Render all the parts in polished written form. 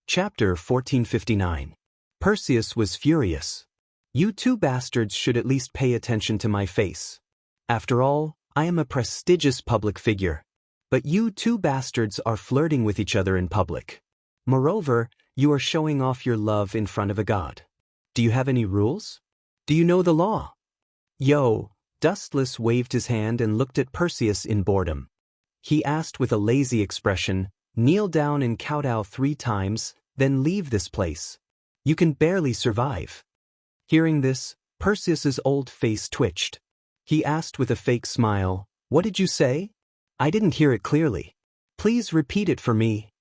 Chapter 1459. Perseus was furious. You two bastards should at least pay attention to my face. After all, I am a prestigious public figure. But you two bastards are flirting with each other in public. Moreover, you are showing off your love in front of a god. Do you have any rules? Do you know the law? Yo, Dustless waved his hand and looked at Perseus in boredom. He asked with a lazy expression, kneel down and kowtow 3 times, then leave this place. You can barely survive. Hearing this, Perseus's old face twitched. He asked with a fake smile, what did you say? I didn't hear it clearly. Please repeat it for me.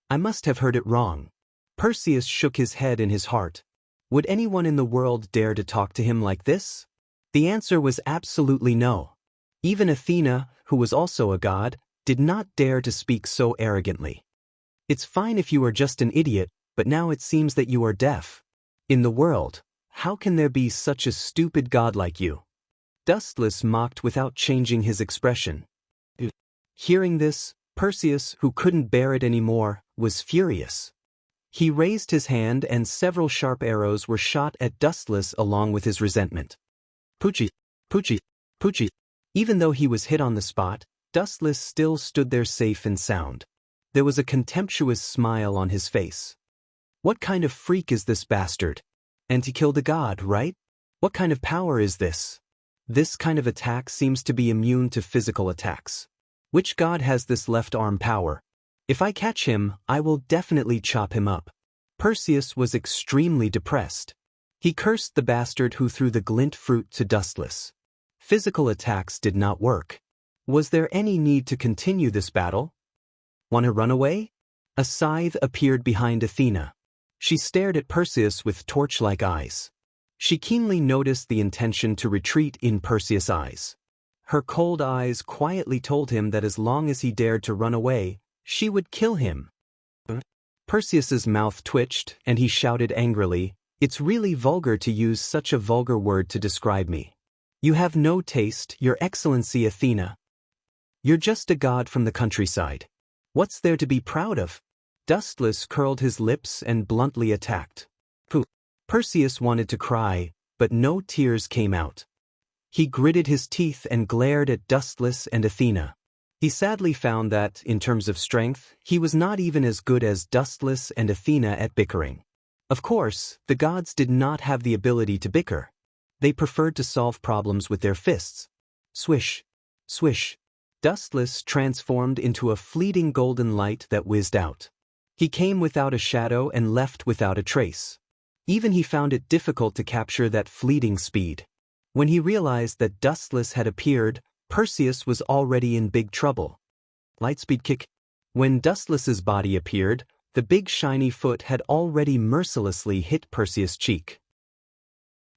I must have heard it wrong. Perseus shook his head in his heart. Would anyone in the world dare to talk to him like this? The answer was absolutely no. Even Athena, who was also a god, did not dare to speak so arrogantly. It's fine if you are just an idiot, but now it seems that you are deaf. In the world, how can there be such a stupid god like you? Dustless mocked without changing his expression. Hearing this, Perseus, who couldn't bear it anymore, was furious. He raised his hand and several sharp arrows were shot at Dustless along with his resentment. Poochie, Poochie, Poochie. Even though he was hit on the spot, Dustless still stood there safe and sound. There was a contemptuous smile on his face. What kind of freak is this bastard? And he killed a god, right? What kind of power is this? This kind of attack seems to be immune to physical attacks. Which god has this left arm power? If I catch him, I will definitely chop him up. Perseus was extremely depressed. He cursed the bastard who threw the glint fruit to Dustless. Physical attacks did not work. Was there any need to continue this battle? Want to run away? A scythe appeared behind Athena. She stared at Perseus with torch-like eyes. She keenly noticed the intention to retreat in Perseus' eyes. Her cold eyes quietly told him that as long as he dared to run away, she would kill him. Perseus's mouth twitched, and he shouted angrily, "It's really vulgar to use such a vulgar word to describe me. You have no taste, Your Excellency Athena. You're just a god from the countryside. What's there to be proud of?" Dustless curled his lips and bluntly attacked. Perseus wanted to cry, but no tears came out. He gritted his teeth and glared at Dustless and Athena. He sadly found that, in terms of strength, he was not even as good as Dustless and Athena at bickering. Of course, the gods did not have the ability to bicker. They preferred to solve problems with their fists. Swish, swish. Dustless transformed into a fleeting golden light that whizzed out. He came without a shadow and left without a trace. Even he found it difficult to capture that fleeting speed. When he realized that Dustless had appeared, Perseus was already in big trouble. Lightspeed kick. When Dustless's body appeared, the big shiny foot had already mercilessly hit Perseus' cheek.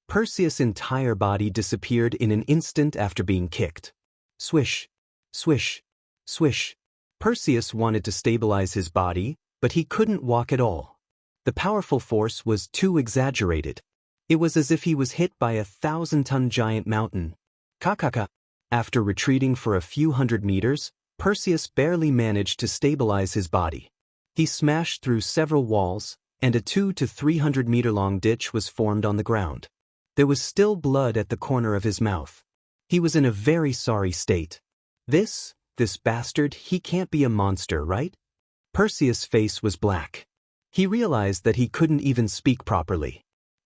Perseus' entire body disappeared in an instant after being kicked. Swish. Swish, swish. Perseus wanted to stabilize his body, but he couldn't walk at all. The powerful force was too exaggerated. It was as if he was hit by a 1,000-ton giant mountain. Kakaka. After retreating for a few hundred meters, Perseus barely managed to stabilize his body. He smashed through several walls, and a 200 to 300 meter long ditch was formed on the ground. There was still blood at the corner of his mouth. He was in a very sorry state. This bastard, he can't be a monster, right? Perseus' face was black. He realized that he couldn't even speak properly.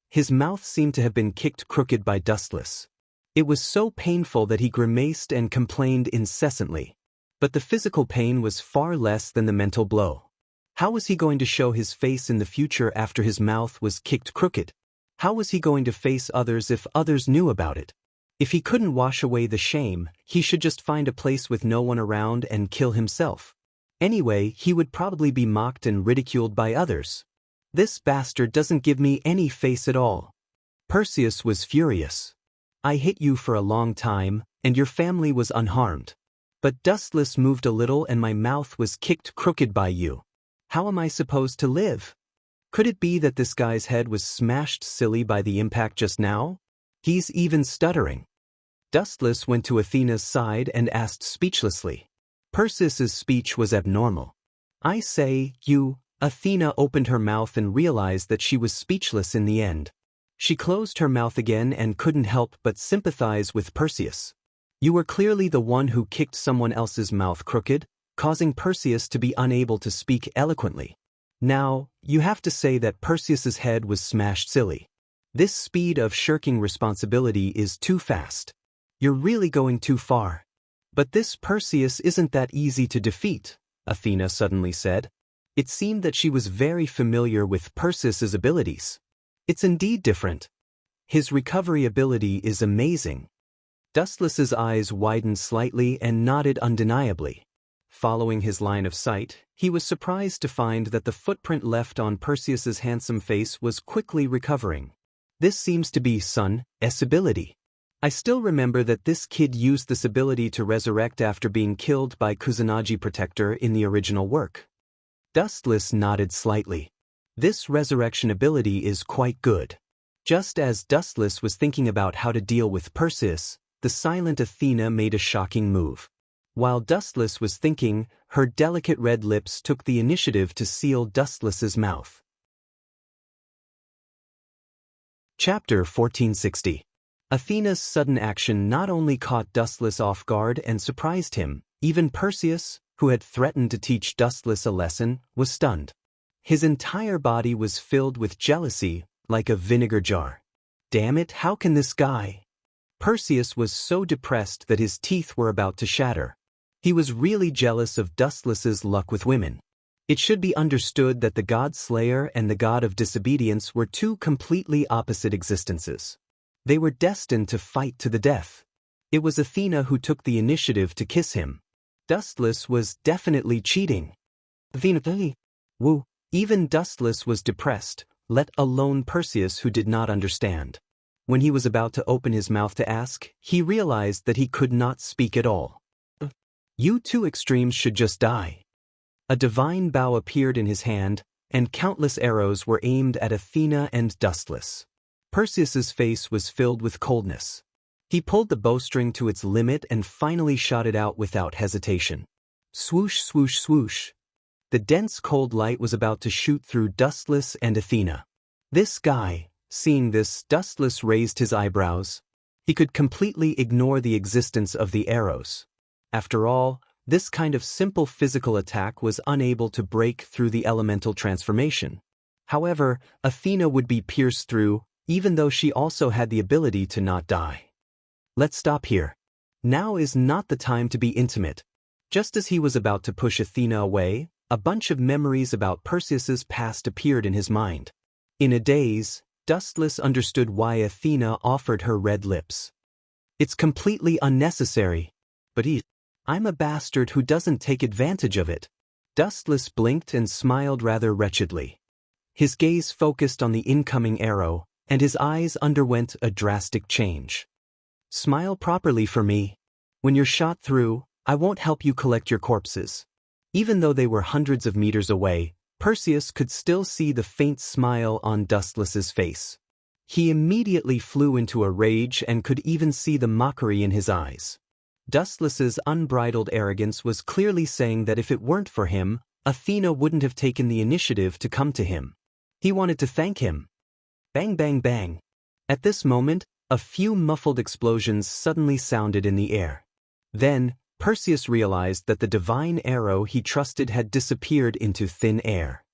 His mouth seemed to have been kicked crooked by Dustless. It was so painful that he grimaced and complained incessantly. But the physical pain was far less than the mental blow. How was he going to show his face in the future after his mouth was kicked crooked? How was he going to face others if others knew about it? If he couldn't wash away the shame, he should just find a place with no one around and kill himself. Anyway, he would probably be mocked and ridiculed by others. This bastard doesn't give me any face at all. Perseus was furious. I hit you for a long time, and your family was unharmed. But Dustless moved a little and my mouth was kicked crooked by you. How am I supposed to live? Could it be that this guy's head was smashed silly by the impact just now? He's even stuttering. Dustless went to Athena's side and asked speechlessly. Perseus's speech was abnormal. I say, you Athena opened her mouth and realized that she was speechless in the end. She closed her mouth again and couldn't help but sympathize with Perseus. You were clearly the one who kicked someone else's mouth crooked, causing Perseus to be unable to speak eloquently. Now, you have to say that Perseus's head was smashed silly. This speed of shirking responsibility is too fast. You're really going too far. But this Perseus isn't that easy to defeat, Athena suddenly said. It seemed that she was very familiar with Perseus's abilities. It's indeed different. His recovery ability is amazing. Dustless's eyes widened slightly and nodded undeniably. Following his line of sight, he was surprised to find that the footprint left on Perseus's handsome face was quickly recovering. This seems to be Sun's ability. I still remember that this kid used this ability to resurrect after being killed by Kusanagi Protector in the original work. Dustless nodded slightly. This resurrection ability is quite good. Just as Dustless was thinking about how to deal with Perseus, the silent Athena made a shocking move. While Dustless was thinking, her delicate red lips took the initiative to seal Dustless's mouth. Chapter 1460. Athena's sudden action not only caught Dustless off guard and surprised him, even Perseus, who had threatened to teach Dustless a lesson, was stunned. His entire body was filled with jealousy, like a vinegar jar. Damn it, how can this guy? Perseus was so depressed that his teeth were about to shatter. He was really jealous of Dustless's luck with women. It should be understood that the god Slayer and the god of disobedience were two completely opposite existences. They were destined to fight to the death. It was Athena who took the initiative to kiss him. Dustless was definitely cheating. Athena, woo. Even Dustless was depressed, let alone Perseus, who did not understand. When he was about to open his mouth to ask, he realized that he could not speak at all. You two extremes should just die. A divine bow appeared in his hand, and countless arrows were aimed at Athena and Dustless. Perseus's face was filled with coldness. He pulled the bowstring to its limit and finally shot it out without hesitation. Swoosh, swoosh, swoosh. The dense cold light was about to shoot through Dustless and Athena. This guy, seeing this, Dustless raised his eyebrows. He could completely ignore the existence of the arrows. After all, this kind of simple physical attack was unable to break through the elemental transformation. However, Athena would be pierced through, even though she also had the ability to not die. Let's stop here. Now is not the time to be intimate. Just as he was about to push Athena away, a bunch of memories about Perseus's past appeared in his mind. In a daze, Dustless understood why Athena offered her red lips. It's completely unnecessary. But I'm a bastard who doesn't take advantage of it. Dustless blinked and smiled rather wretchedly. His gaze focused on the incoming arrow, and his eyes underwent a drastic change. Smile properly for me. When you're shot through, I won't help you collect your corpses. Even though they were hundreds of meters away, Perseus could still see the faint smile on Dustless's face. He immediately flew into a rage and could even see the mockery in his eyes. Dustless's unbridled arrogance was clearly saying that if it weren't for him, Athena wouldn't have taken the initiative to come to him. He wanted to thank him. Bang, bang, bang. At this moment, a few muffled explosions suddenly sounded in the air. Then, Perseus realized that the divine arrow he trusted had disappeared into thin air.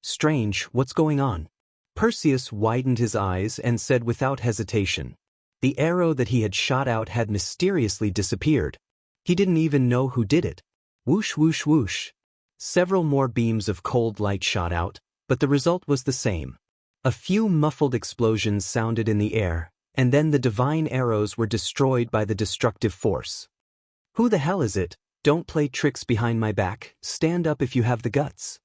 Strange, what's going on? Perseus widened his eyes and said without hesitation. The arrow that he had shot out had mysteriously disappeared. He didn't even know who did it. Whoosh, whoosh, whoosh. Several more beams of cold light shot out, but the result was the same. A few muffled explosions sounded in the air, and then the divine arrows were destroyed by the destructive force. Who the hell is it? Don't play tricks behind my back, stand up if you have the guts.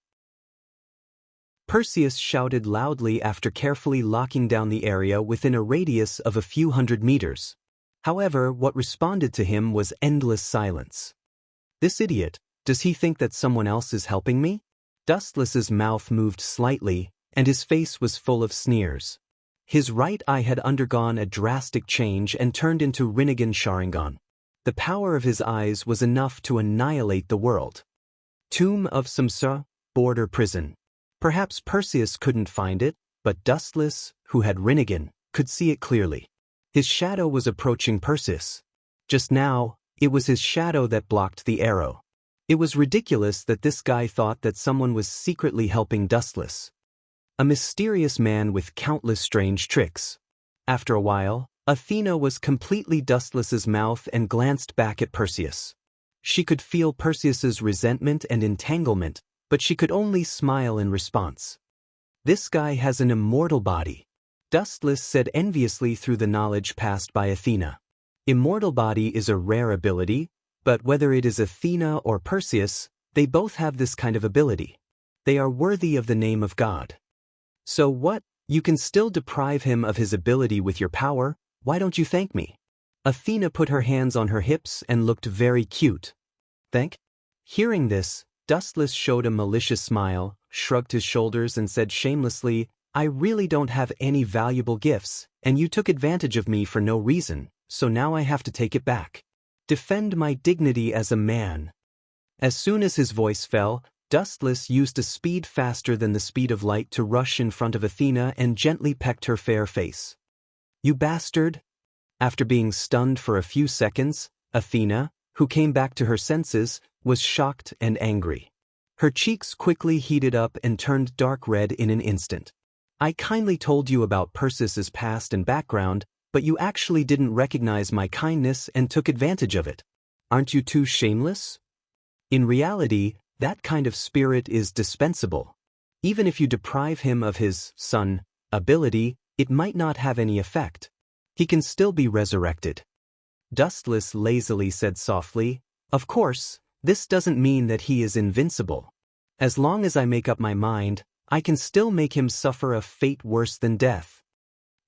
Perseus shouted loudly after carefully locking down the area within a radius of a few hundred meters. However, what responded to him was endless silence. This idiot, does he think that someone else is helping me? Dustless's mouth moved slightly, and his face was full of sneers. His right eye had undergone a drastic change and turned into Rinnegan Sharingan. The power of his eyes was enough to annihilate the world. Tomb of Samsara, border prison. Perhaps Perseus couldn't find it, but Dustless, who had Rinnegan, could see it clearly. His shadow was approaching Perseus. Just now, it was his shadow that blocked the arrow. It was ridiculous that this guy thought that someone was secretly helping Dustless. A mysterious man with countless strange tricks. After a while, Athena was completely Dustless's mouth and glanced back at Perseus. She could feel Perseus's resentment and entanglement, but she could only smile in response. This guy has an immortal body, Dustless said enviously through the knowledge passed by Athena. Immortal body is a rare ability, but whether it is Athena or Perseus, they both have this kind of ability. They are worthy of the name of God. So what? You can still deprive him of his ability with your power? Why don't you thank me? Athena put her hands on her hips and looked very cute. Thank? Hearing this, Dustless showed a malicious smile, shrugged his shoulders and said shamelessly, I really don't have any valuable gifts, and you took advantage of me for no reason, so now I have to take it back. Defend my dignity as a man. As soon as his voice fell, Dustless used a speed faster than the speed of light to rush in front of Athena and gently pecked her fair face. You bastard! After being stunned for a few seconds, Athena, who came back to her senses, was shocked and angry. Her cheeks quickly heated up and turned dark red in an instant. I kindly told you about Perseus's past and background, but you actually didn't recognize my kindness and took advantage of it. Aren't you too shameless? In reality, that kind of spirit is dispensable. Even if you deprive him of his ability, it might not have any effect. He can still be resurrected. Dustless lazily said softly, Of course, this doesn't mean that he is invincible. As long as I make up my mind, I can still make him suffer a fate worse than death.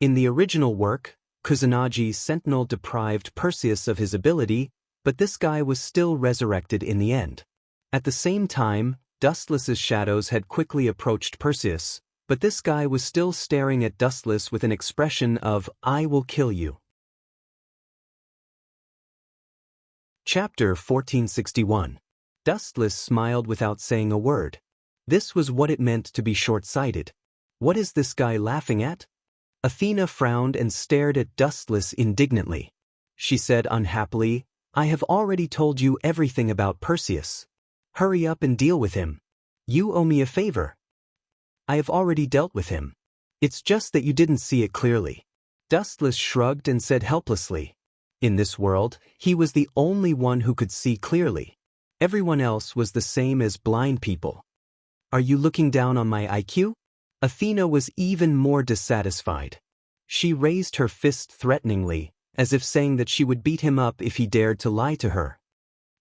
In the original work, Kusunagi's sentinel deprived Perseus of his ability, but this guy was still resurrected in the end. At the same time, Dustless's shadows had quickly approached Perseus, but this guy was still staring at Dustless with an expression of, I will kill you. Chapter 1461. Dustless smiled without saying a word. This was what it meant to be short-sighted. What is this guy laughing at? Athena frowned and stared at Dustless indignantly. She said unhappily, I have already told you everything about Perseus. Hurry up and deal with him. You owe me a favor. I have already dealt with him. It's just that you didn't see it clearly. Dustless shrugged and said helplessly. In this world, he was the only one who could see clearly. Everyone else was the same as blind people. Are you looking down on my IQ? Athena was even more dissatisfied. She raised her fist threateningly, as if saying that she would beat him up if he dared to lie to her.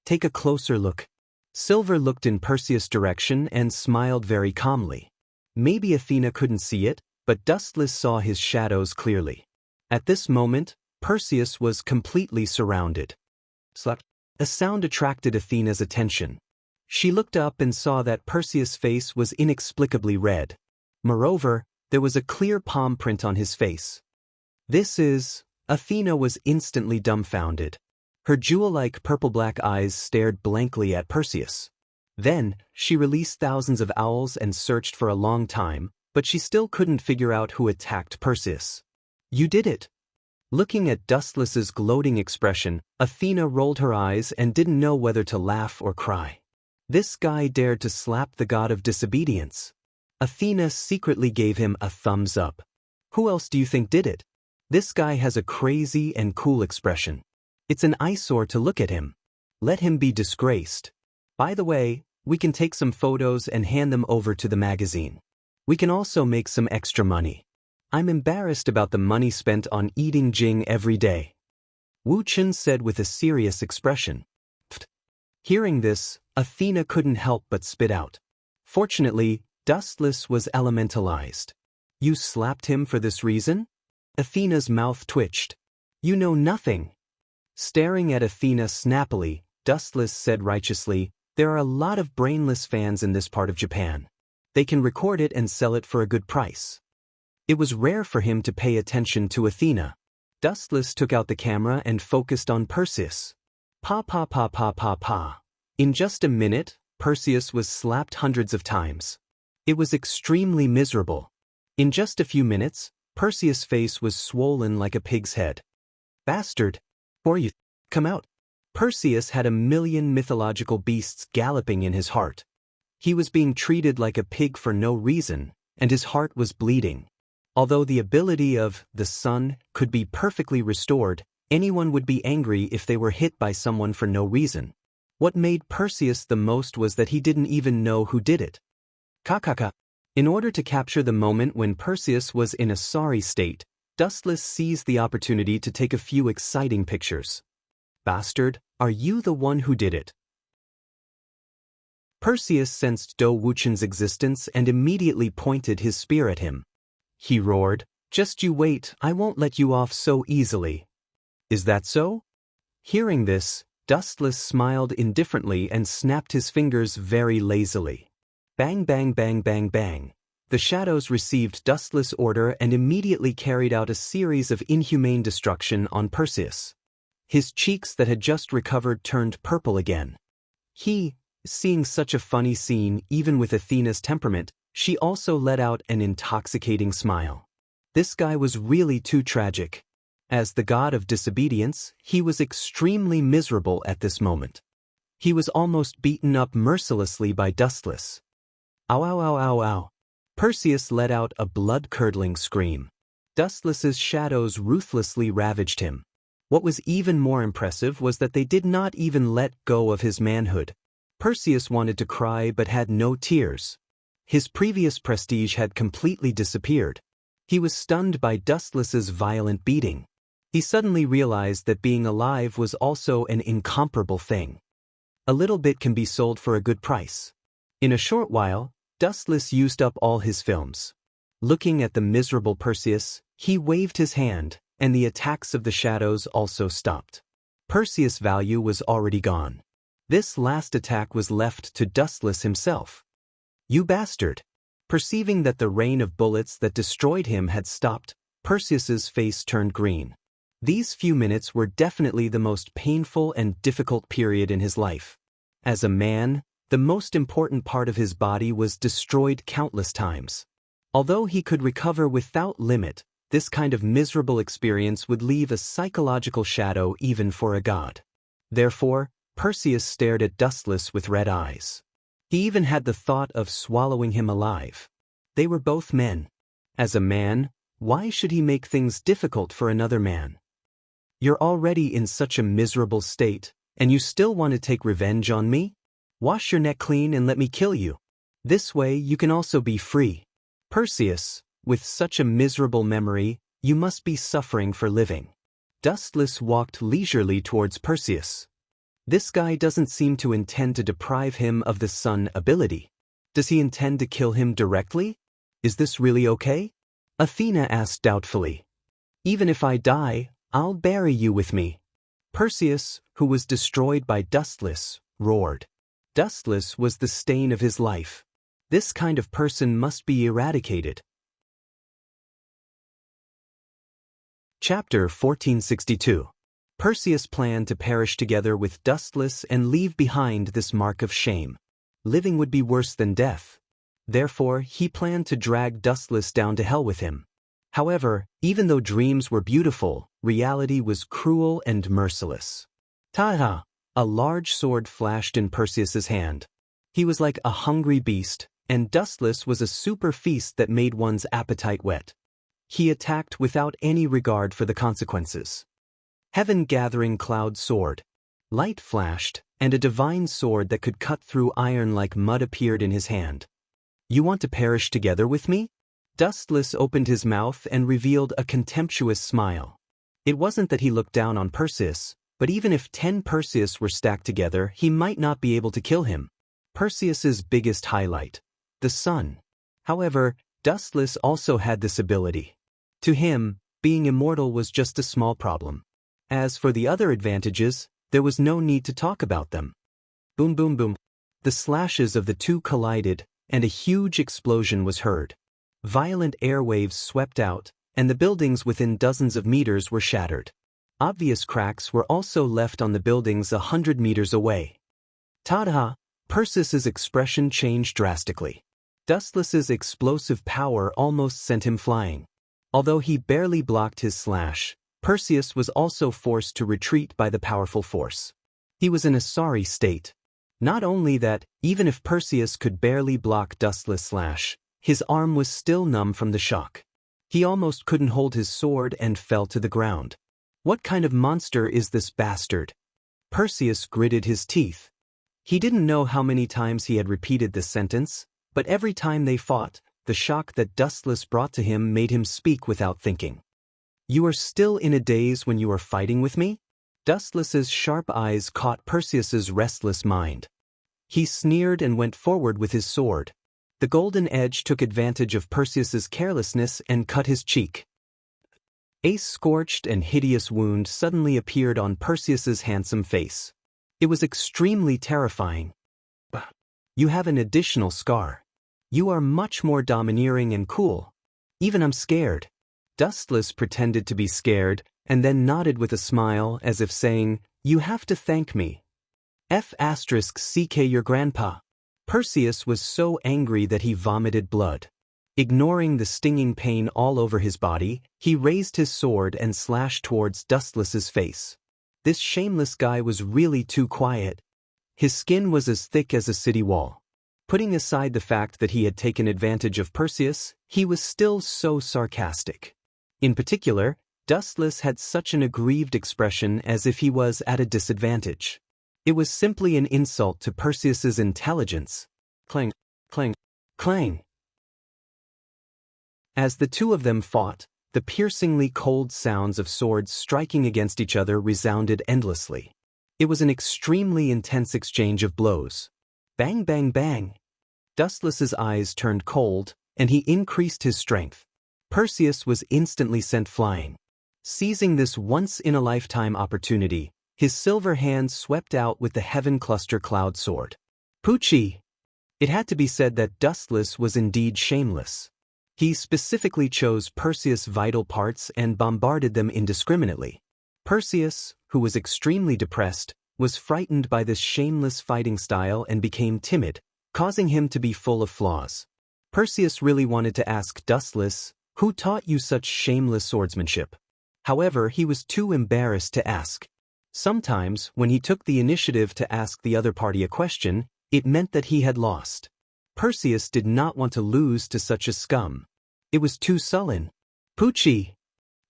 Take a closer look. Silver looked in Perseus' direction and smiled very calmly. Maybe Athena couldn't see it, but Dustless saw his shadows clearly. At this moment, Perseus was completely surrounded. A sound attracted Athena's attention. She looked up and saw that Perseus' face was inexplicably red. Moreover, there was a clear palm print on his face. Athena was instantly dumbfounded. Her jewel-like purple-black eyes stared blankly at Perseus. Then, she released thousands of owls and searched for a long time, but she still couldn't figure out who attacked Perseus. You did it. Looking at Dustless's gloating expression, Athena rolled her eyes and didn't know whether to laugh or cry. This guy dared to slap the god of disobedience. Athena secretly gave him a thumbs up. Who else do you think did it? This guy has a crazy and cool expression. It's an eyesore to look at him. Let him be disgraced. By the way, we can take some photos and hand them over to the magazine. We can also make some extra money. I'm embarrassed about the money spent on eating Jing every day. Wu Chen said with a serious expression. Pfft. Hearing this, Athena couldn't help but spit out. Fortunately, Dustless was elementalized. You slapped him for this reason? Athena's mouth twitched. You know nothing. Staring at Athena snappily, Dustless said righteously, there are a lot of brainless fans in this part of Japan. They can record it and sell it for a good price. It was rare for him to pay attention to Athena. Dustless took out the camera and focused on Perseus. Pa pa pa pa pa pa. In just a minute, Perseus was slapped hundreds of times. It was extremely miserable. In just a few minutes, Perseus' face was swollen like a pig's head. Bastard! Or you, come out. Perseus had a million mythological beasts galloping in his heart. He was being treated like a pig for no reason, and his heart was bleeding. Although the ability of the sun could be perfectly restored, anyone would be angry if they were hit by someone for no reason. What made Perseus the most was that he didn't even know who did it. Kakaka. In order to capture the moment when Perseus was in a sorry state, Dustless seized the opportunity to take a few exciting pictures. Bastard, are you the one who did it? Perseus sensed Do Wuchen's existence and immediately pointed his spear at him. He roared, "Just you wait, I won't let you off so easily." Is that so? Hearing this, Dustless smiled indifferently and snapped his fingers very lazily. Bang bang bang bang bang. The shadows received Dustless' order and immediately carried out a series of inhumane destruction on Perseus. His cheeks that had just recovered turned purple again. Seeing such a funny scene even with Athena's temperament, she also let out an intoxicating smile. This guy was really too tragic. As the god of disobedience, he was extremely miserable at this moment. He was almost beaten up mercilessly by Dustless. Ow ow ow ow ow. Perseus let out a blood-curdling scream. Dustless's shadows ruthlessly ravaged him. What was even more impressive was that they did not even let go of his manhood. Perseus wanted to cry but had no tears. His previous prestige had completely disappeared. He was stunned by Dustless's violent beating. He suddenly realized that being alive was also an incomparable thing. A little bit can be sold for a good price. In a short while, Dustless used up all his films. Looking at the miserable Perseus, he waved his hand, and the attacks of the shadows also stopped. Perseus' value was already gone. This last attack was left to Dustless himself. You bastard! Perceiving that the rain of bullets that destroyed him had stopped, Perseus's face turned green. These few minutes were definitely the most painful and difficult period in his life. As a man, the most important part of his body was destroyed countless times. Although he could recover without limit, this kind of miserable experience would leave a psychological shadow even for a god. Therefore, Perseus stared at Dustless with red eyes. He even had the thought of swallowing him alive. They were both men. As a man, why should he make things difficult for another man? You're already in such a miserable state, and you still want to take revenge on me? Wash your neck clean and let me kill you. This way you can also be free. Perseus, with such a miserable memory, you must be suffering for living. Dustless walked leisurely towards Perseus. This guy doesn't seem to intend to deprive him of the sun ability. Does he intend to kill him directly? Is this really okay? Athena asked doubtfully. Even if I die, I'll bury you with me. Perseus, who was destroyed by Dustless, roared. Dustless was the stain of his life. This kind of person must be eradicated. Chapter 1462. Perseus planned to perish together with Dustless and leave behind this mark of shame. Living would be worse than death. Therefore, he planned to drag Dustless down to hell with him. However, even though dreams were beautiful, reality was cruel and merciless. Ta-ha! A large sword flashed in Perseus's hand. He was like a hungry beast, and Dustless was a super feast that made one's appetite wet. He attacked without any regard for the consequences. Heaven-gathering cloud sword. Light flashed, and a divine sword that could cut through iron like mud appeared in his hand. You want to perish together with me? Dustless opened his mouth and revealed a contemptuous smile. It wasn't that he looked down on Perseus, but even if 10 Perseus were stacked together, he might not be able to kill him. Perseus's biggest highlight, the sun. However, Dustless also had this ability. To him, being immortal was just a small problem. As for the other advantages, there was no need to talk about them. Boom boom boom. The slashes of the two collided, and a huge explosion was heard. Violent airwaves swept out, and the buildings within dozens of meters were shattered. Obvious cracks were also left on the buildings 100 meters away. Ta-da! Perseus's expression changed drastically. Dustless's explosive power almost sent him flying. Although he barely blocked his slash, Perseus was also forced to retreat by the powerful force. He was in a sorry state. Not only that, even if Perseus could barely block Dustless' slash, his arm was still numb from the shock. He almost couldn't hold his sword and fell to the ground. What kind of monster is this bastard? Perseus gritted his teeth. He didn't know how many times he had repeated this sentence, but every time they fought, the shock that Dustless brought to him made him speak without thinking. "You are still in a daze when you are fighting with me?" Dustless's sharp eyes caught Perseus's restless mind. He sneered and went forward with his sword. The golden edge took advantage of Perseus's carelessness and cut his cheek. A scorched and hideous wound suddenly appeared on Perseus's handsome face. It was extremely terrifying. "You have an additional scar. You are much more domineering and cool. Even I'm scared." Dustless pretended to be scared, and then nodded with a smile as if saying, "You have to thank me. F***ck your grandpa." Perseus was so angry that he vomited blood. Ignoring the stinging pain all over his body, he raised his sword and slashed towards Dustless's face. This shameless guy was really too quiet. His skin was as thick as a city wall. Putting aside the fact that he had taken advantage of Perseus, he was still so sarcastic. In particular, Dustless had such an aggrieved expression as if he was at a disadvantage. It was simply an insult to Perseus's intelligence. Clang, clang, clang. As the two of them fought, the piercingly cold sounds of swords striking against each other resounded endlessly. It was an extremely intense exchange of blows. Bang, bang, bang. Dustless's eyes turned cold, and he increased his strength. Perseus was instantly sent flying. Seizing this once-in-a-lifetime opportunity, his silver hand swept out with the Heaven Cluster Cloud Sword. Poochie! It had to be said that Dustless was indeed shameless. He specifically chose Perseus' vital parts and bombarded them indiscriminately. Perseus, who was extremely depressed, was frightened by this shameless fighting style and became timid, causing him to be full of flaws. Perseus really wanted to ask Dustless, "Who taught you such shameless swordsmanship?" However, he was too embarrassed to ask. Sometimes, when he took the initiative to ask the other party a question, it meant that he had lost. Perseus did not want to lose to such a scum. It was too sullen. Poochie!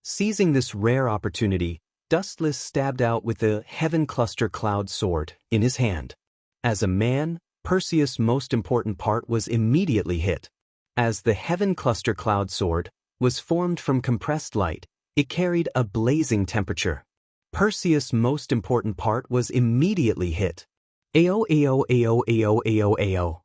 Seizing this rare opportunity, Dustless stabbed out with the Heaven Cluster Cloud Sword in his hand. As a man, Perseus' most important part was immediately hit. As the Heaven Cluster Cloud Sword was formed from compressed light, it carried a blazing temperature. Perseus' most important part was immediately hit. Ao ao ao ao ao ao.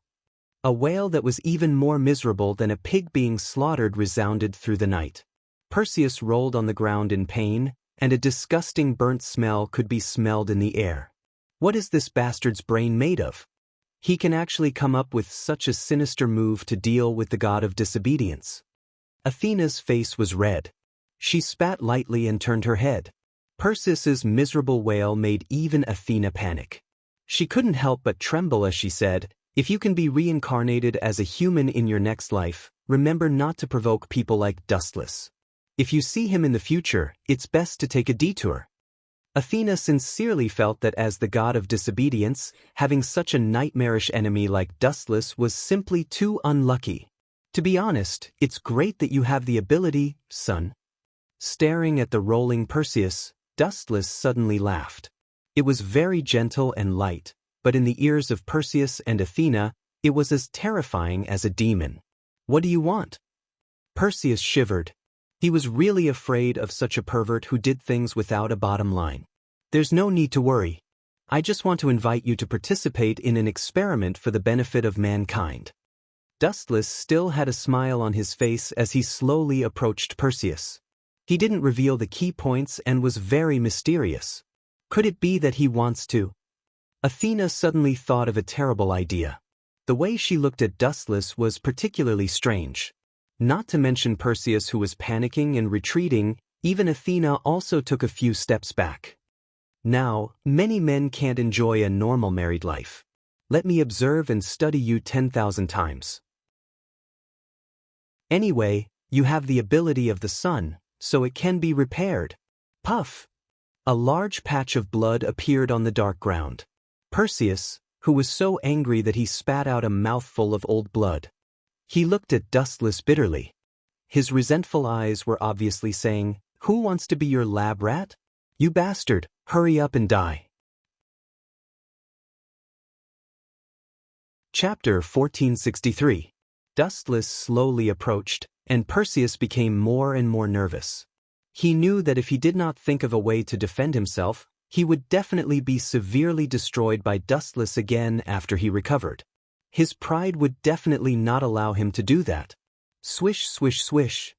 A wail that was even more miserable than a pig being slaughtered resounded through the night. Perseus rolled on the ground in pain, and a disgusting burnt smell could be smelled in the air. What is this bastard's brain made of? He can actually come up with such a sinister move to deal with the god of disobedience. Athena's face was red. She spat lightly and turned her head. Perseus's miserable wail made even Athena panic. She couldn't help but tremble as she said, "If you can be reincarnated as a human in your next life, remember not to provoke people like Dustless. If you see him in the future, it's best to take a detour." Athena sincerely felt that as the god of disobedience, having such a nightmarish enemy like Dustless was simply too unlucky. "To be honest, it's great that you have the ability, son." Staring at the rolling Perseus, Dustless suddenly laughed. It was very gentle and light, but in the ears of Perseus and Athena, it was as terrifying as a demon. "What do you want?" Perseus shivered. He was really afraid of such a pervert who did things without a bottom line. "There's no need to worry. I just want to invite you to participate in an experiment for the benefit of mankind." Dustless still had a smile on his face as he slowly approached Perseus. He didn't reveal the key points and was very mysterious. Could it be that he wants to? Athena suddenly thought of a terrible idea. The way she looked at Dustless was particularly strange. Not to mention Perseus, who was panicking and retreating, even Athena also took a few steps back. "Now, many men can't enjoy a normal married life. Let me observe and study you 10,000 times." Anyway, you have the ability of the sun, so it can be repaired. Puff! A large patch of blood appeared on the dark ground. Perseus, who was so angry that he spat out a mouthful of old blood. He looked at Dustless bitterly. His resentful eyes were obviously saying, "Who wants to be your lab rat? You bastard, hurry up and die." Chapter 1463. Dustless slowly approached, and Perseus became more and more nervous. He knew that if he did not think of a way to defend himself, he would definitely be severely destroyed by Dustless again after he recovered. His pride would definitely not allow him to do that. Swish, swish, swish.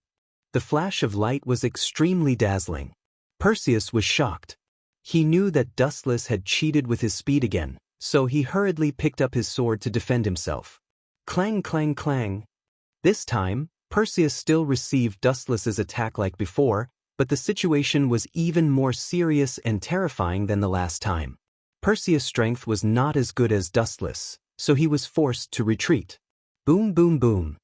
The flash of light was extremely dazzling. Perseus was shocked. He knew that Dustless had cheated with his speed again, so he hurriedly picked up his sword to defend himself. Clang, clang, clang. This time, Perseus still received Dustless's attack like before, but the situation was even more serious and terrifying than the last time. Perseus' strength was not as good as Dustless, so he was forced to retreat. Boom, boom, boom.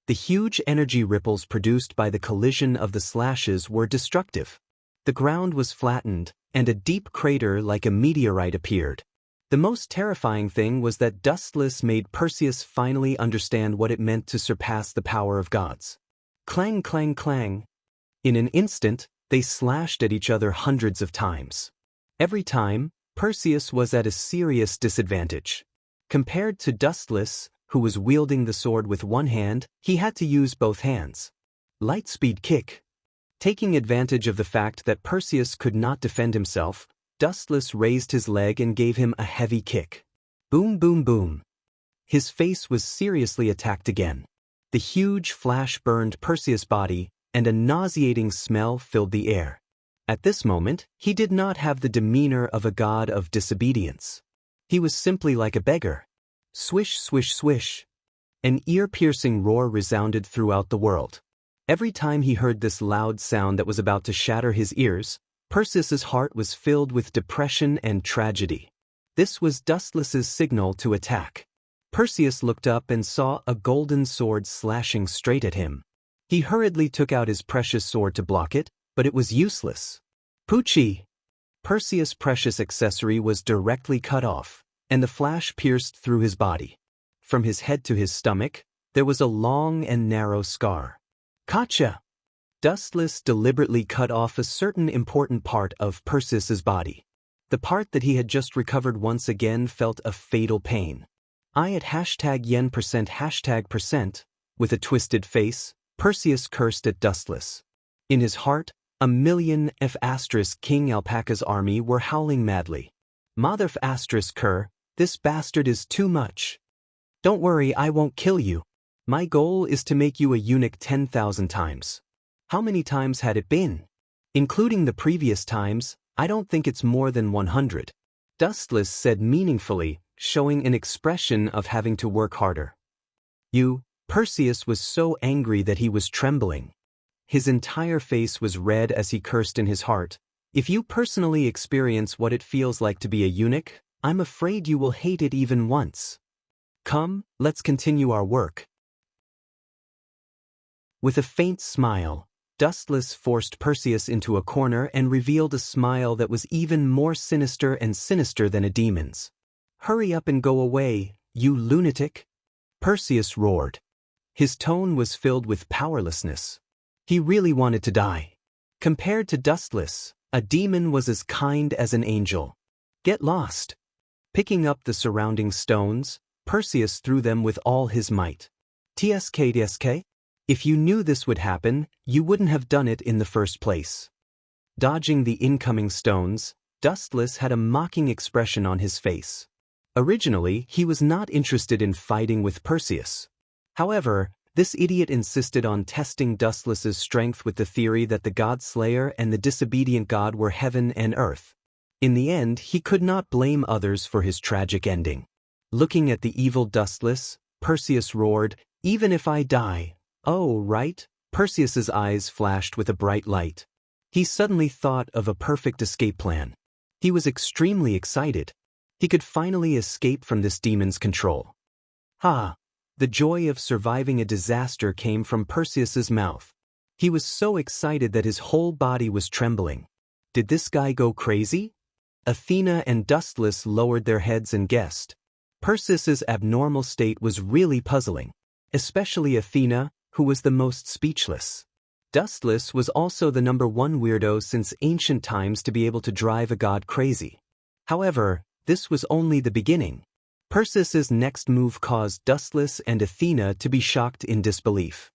The huge energy ripples produced by the collision of the slashes were destructive. The ground was flattened, and a deep crater like a meteorite appeared. The most terrifying thing was that Dustless made Perseus finally understand what it meant to surpass the power of gods. Clang, clang, clang. In an instant, they slashed at each other hundreds of times. Every time, Perseus was at a serious disadvantage. Compared to Dustless, who was wielding the sword with one hand, he had to use both hands. Lightspeed kick. Taking advantage of the fact that Perseus could not defend himself, Dustless raised his leg and gave him a heavy kick. Boom, boom, boom. His face was seriously attacked again. The huge flash burned Perseus' body, and a nauseating smell filled the air. At this moment, he did not have the demeanor of a god of disobedience. He was simply like a beggar. Swish, swish, swish. An ear-piercing roar resounded throughout the world. Every time he heard this loud sound that was about to shatter his ears, Perseus's heart was filled with depression and tragedy. This was Dustless's signal to attack. Perseus looked up and saw a golden sword slashing straight at him. He hurriedly took out his precious sword to block it, but it was useless. Poochie! Perseus' precious accessory was directly cut off, and the flash pierced through his body. From his head to his stomach, there was a long and narrow scar. Gotcha! Dustless deliberately cut off a certain important part of Perseus's body. The part that he had just recovered once again felt a fatal pain. I at #yen%#%, with a twisted face, Perseus cursed at Dustless. In his heart, a million King Alpaca's army were howling madly. Mother Cur, this bastard is too much. Don't worry, I won't kill you. My goal is to make you a eunuch 10,000 times. How many times had it been? Including the previous times, I don't think it's more than 100. Dustless said meaningfully, showing an expression of having to work harder. Perseus was so angry that he was trembling. His entire face was red as he cursed in his heart. If you personally experience what it feels like to be a eunuch, I'm afraid you will hate it even once. Come, let's continue our work. With a faint smile, Dustless forced Perseus into a corner and revealed a smile that was even more sinister than a demon's. Hurry up and go away, you lunatic! Perseus roared. His tone was filled with powerlessness. He really wanted to die. Compared to Dustless, a demon was as kind as an angel. Get lost! Picking up the surrounding stones, Perseus threw them with all his might. Tsk. If you knew this would happen, you wouldn't have done it in the first place. Dodging the incoming stones, Dustless had a mocking expression on his face. Originally, he was not interested in fighting with Perseus. However, this idiot insisted on testing Dustless's strength with the theory that the God Slayer and the disobedient god were heaven and earth. In the end, he could not blame others for his tragic ending. Looking at the evil Dustless, Perseus roared, "Even if I die." Oh, right? Perseus's eyes flashed with a bright light. He suddenly thought of a perfect escape plan. He was extremely excited. He could finally escape from this demon's control. The joy of surviving a disaster came from Perseus's mouth. He was so excited that his whole body was trembling. Did this guy go crazy? Athena and Dustless lowered their heads and guessed. Perseus's abnormal state was really puzzling, especially Athena, who was the most speechless. Dustless was also the #1 weirdo since ancient times to be able to drive a god crazy. However, this was only the beginning. Perseus's next move caused Dustless and Athena to be shocked in disbelief.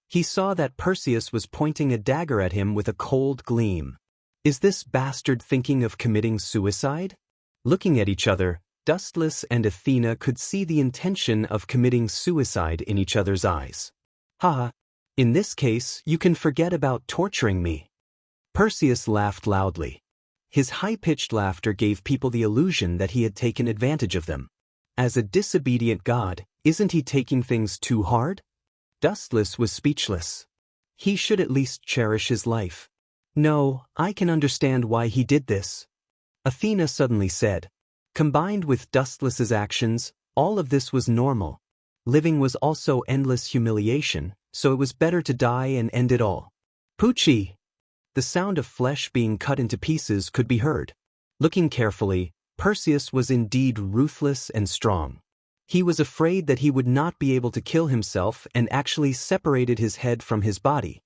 He saw that Perseus was pointing a dagger at him with a cold gleam. Is this bastard thinking of committing suicide? Looking at each other, Dustless and Athena could see the intention of committing suicide in each other's eyes. Haha, in this case, you can forget about torturing me. Perseus laughed loudly. His high-pitched laughter gave people the illusion that he had taken advantage of them. As a disobedient god, isn't he taking things too hard? Dustless was speechless. He should at least cherish his life. No, I can understand why he did this. Athena suddenly said. Combined with Dustless's actions, all of this was normal. Living was also endless humiliation, so it was better to die and end it all. Poochie! The sound of flesh being cut into pieces could be heard. Looking carefully, Perseus was indeed ruthless and strong. He was afraid that he would not be able to kill himself and actually separated his head from his body.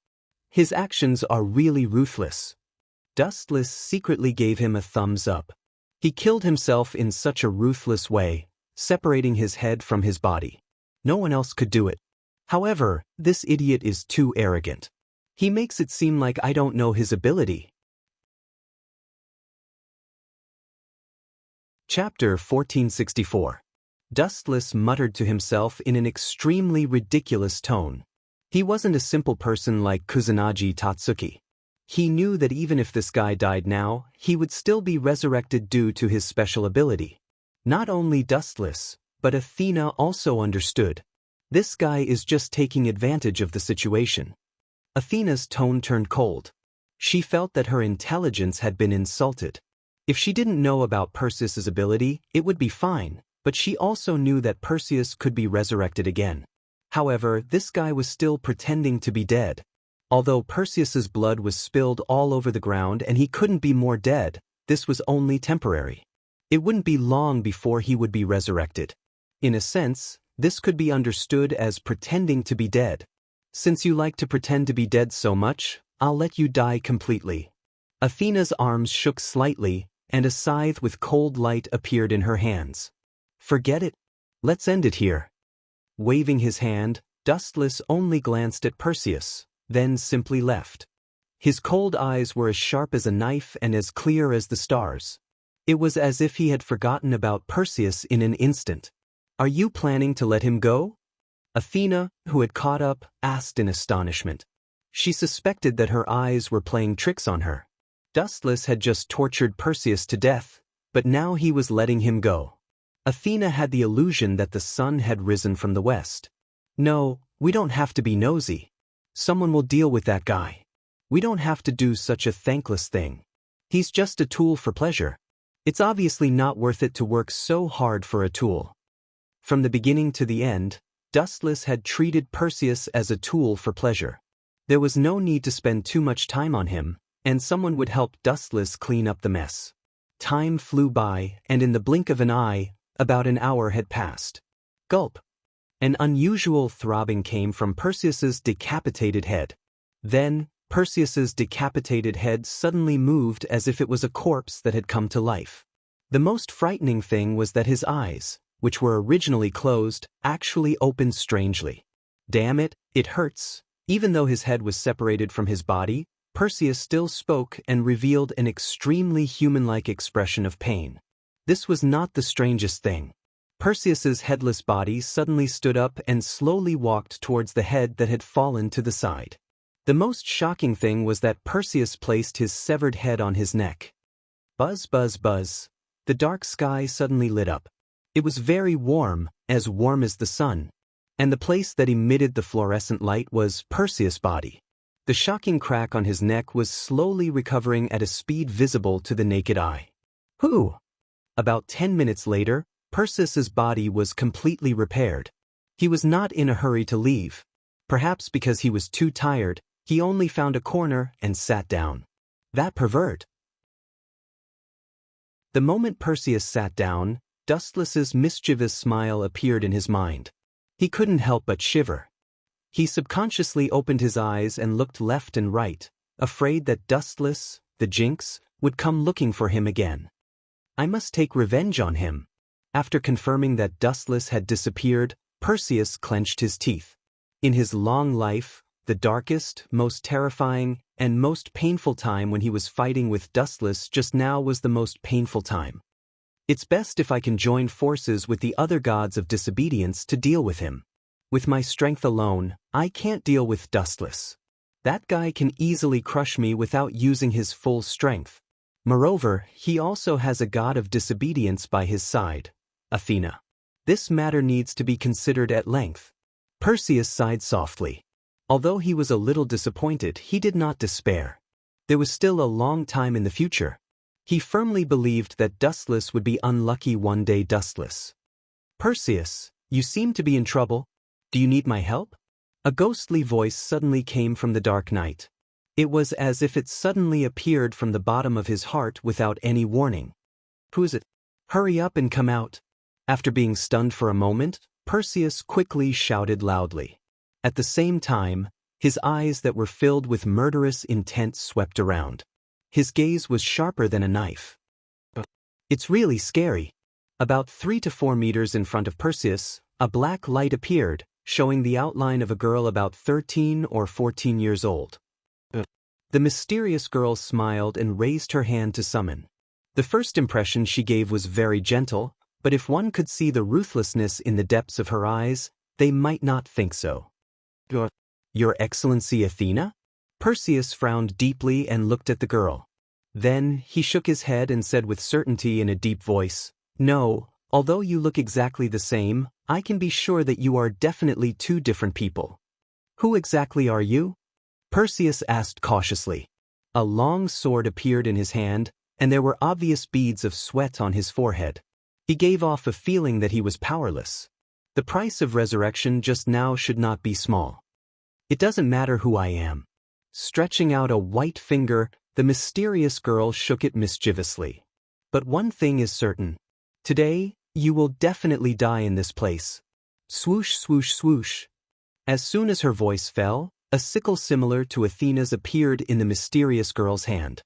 His actions are really ruthless. Dustless secretly gave him a thumbs up. He killed himself in such a ruthless way, separating his head from his body. No one else could do it. However, this idiot is too arrogant. He makes it seem like I don't know his ability. Chapter 1464. Dustless muttered to himself in an extremely ridiculous tone. He wasn't a simple person like Kusanagi Tatsuki. He knew that even if this guy died now, he would still be resurrected due to his special ability. Not only Dustless, but Athena also understood. This guy is just taking advantage of the situation. Athena's tone turned cold. She felt that her intelligence had been insulted. If she didn't know about Perseus's ability, it would be fine, but she also knew that Perseus could be resurrected again. However, this guy was still pretending to be dead. Although Perseus's blood was spilled all over the ground and he couldn't be more dead, this was only temporary. It wouldn't be long before he would be resurrected. In a sense, this could be understood as pretending to be dead. Since you like to pretend to be dead so much, I'll let you die completely. Athena's arms shook slightly, and a scythe with cold light appeared in her hands. Forget it. Let's end it here. Waving his hand, Dustless only glanced at Perseus, then simply left. His cold eyes were as sharp as a knife and as clear as the stars. It was as if he had forgotten about Perseus in an instant. Are you planning to let him go? Athena, who had caught up, asked in astonishment. She suspected that her eyes were playing tricks on her. Dustless had just tortured Perseus to death, but now he was letting him go. Athena had the illusion that the sun had risen from the west. No, we don't have to be nosy. Someone will deal with that guy. We don't have to do such a thankless thing. He's just a tool for pleasure. It's obviously not worth it to work so hard for a tool. From the beginning to the end, Dustless had treated Perseus as a tool for pleasure. There was no need to spend too much time on him, and someone would help Dustless clean up the mess. Time flew by, and in the blink of an eye, about an hour had passed. Gulp. An unusual throbbing came from Perseus's decapitated head. Then, Perseus's decapitated head suddenly moved as if it was a corpse that had come to life. The most frightening thing was that his eyes, which were originally closed, actually opened strangely. Damn it, it hurts. Even though his head was separated from his body, Perseus still spoke and revealed an extremely human-like expression of pain. This was not the strangest thing. Perseus's headless body suddenly stood up and slowly walked towards the head that had fallen to the side. The most shocking thing was that Perseus placed his severed head on his neck. Buzz, buzz, buzz. The dark sky suddenly lit up. It was very warm as the sun. And the place that emitted the fluorescent light was Perseus' body. The shocking crack on his neck was slowly recovering at a speed visible to the naked eye. Whew! About 10 minutes later, Perseus's body was completely repaired. He was not in a hurry to leave. Perhaps because he was too tired, he only found a corner and sat down. That pervert. The moment Perseus sat down, Dustless's mischievous smile appeared in his mind. He couldn't help but shiver. He subconsciously opened his eyes and looked left and right, afraid that Dustless, the jinx, would come looking for him again. I must take revenge on him. After confirming that Dustless had disappeared, Perseus clenched his teeth. In his long life, the darkest, most terrifying, and most painful time when he was fighting with Dustless just now was the most painful time. It's best if I can join forces with the other gods of disobedience to deal with him. With my strength alone, I can't deal with Dustless. That guy can easily crush me without using his full strength. Moreover, he also has a god of disobedience by his side, Athena. This matter needs to be considered at length. Perseus sighed softly. Although he was a little disappointed, he did not despair. There was still a long time in the future. He firmly believed that Dustless would be unlucky one day. Dustless. Perseus, you seem to be in trouble. Do you need my help? A ghostly voice suddenly came from the dark night. It was as if it suddenly appeared from the bottom of his heart without any warning. Who is it? Hurry up and come out. After being stunned for a moment, Perseus quickly shouted loudly. At the same time, his eyes that were filled with murderous intent swept around. His gaze was sharper than a knife. It's really scary. About 3 to 4 meters in front of Perseus, a black light appeared, showing the outline of a girl about 13 or 14 years old. The mysterious girl smiled and raised her hand to summon. The first impression she gave was very gentle, but if one could see the ruthlessness in the depths of her eyes, they might not think so. Your Excellency Athena? Perseus frowned deeply and looked at the girl. Then he shook his head and said with certainty in a deep voice, No, although you look exactly the same, I can be sure that you are definitely two different people. Who exactly are you? Perseus asked cautiously. A long sword appeared in his hand, and there were obvious beads of sweat on his forehead. He gave off a feeling that he was powerless. The price of resurrection just now should not be small. It doesn't matter who I am. Stretching out a white finger, the mysterious girl shook it mischievously. But one thing is certain. Today, you will definitely die in this place. Swoosh, swoosh, swoosh. As soon as her voice fell, a sickle similar to Athena's appeared in the mysterious girl's hand.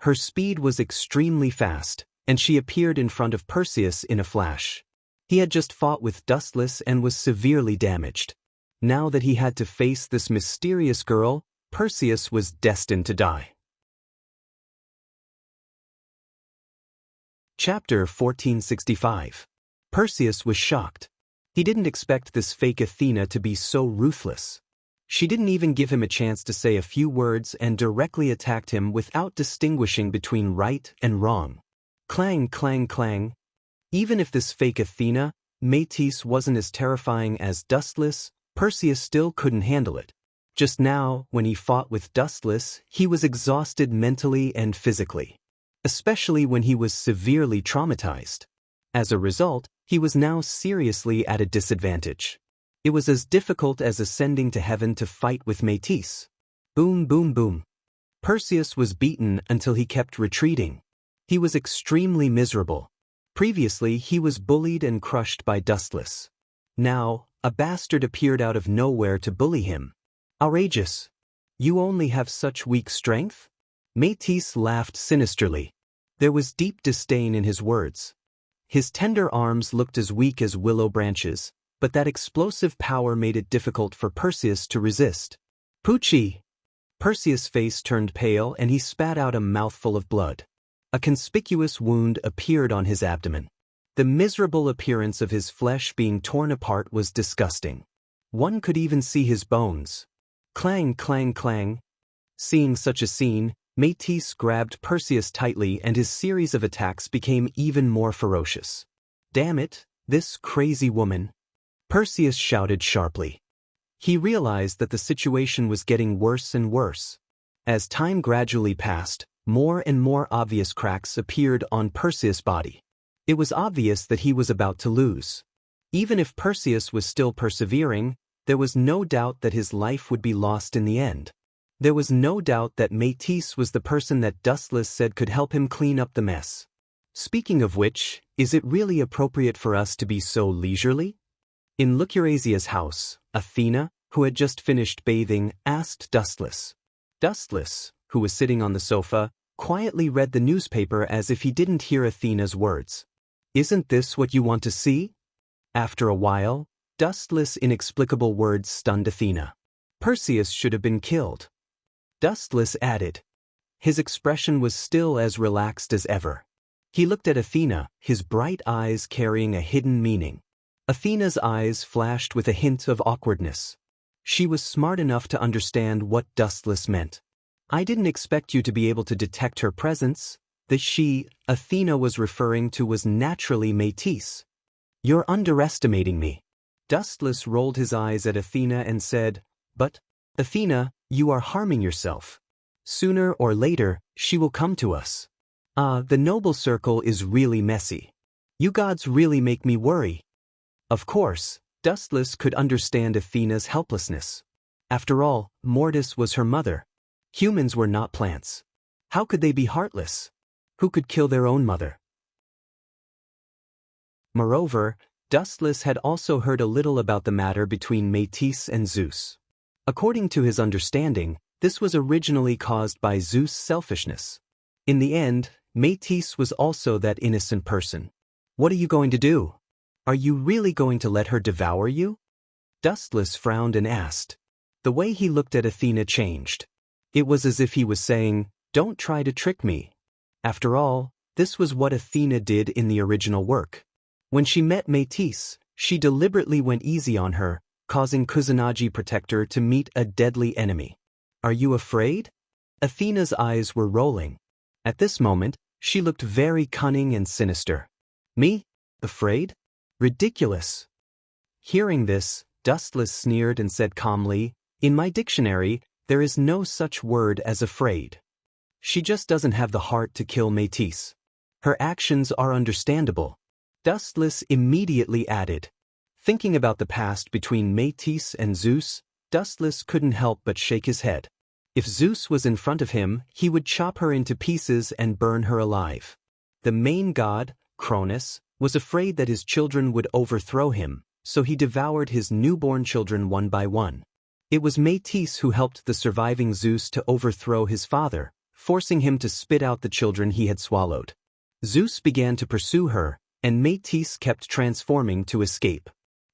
Her speed was extremely fast, and she appeared in front of Perseus in a flash. He had just fought with Dustless and was severely damaged. Now that he had to face this mysterious girl, Perseus was destined to die. Chapter 1465. Perseus was shocked. He didn't expect this fake Athena to be so ruthless. She didn't even give him a chance to say a few words and directly attacked him without distinguishing between right and wrong. Clang, clang, clang. Even if this fake Athena, Métis, wasn't as terrifying as Dustless, Perseus still couldn't handle it. Just now, when he fought with Dustless, he was exhausted mentally and physically, especially when he was severely traumatized. As a result, he was now seriously at a disadvantage. It was as difficult as ascending to heaven to fight with Métis. Boom, boom, boom. Perseus was beaten until he kept retreating. He was extremely miserable. Previously, he was bullied and crushed by Dustless. Now, a bastard appeared out of nowhere to bully him. Outrageous. You only have such weak strength? Métis laughed sinisterly. There was deep disdain in his words. His tender arms looked as weak as willow branches, but that explosive power made it difficult for Perseus to resist. Poochie! Perseus' face turned pale and he spat out a mouthful of blood. A conspicuous wound appeared on his abdomen. The miserable appearance of his flesh being torn apart was disgusting. One could even see his bones. Clang, clang, clang. Seeing such a scene, Métis grabbed Perseus tightly and his series of attacks became even more ferocious. Damn it, this crazy woman. Perseus shouted sharply. He realized that the situation was getting worse and worse. As time gradually passed, more and more obvious cracks appeared on Perseus' body. It was obvious that he was about to lose. Even if Perseus was still persevering, there was no doubt that his life would be lost in the end. There was no doubt that Métis was the person that Dustless said could help him clean up the mess. Speaking of which, is it really appropriate for us to be so leisurely? In Lucurasia's house, Athena, who had just finished bathing, asked Dustless. Dustless, who was sitting on the sofa, quietly read the newspaper as if he didn't hear Athena's words. "Isn't this what you want to see?" After a while, Dustless' inexplicable words stunned Athena. Perseus should have been killed. Dustless added. His expression was still as relaxed as ever. He looked at Athena, his bright eyes carrying a hidden meaning. Athena's eyes flashed with a hint of awkwardness. She was smart enough to understand what Dustless meant. "I didn't expect you to be able to detect her presence." The she Athena was referring to was naturally Métis. "You're underestimating me." Dustless rolled his eyes at Athena and said, "But, Athena, you are harming yourself. Sooner or later, she will come to us. The noble circle is really messy. You gods really make me worry." Of course, Dustless could understand Athena's helplessness. After all, Mortis was her mother. Humans were not plants. How could they be heartless? Who could kill their own mother? Moreover, Dustless had also heard a little about the matter between Métis and Zeus. According to his understanding, this was originally caused by Zeus' selfishness. In the end, Métis was also that innocent person. "What are you going to do? Are you really going to let her devour you?" Dustless frowned and asked. The way he looked at Athena changed. It was as if he was saying, "Don't try to trick me." After all, this was what Athena did in the original work. When she met Métis, she deliberately went easy on her, causing Kusanagi Protector to meet a deadly enemy. "Are you afraid?" Athena's eyes were rolling. At this moment, she looked very cunning and sinister. "Me? Afraid? Ridiculous." Hearing this, Dustless sneered and said calmly, "In my dictionary, there is no such word as afraid. She just doesn't have the heart to kill Métis. Her actions are understandable." Dustless immediately added. Thinking about the past between Métis and Zeus, Dustless couldn't help but shake his head. If Zeus was in front of him, he would chop her into pieces and burn her alive. The main god, Cronus, was afraid that his children would overthrow him, so he devoured his newborn children one by one. It was Métis who helped the surviving Zeus to overthrow his father, forcing him to spit out the children he had swallowed. Zeus began to pursue her, and Métis kept transforming to escape.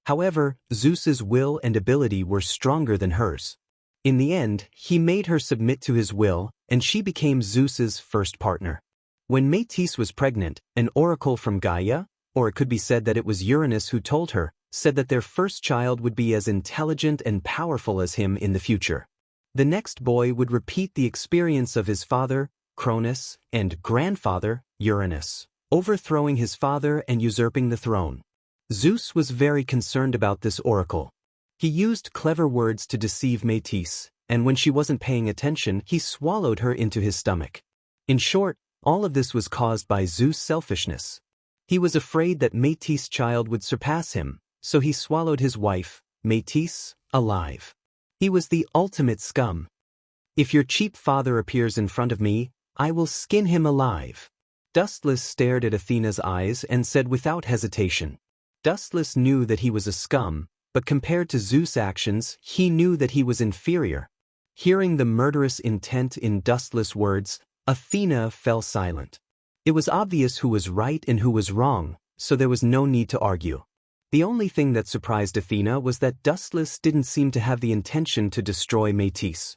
However, Zeus's will and ability were stronger than hers. In the end, he made her submit to his will, and she became Zeus's first partner. When Métis was pregnant, an oracle from Gaia, or it could be said that it was Uranus who told her, said that their first child would be as intelligent and powerful as him in the future. The next boy would repeat the experience of his father, Cronus, and grandfather, Uranus, overthrowing his father and usurping the throne. Zeus was very concerned about this oracle. He used clever words to deceive Métis, and when she wasn't paying attention, he swallowed her into his stomach. In short, all of this was caused by Zeus' selfishness. He was afraid that Métis' child would surpass him, so he swallowed his wife, Métis, alive. He was the ultimate scum. "If your cheap father appears in front of me, I will skin him alive." Dustless stared at Athena's eyes and said without hesitation. Dustless knew that he was a scum, but compared to Zeus' actions, he knew that he was inferior. Hearing the murderous intent in Dustless' words, Athena fell silent. It was obvious who was right and who was wrong, so there was no need to argue. The only thing that surprised Athena was that Dustless didn't seem to have the intention to destroy Métis.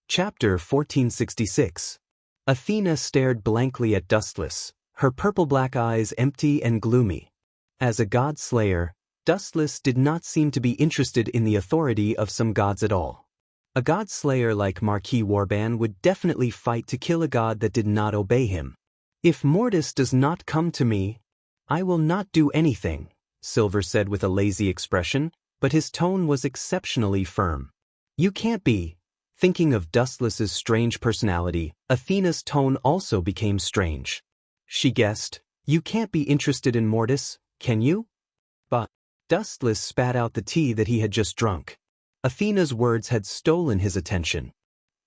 Chapter 1466. Athena stared blankly at Dustless, her purple-black eyes empty and gloomy. As a god-slayer, Dustless did not seem to be interested in the authority of some gods at all. A god-slayer like Marquis Warban would definitely fight to kill a god that did not obey him. "If Mortis does not come to me, I will not do anything," Silver said with a lazy expression, but his tone was exceptionally firm. "You can't be." Thinking of Dustless's strange personality, Athena's tone also became strange. She guessed, You can't be interested in Mortis, can you? But Dustless spat out the tea that he had just drunk. Athena's words had stolen his attention.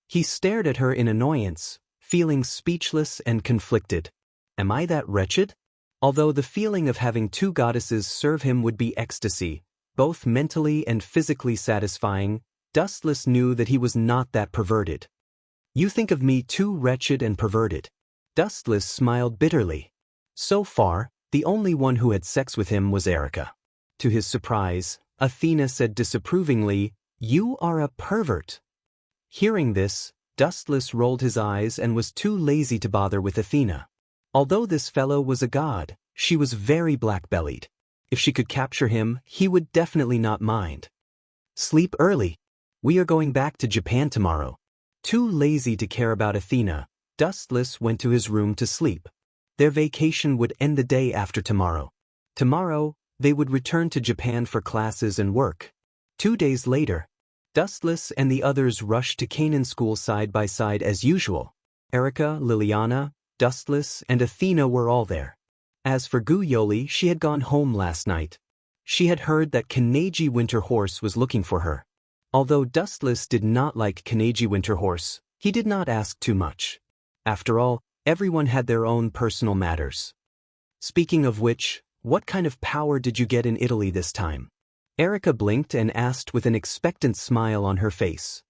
He stared at her in annoyance, feeling speechless and conflicted. Am I that wretched? Although the feeling of having two goddesses serve him would be ecstasy, both mentally and physically satisfying, Dustless knew that he was not that perverted. You think of me too wretched and perverted. Dustless smiled bitterly. So far, the only one who had sex with him was Erica. To his surprise, Athena said disapprovingly, "You are a pervert." Hearing this, Dustless rolled his eyes and was too lazy to bother with Athena. Although this fellow was a god, she was very black-bellied. If she could capture him, he would definitely not mind. Sleep early. We are going back to Japan tomorrow. Too lazy to care about Athena, Dustless went to his room to sleep. Their vacation would end the day after tomorrow. Tomorrow, they would return to Japan for classes and work. 2 days later, Dustless and the others rushed to Canaan School side by side as usual. Erica, Liliana, Dustless, and Athena were all there. As for Guyoli, she had gone home last night. She had heard that Kaneji Winterhorse was looking for her. Although Dustless did not like Kaneji Winterhorse, he did not ask too much. After all, everyone had their own personal matters. Speaking of which, what kind of power did you get in Italy this time? Erica blinked and asked with an expectant smile on her face.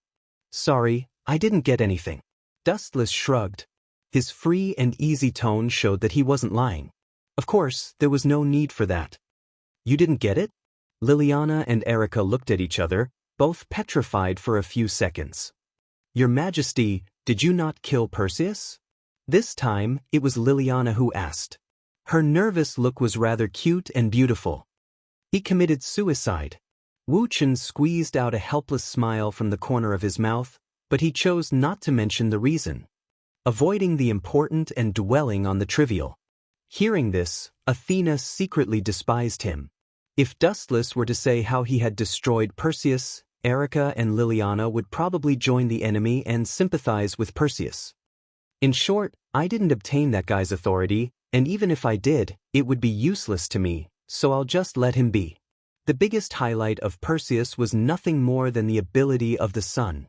Sorry, I didn't get anything. Dustless shrugged. His free and easy tone showed that he wasn't lying. Of course, there was no need for that. You didn't get it? Liliana and Erica looked at each other, both petrified for a few seconds. Your Majesty, did you not kill Perseus? This time, it was Liliana who asked. Her nervous look was rather cute and beautiful. He committed suicide. Wu Chen squeezed out a helpless smile from the corner of his mouth, but he chose not to mention the reason. Avoiding the important and dwelling on the trivial. Hearing this, Athena secretly despised him. If Dustless were to say how he had destroyed Perseus, Erica and Liliana would probably join the enemy and sympathize with Perseus. In short, I didn't obtain that guy's authority, and even if I did, it would be useless to me, so I'll just let him be. The biggest highlight of Perseus was nothing more than the ability of the sun.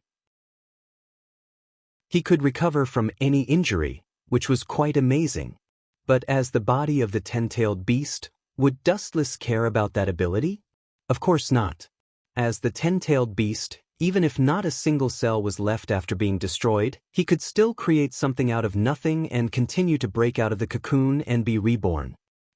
He could recover from any injury, which was quite amazing. But as the body of the 10-tailed beast, would Dustless care about that ability? Of course not. As the 10-tailed beast, even if not a single cell was left after being destroyed, he could still create something out of nothing and continue to break out of the cocoon and be reborn.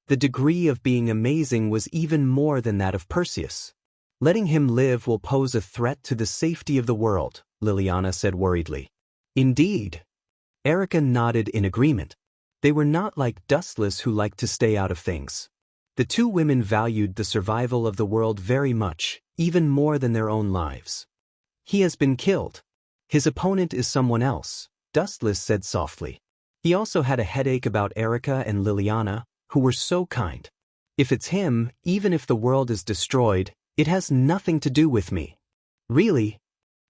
The degree of being amazing was even more than that of Perseus. Letting him live will pose a threat to the safety of the world, Liliana said worriedly. Indeed. Erica nodded in agreement. They were not like Dustless who liked to stay out of things. The two women valued the survival of the world very much, even more than their own lives. He has been killed. His opponent is someone else, Dustless said softly. He also had a headache about Erica and Liliana, who were so kind. If it's him, even if the world is destroyed, it has nothing to do with me. Really?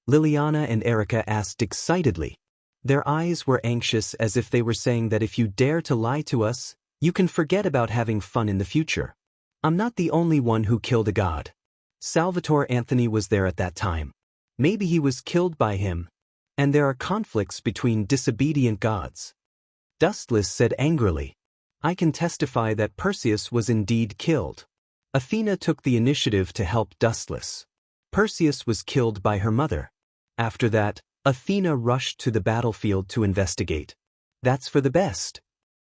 Liliana and Erica asked excitedly. Their eyes were anxious as if they were saying that if you dare to lie to us, you can forget about having fun in the future. I'm not the only one who killed a god. Salvatore Anthony was there at that time. Maybe he was killed by him. And there are conflicts between disobedient gods. Dustless said angrily. I can testify that Perseus was indeed killed. Athena took the initiative to help Dustless. Perseus was killed by her mother. After that, Athena rushed to the battlefield to investigate. That's for the best.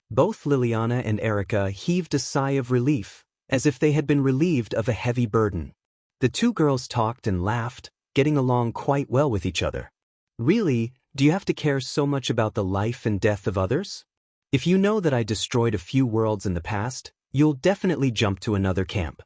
Both Liliana and Erica heaved a sigh of relief, as if they had been relieved of a heavy burden. The two girls talked and laughed, getting along quite well with each other. Really, do you have to care so much about the life and death of others? If you know that I destroyed a few worlds in the past, you'll definitely jump to another camp.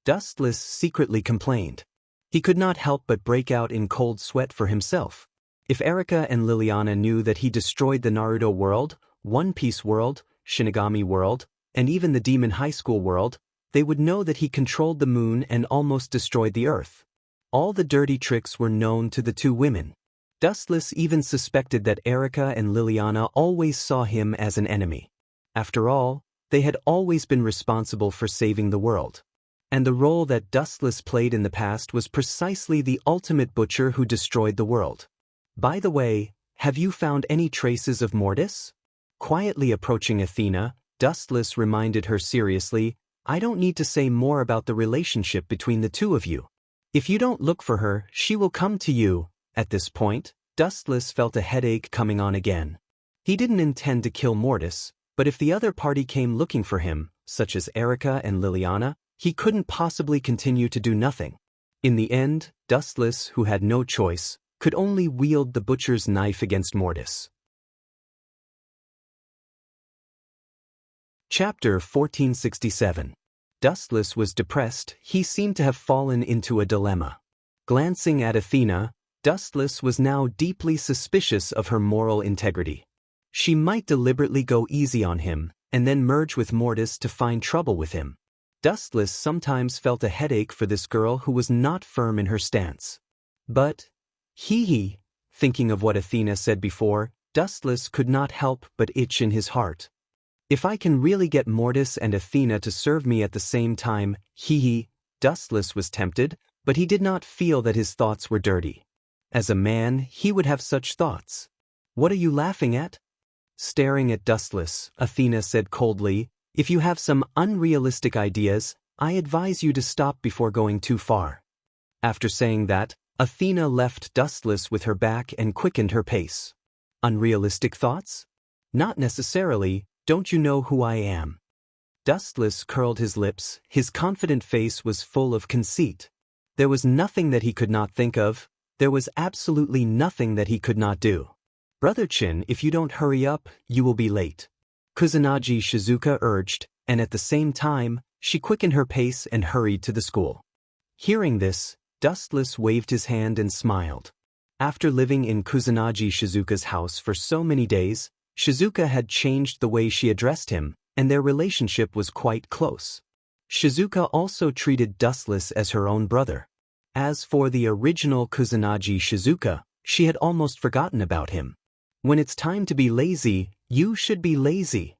Dustless secretly complained. He could not help but break out in cold sweat for himself. If Erica and Liliana knew that he destroyed the Naruto world, One Piece world, Shinigami world, and even the Demon High School world, they would know that he controlled the moon and almost destroyed the earth. All the dirty tricks were known to the two women. Dustless even suspected that Erica and Liliana always saw him as an enemy. After all, They had always been responsible for saving the world. And the role that Dustless played in the past was precisely the ultimate butcher who destroyed the world. By the way, have you found any traces of Mortis? Quietly approaching Athena, Dustless reminded her seriously, I don't need to say more about the relationship between the two of you. If you don't look for her, she will come to you. At this point, Dustless felt a headache coming on again. He didn't intend to kill Mortis, but if the other party came looking for him, such as Erica and Liliana, he couldn't possibly continue to do nothing. In the end, Dustless, who had no choice, could only wield the butcher's knife against Mortis. Chapter 1467. Dustless was depressed. He seemed to have fallen into a dilemma. Glancing at Athena, Dustless was now deeply suspicious of her moral integrity. She might deliberately go easy on him, and then merge with Mortis to find trouble with him. Dustless sometimes felt a headache for this girl who was not firm in her stance. But, thinking of what Athena said before, Dustless could not help but itch in his heart. If I can really get Mortis and Athena to serve me at the same time, Dustless was tempted, but he did not feel that his thoughts were dirty. As a man, he would have such thoughts. What are you laughing at? Staring at Dustless, Athena said coldly, if you have some unrealistic ideas, I advise you to stop before going too far. After saying that, Athena left Dustless with her back and quickened her pace. Unrealistic thoughts? Not necessarily. Don't you know who I am? Dustless curled his lips, his confident face was full of conceit. There was nothing that he could not think of, there was absolutely nothing that he could not do. Brother Chin, if you don't hurry up, you will be late. Kusanagi Shizuka urged, and at the same time, she quickened her pace and hurried to the school. Hearing this, Dustless waved his hand and smiled. After living in Kusanagi Shizuka's house for so many days, Shizuka had changed the way she addressed him, and their relationship was quite close. Shizuka also treated Dustless as her own brother. As for the original Kusanagi Shizuka, she had almost forgotten about him. When it's time to be lazy, you should be lazy.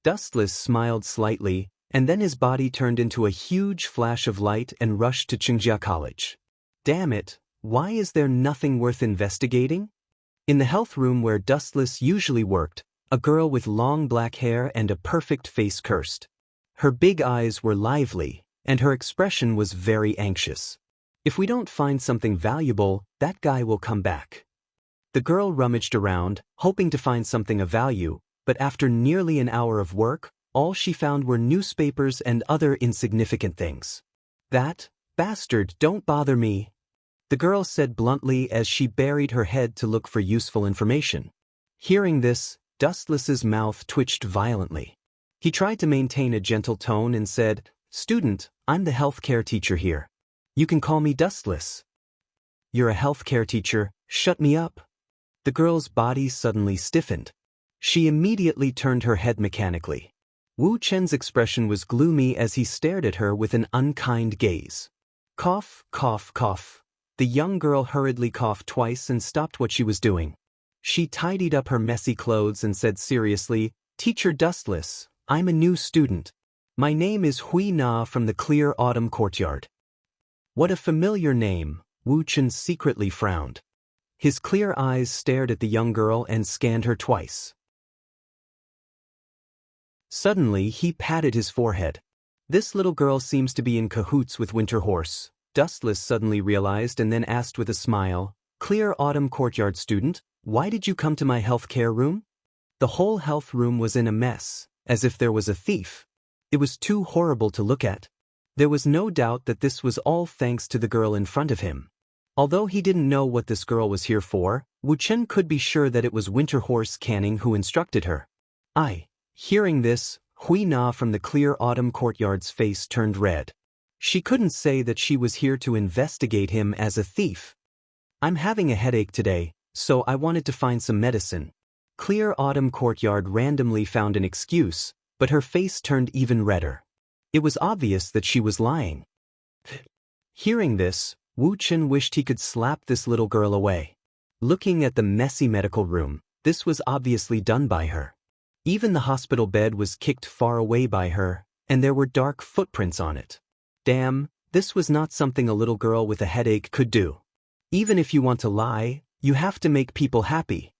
Dustless smiled slightly, and then his body turned into a huge flash of light and rushed to Qingjia College. Damn it, why is there nothing worth investigating? In the health room where Dustless usually worked, a girl with long black hair and a perfect face cursed. Her big eyes were lively, and her expression was very anxious. If we don't find something valuable, that guy will come back. The girl rummaged around, hoping to find something of value, but after nearly an hour of work, all she found were newspapers and other insignificant things. That bastard, don't bother me, the girl said bluntly as she buried her head to look for useful information. Hearing this, Dustless's mouth twitched violently. He tried to maintain a gentle tone and said, Student, I'm the healthcare teacher here. You can call me Dustless. You're a healthcare teacher, shut me up. The girl's body suddenly stiffened. She immediately turned her head mechanically. Wu Chen's expression was gloomy as he stared at her with an unkind gaze. Cough, cough, cough. The young girl hurriedly coughed twice and stopped what she was doing. She tidied up her messy clothes and said seriously, Teacher Dustless, I'm a new student. My name is Hui Na from the Clear Autumn Courtyard. What a familiar name, Wu Chen secretly frowned. His clear eyes stared at the young girl and scanned her twice. Suddenly he patted his forehead. This little girl seems to be in cahoots with Winterhorse, Dustless suddenly realized and then asked with a smile, Clear Autumn Courtyard student, why did you come to my healthcare room? The whole health room was in a mess, as if there was a thief. It was too horrible to look at. There was no doubt that this was all thanks to the girl in front of him. Although he didn't know what this girl was here for, Wu Chen could be sure that it was Winterhorse Canning who instructed her. Hearing this, Hui Na from the Clear Autumn Courtyard's face turned red. She couldn't say that she was here to investigate him as a thief. I'm having a headache today, so I wanted to find some medicine. Clear Autumn Courtyard randomly found an excuse, but her face turned even redder. It was obvious that she was lying. Hearing this, Wu Chen wished he could slap this little girl away. Looking at the messy medical room, this was obviously done by her. Even the hospital bed was kicked far away by her, and there were dark footprints on it. Damn, this was not something a little girl with a headache could do. Even if you want to lie, you have to make people happy.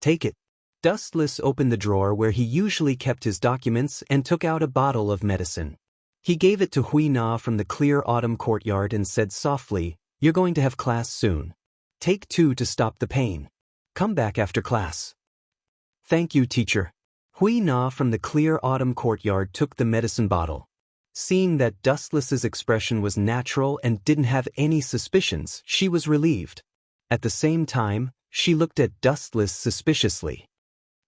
Take it. Dustless opened the drawer where he usually kept his documents and took out a bottle of medicine. He gave it to Hui Na from the clear autumn courtyard and said softly, "You're going to have class soon. Take 2 to stop the pain. Come back after class." "Thank you, teacher." Hui Na from the clear autumn courtyard took the medicine bottle. Seeing that Dustless's expression was natural and didn't have any suspicions, she was relieved. At the same time, she looked at Dustless suspiciously.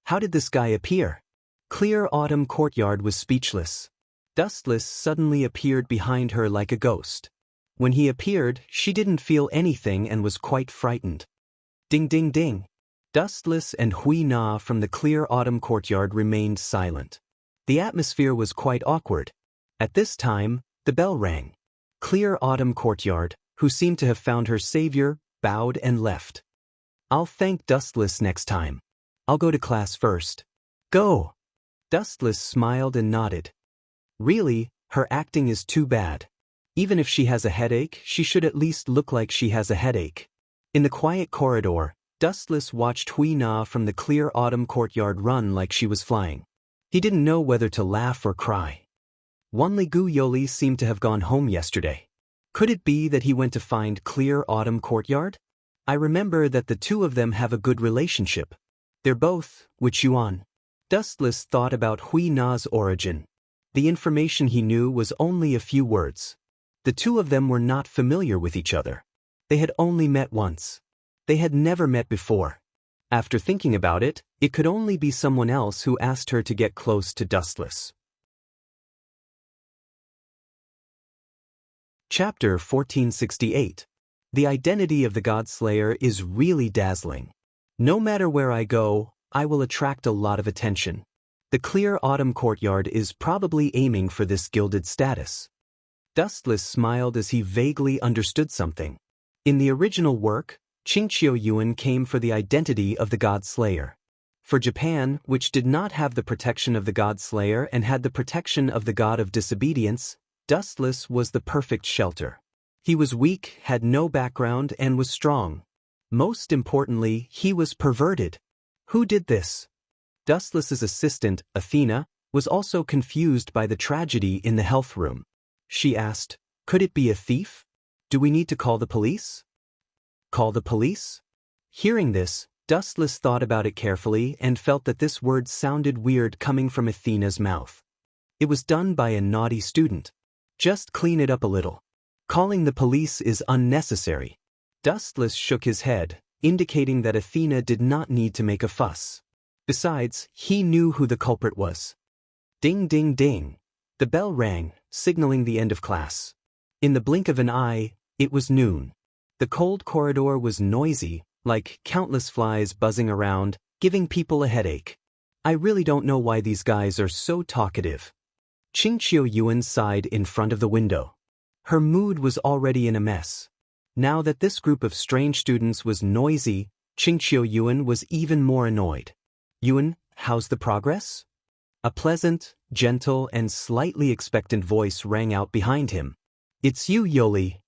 How did this guy appear? Clear autumn courtyard was speechless. Dustless suddenly appeared behind her like a ghost. When he appeared, she didn't feel anything and was quite frightened. Ding ding ding. Dustless and Hui Na from the clear autumn courtyard remained silent. The atmosphere was quite awkward. At this time, the bell rang. Clear autumn courtyard, who seemed to have found her savior, bowed and left. "I'll thank Dustless next time. I'll go to class first." "Go." Dustless smiled and nodded. Really, her acting is too bad. Even if she has a headache, she should at least look like she has a headache. In the quiet corridor, Dustless watched Hui Na from the clear autumn courtyard run like she was flying. He didn't know whether to laugh or cry. Wanli Gu Yoli seemed to have gone home yesterday. Could it be that he went to find clear autumn courtyard? I remember that the two of them have a good relationship. They're both Wuchuan. Dustless thought about Hui Na's origin. The information he knew was only a few words. The two of them were not familiar with each other. They had only met once. They had never met before. After thinking about it, it could only be someone else who asked her to get close to Dustless. Chapter 1468. The identity of the Godslayer is really dazzling. No matter where I go, I will attract a lot of attention. The clear autumn courtyard is probably aiming for this gilded status. Dustless smiled as he vaguely understood something. In the original work, Qingqiu Yuan came for the identity of the Godslayer. For Japan, which did not have the protection of the Godslayer and had the protection of the god of disobedience, Dustless was the perfect shelter. He was weak, had no background, and was strong. Most importantly, he was perverted. Who did this? Dustless's assistant, Athena, was also confused by the tragedy in the health room. She asked, "Could it be a thief? Do we need to call the police?" "Call the police?" Hearing this, Dustless thought about it carefully and felt that this word sounded weird coming from Athena's mouth. It was done by a naughty student. Just clean it up a little. Calling the police is unnecessary. Dustless shook his head, indicating that Athena did not need to make a fuss. Besides, he knew who the culprit was. Ding ding ding. The bell rang, signaling the end of class. In the blink of an eye, it was noon. The cold corridor was noisy, like countless flies buzzing around, giving people a headache. I really don't know why these guys are so talkative. Qingqiu Yuan sighed in front of the window. Her mood was already in a mess. Now that this group of strange students was noisy, Qingqiu Yuan was even more annoyed. "Yuan, how's the progress?" A pleasant, gentle, and slightly expectant voice rang out behind him. "It's you, Yoli."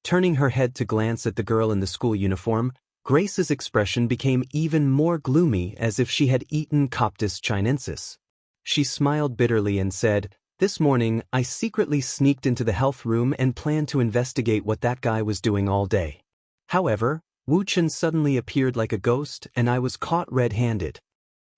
Turning her head to glance at the girl in the school uniform, Grace's expression became even more gloomy, as if she had eaten Coptis chinensis. She smiled bitterly and said, "This morning, I secretly sneaked into the health room and planned to investigate what that guy was doing all day. However, Wu Chen suddenly appeared like a ghost and I was caught red-handed."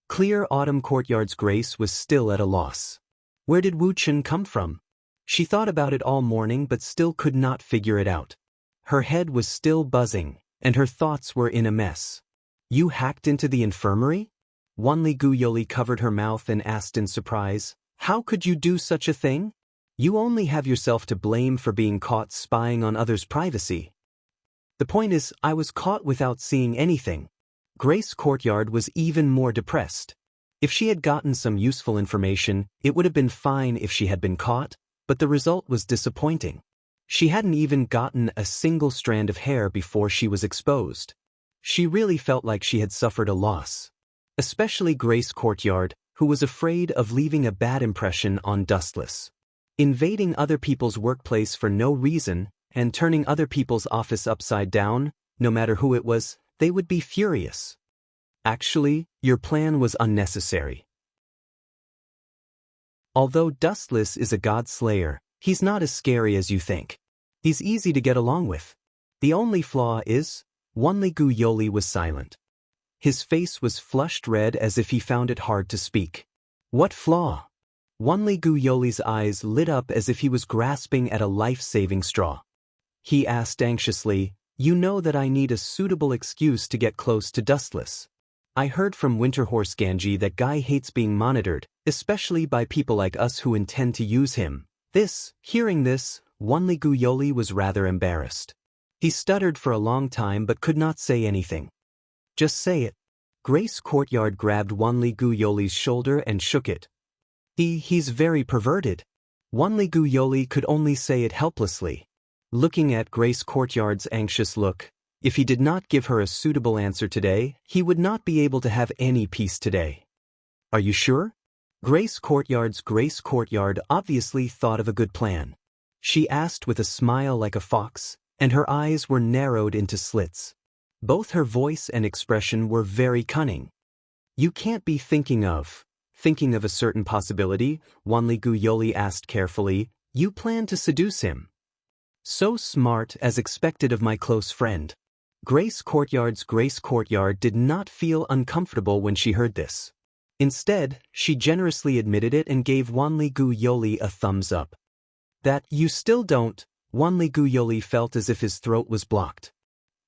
Clear autumn courtyard's Grace was still at a loss. Where did Wu Chen come from? She thought about it all morning but still could not figure it out. Her head was still buzzing, and her thoughts were in a mess. "You hacked into the infirmary?" Wanli Guyoli covered her mouth and asked in surprise, "How could you do such a thing? You only have yourself to blame for being caught spying on others' privacy." "The point is, I was caught without seeing anything." Grace Courtyard was even more depressed. If she had gotten some useful information, it would have been fine if she had been caught, but the result was disappointing. She hadn't even gotten a single strand of hair before she was exposed. She really felt like she had suffered a loss. Especially Grace Courtyard, who was afraid of leaving a bad impression on Dustless. Invading other people's workplace for no reason and turning other people's office upside down, no matter who it was, they would be furious. Actually, your plan was unnecessary. Although Dustless is a god slayer, he's not as scary as you think. He's easy to get along with. The only flaw is, Wanligu Yoli was silent. His face was flushed red as if he found it hard to speak. What flaw? Wanligu Yoli's eyes lit up as if he was grasping at a life-saving straw. He asked anxiously, "You know that I need a suitable excuse to get close to Dustless. I heard from Winterhorse Ganji that guy hates being monitored, especially by people like us who intend to use him." Hearing this, Wanligu Yoli was rather embarrassed. He stuttered for a long time but could not say anything. "Just say it." Grace Courtyard grabbed Wanligu Yoli's shoulder and shook it. He's very perverted." Wanligu Yoli could only say it helplessly. Looking at Grace Courtyard's anxious look, if he did not give her a suitable answer today, he would not be able to have any peace today. "Are you sure?" Grace Courtyard obviously thought of a good plan. She asked with a smile like a fox, and her eyes were narrowed into slits. Both her voice and expression were very cunning. "You can't be thinking of a certain possibility?" Wanligu Yoli asked carefully. "You plan to seduce him." "So smart as expected of my close friend." Grace Courtyard did not feel uncomfortable when she heard this. Instead, she generously admitted it and gave Wanligu Yoli a thumbs up. "That you still don't." Wanligu Yoli felt as if his throat was blocked.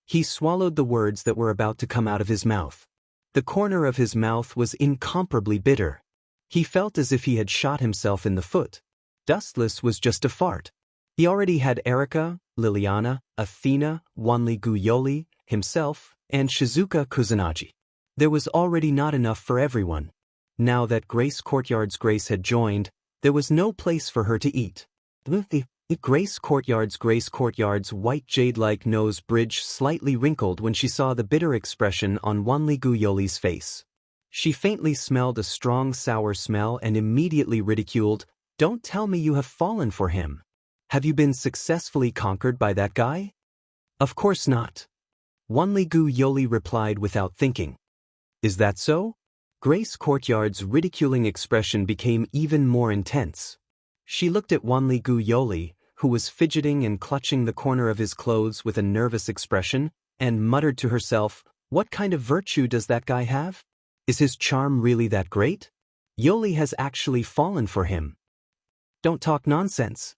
He swallowed the words that were about to come out of his mouth. The corner of his mouth was incomparably bitter. He felt as if he had shot himself in the foot. Dustless was just a fart. He already had Erika, Liliana, Athena, Wanligu Yoli, himself, and Shizuka Kusanagi. There was already not enough for everyone. Now that Grace Courtyard's Grace had joined, there was no place for her to eat. Grace Courtyard's white jade-like nose bridge slightly wrinkled when she saw the bitter expression on Wanligu Yoli's face. She faintly smelled a strong sour smell and immediately ridiculed, "Don't tell me you have fallen for him. Have you been successfully conquered by that guy?" "Of course not." Wanligu Yoli replied without thinking. "Is that so?" Grace Courtyard's ridiculing expression became even more intense. She looked at Wanligu Yoli, who was fidgeting and clutching the corner of his clothes with a nervous expression, and muttered to herself, "What kind of virtue does that guy have? Is his charm really that great? Yoli has actually fallen for him." "Don't talk nonsense."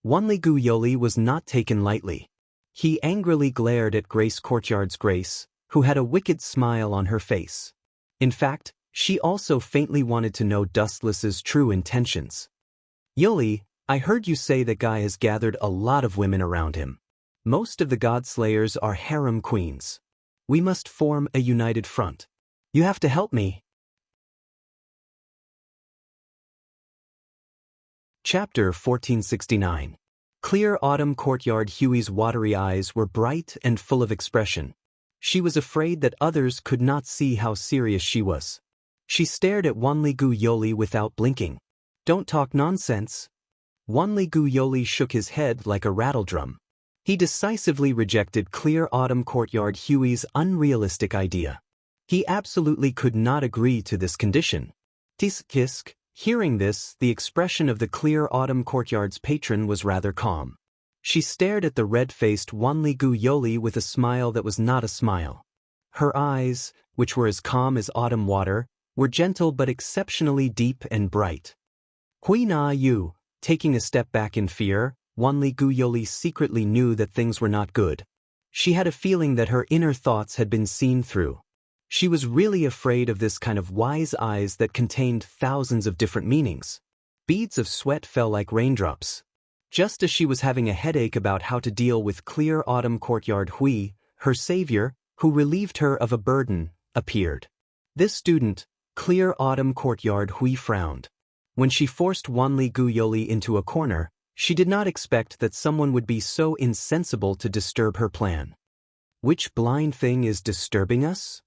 Wanligu Yoli was not taken lightly. He angrily glared at Grace Courtyard's Grace, who had a wicked smile on her face. In fact, she also faintly wanted to know Dustless's true intentions. "Yoli, I heard you say that guy has gathered a lot of women around him. Most of the god slayers are harem queens. We must form a united front. You have to help me." Chapter 1469. Clear Autumn Courtyard. Huey's watery eyes were bright and full of expression. She was afraid that others could not see how serious she was. She stared at Wanligu Yoli without blinking. "Don't talk nonsense." Wanligu Yoli shook his head like a rattledrum. He decisively rejected Clear Autumn Courtyard Huey's unrealistic idea. He absolutely could not agree to this condition. Tisk. Hearing this, the expression of the Clear Autumn Courtyard's patron was rather calm. She stared at the red-faced Wanligu Yoli with a smile that was not a smile. Her eyes, which were as calm as autumn water, were gentle but exceptionally deep and bright. "Hui na you." Taking a step back in fear, Wanligu Yoli secretly knew that things were not good. She had a feeling that her inner thoughts had been seen through. She was really afraid of this kind of wise eyes that contained thousands of different meanings. Beads of sweat fell like raindrops. Just as she was having a headache about how to deal with Clear Autumn Courtyard, Hui, her savior, who relieved her of a burden, appeared. This student, Clear Autumn Courtyard, Hui frowned. When she forced Wanligu Yoli into a corner, she did not expect that someone would be so insensible to disturb her plan. "Which blind thing is disturbing us?"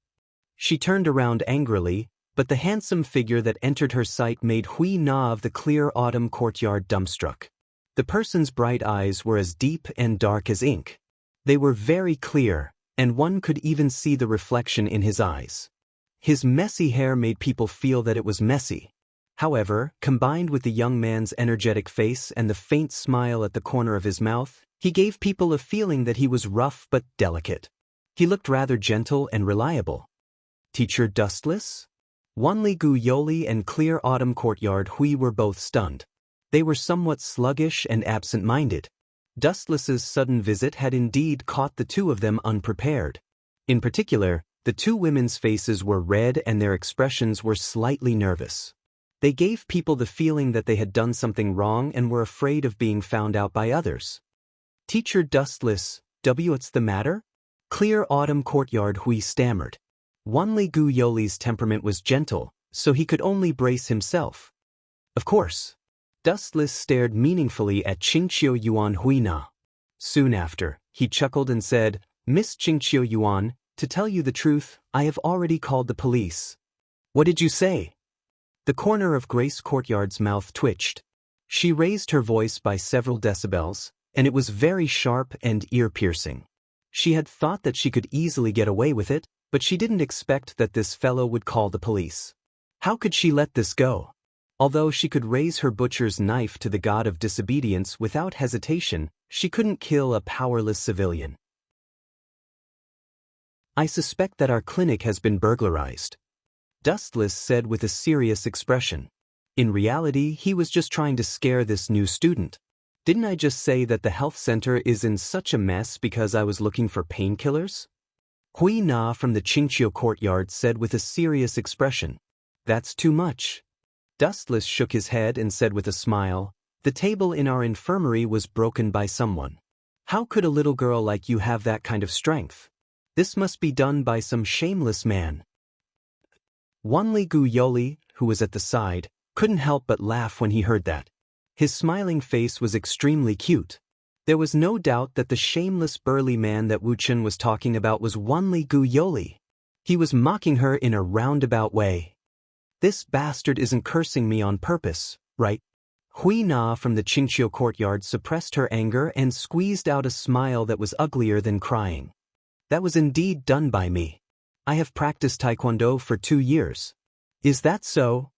She turned around angrily, but the handsome figure that entered her sight made Hui Na of the clear autumn courtyard dumbstruck. The person's bright eyes were as deep and dark as ink. They were very clear, and one could even see the reflection in his eyes. His messy hair made people feel that it was messy. However, combined with the young man's energetic face and the faint smile at the corner of his mouth, he gave people a feeling that he was rough but delicate. He looked rather gentle and reliable. Teacher Dustless? Wanli-gu Yoli and Clear Autumn Courtyard Hui were both stunned. They were somewhat sluggish and absent-minded. Dustless's sudden visit had indeed caught the two of them unprepared. In particular, the two women's faces were red and their expressions were slightly nervous. They gave people the feeling that they had done something wrong and were afraid of being found out by others. Teacher Dustless, what's the matter? Clear Autumn Courtyard Hui stammered. Wanli-gu Yoli's temperament was gentle, so he could only brace himself. Of course. Dustless stared meaningfully at Qingqiu Yuan Huina. Soon after, he chuckled and said, Miss Qingqiu Yuan, to tell you the truth, I have already called the police. What did you say? The corner of Grace Courtyard's mouth twitched. She raised her voice by several decibels, and it was very sharp and ear-piercing. She had thought that she could easily get away with it, but she didn't expect that this fellow would call the police. How could she let this go? Although she could raise her butcher's knife to the god of disobedience without hesitation, she couldn't kill a powerless civilian. I suspect that our clinic has been burglarized, Dustless said with a serious expression. In reality, he was just trying to scare this new student. Didn't I just say that the health center is in such a mess because I was looking for painkillers? Hui Na from the Qingqiu courtyard said with a serious expression. That's too much. Dustless shook his head and said with a smile, the table in our infirmary was broken by someone. How could a little girl like you have that kind of strength? This must be done by some shameless man. Wanli-gu Yoli, who was at the side, couldn't help but laugh when he heard that. His smiling face was extremely cute. There was no doubt that the shameless burly man that Wu Chen was talking about was Wanli-gu Yoli. He was mocking her in a roundabout way. This bastard isn't cursing me on purpose, right? Hui Na from the Qingqiu courtyard suppressed her anger and squeezed out a smile that was uglier than crying. That was indeed done by me. I have practiced Taekwondo for 2 years. Is that so?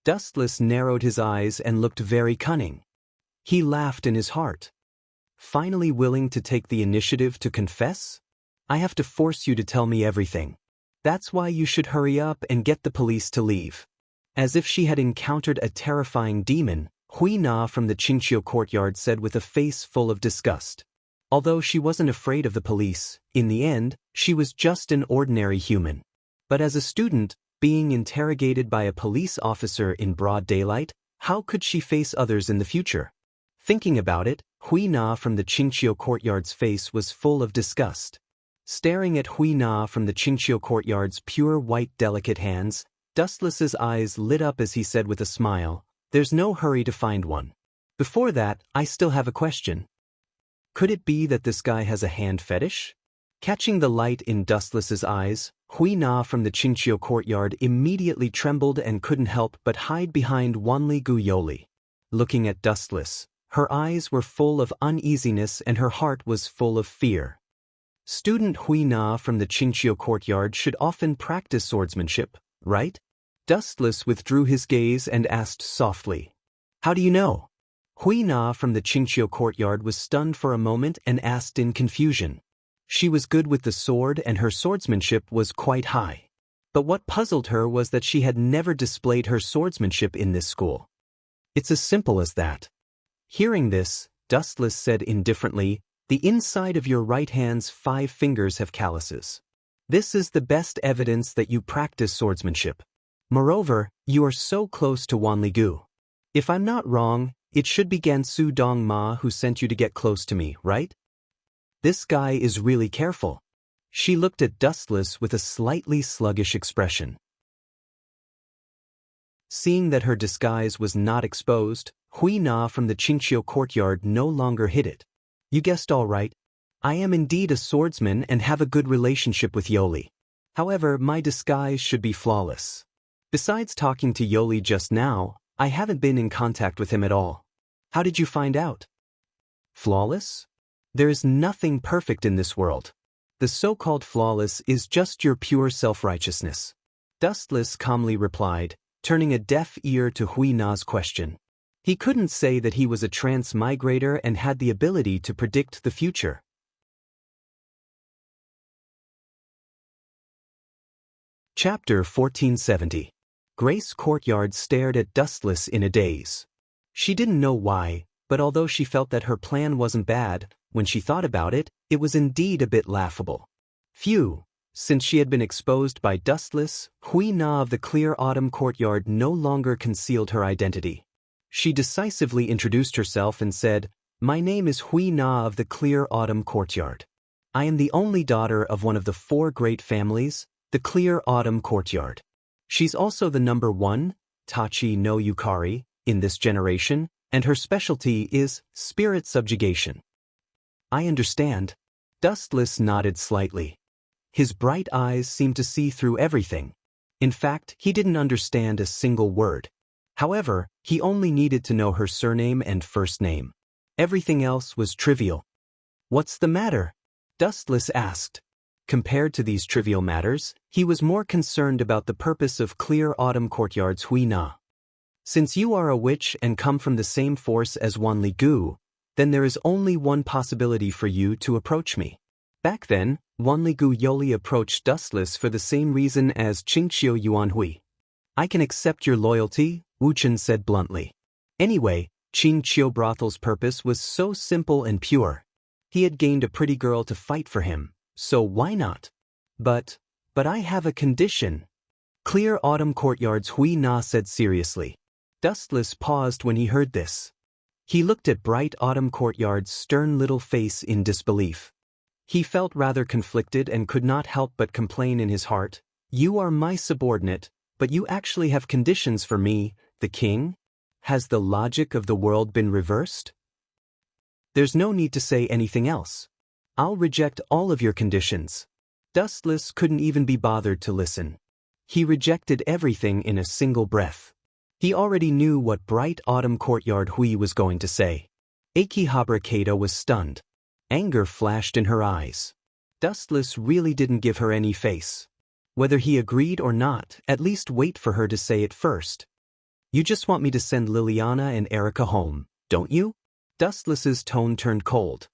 Dustless narrowed his eyes and looked very cunning. He laughed in his heart. Finally willing to take the initiative to confess? I have to force you to tell me everything. That's why you should hurry up and get the police to leave. As if she had encountered a terrifying demon, Hui Na from the Qingqiu courtyard said with a face full of disgust. Although she wasn't afraid of the police, in the end, she was just an ordinary human. But as a student, being interrogated by a police officer in broad daylight, how could she face others in the future? Thinking about it, Hui Na from the Qingqiu courtyard's face was full of disgust. Staring at Hui Na from the Qingqiu courtyard's pure white delicate hands, Dustless's eyes lit up as he said with a smile, there's no hurry to find one. Before that, I still have a question. Could it be that this guy has a hand fetish? Catching the light in Dustless's eyes, Hui Na from the Qingqiu courtyard immediately trembled and couldn't help but hide behind Wanli-gu Yoli. Looking at Dustless, her eyes were full of uneasiness and her heart was full of fear. Student Hui Na from the Qingqiu courtyard should often practice swordsmanship, right? Dustless withdrew his gaze and asked softly. How do you know? Hui Na from the Qingqiu courtyard was stunned for a moment and asked in confusion. She was good with the sword and her swordsmanship was quite high. But what puzzled her was that she had never displayed her swordsmanship in this school. It's as simple as that. Hearing this, Dustless said indifferently, the inside of your right hand's 5 fingers have calluses. This is the best evidence that you practice swordsmanship. Moreover, you are so close to Wanli-gu. If I'm not wrong, it should be Gansu Dong Ma who sent you to get close to me, right? This guy is really careful. She looked at Dustless with a slightly sluggish expression. Seeing that her disguise was not exposed, Hui Na from the Qingqiu courtyard no longer hid it. You guessed all right. I am indeed a swordsman and have a good relationship with Yoli. However, my disguise should be flawless. Besides talking to Yoli just now, I haven't been in contact with him at all. How did you find out? Flawless? There is nothing perfect in this world. The so-called flawless is just your pure self-righteousness. Dustless calmly replied, turning a deaf ear to Hui Na's question. He couldn't say that he was a transmigrator and had the ability to predict the future. Chapter 1470. Grace Courtyard stared at Dustless in a daze. She didn't know why, but although she felt that her plan wasn't bad, when she thought about it, it was indeed a bit laughable. Phew! Since she had been exposed by Dustless, Hui Na of the Clear Autumn Courtyard no longer concealed her identity. She decisively introduced herself and said, "My name is Hui Na of the Clear Autumn Courtyard. I am the only daughter of one of the 4 great families, the Clear Autumn Courtyard. She's also the number 1, Tachi no Yukari, in this generation, and her specialty is spirit subjugation." I understand. Dustless nodded slightly. His bright eyes seemed to see through everything. In fact, he didn't understand a single word. However, he only needed to know her surname and first name. Everything else was trivial. "What's the matter?" Dustless asked. Compared to these trivial matters, he was more concerned about the purpose of Clear Autumn Courtyard's Hui Na. "Since you are a witch and come from the same force as Wanli Gu, then there is only one possibility for you to approach me." Back then, Wanli Gu Yoli approached Dustless for the same reason as Qingxiu Yuanhui. "I can accept your loyalty," Wu Chen said bluntly. Anyway, Qingxiu Brothel's purpose was so simple and pure. He had gained a pretty girl to fight for him, so why not? But I have a condition." Clear Autumn Courtyard's Hui Na said seriously. Dustless paused when he heard this. He looked at Bright Autumn Courtyard's stern little face in disbelief. He felt rather conflicted and could not help but complain in his heart, "You are my subordinate, but you actually have conditions for me, the king? Has the logic of the world been reversed? There's no need to say anything else. I'll reject all of your conditions." Dustless couldn't even be bothered to listen. He rejected everything in a single breath. He already knew what Bright Autumn Courtyard Hui was going to say. Akihabara Kato was stunned. Anger flashed in her eyes. Dustless really didn't give her any face. Whether he agreed or not, at least wait for her to say it first. "You just want me to send Liliana and Erica home, don't you?" Dustless's tone turned cold.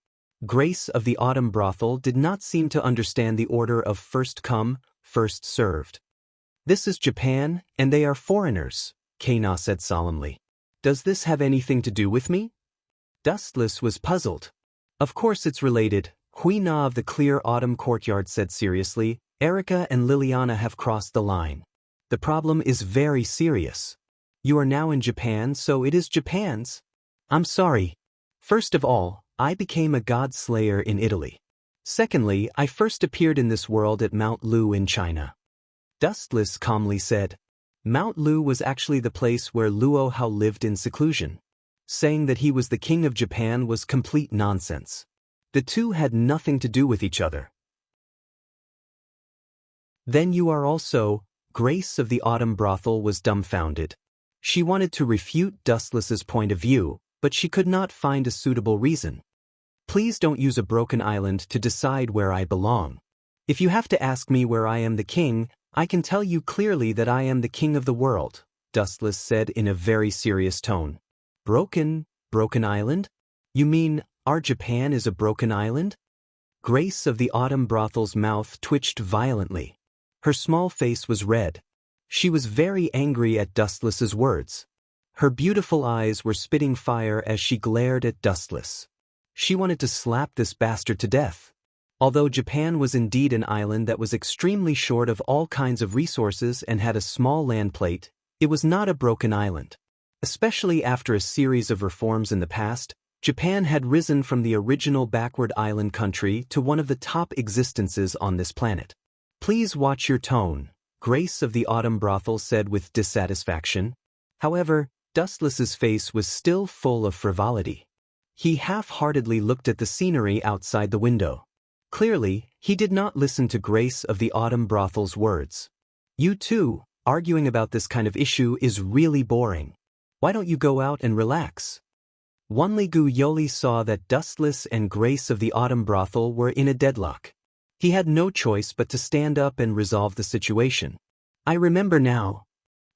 Grace of the Autumn Brothel did not seem to understand the order of first come, first served. "This is Japan, and they are foreigners," Kana said solemnly. "Does this have anything to do with me?" Dustless was puzzled. "Of course it's related," Hui Na of the Clear Autumn Courtyard said seriously. "Erica and Liliana have crossed the line. The problem is very serious. You are now in Japan, so it is Japan's. I'm sorry. First of all, I became a god slayer in Italy. Secondly, I first appeared in this world at Mount Lu in China." Dustless calmly said. Mount Lu was actually the place where Luo Hao lived in seclusion. Saying that he was the king of Japan was complete nonsense. The two had nothing to do with each other. "Then you are also..." Grace of the Autumn Brothel was dumbfounded. She wanted to refute Dustless's point of view, but she could not find a suitable reason. "Please don't use a broken island to decide where I belong. If you have to ask me where I am the king, I can tell you clearly that I am the king of the world," Dustless said in a very serious tone. Broken island? You mean, our Japan is a broken island?" Grace of the Autumn Brothel's mouth twitched violently. Her small face was red. She was very angry at Dustless's words. Her beautiful eyes were spitting fire as she glared at Dustless. She wanted to slap this bastard to death. Although Japan was indeed an island that was extremely short of all kinds of resources and had a small land plate, it was not a broken island. Especially after a series of reforms in the past, Japan had risen from the original backward island country to one of the top existences on this planet. "Please watch your tone," Grace of the Autumn Brothel said with dissatisfaction. However, Dustless's face was still full of frivolity. He half-heartedly looked at the scenery outside the window. Clearly, he did not listen to Grace of the Autumn Brothel's words. "You too," Arguing about this kind of issue is really boring. Why don't you go out and relax? Wanligu Yoli saw that Dustless and Grace of the Autumn Brothel were in a deadlock. He had no choice but to stand up and resolve the situation. I remember now.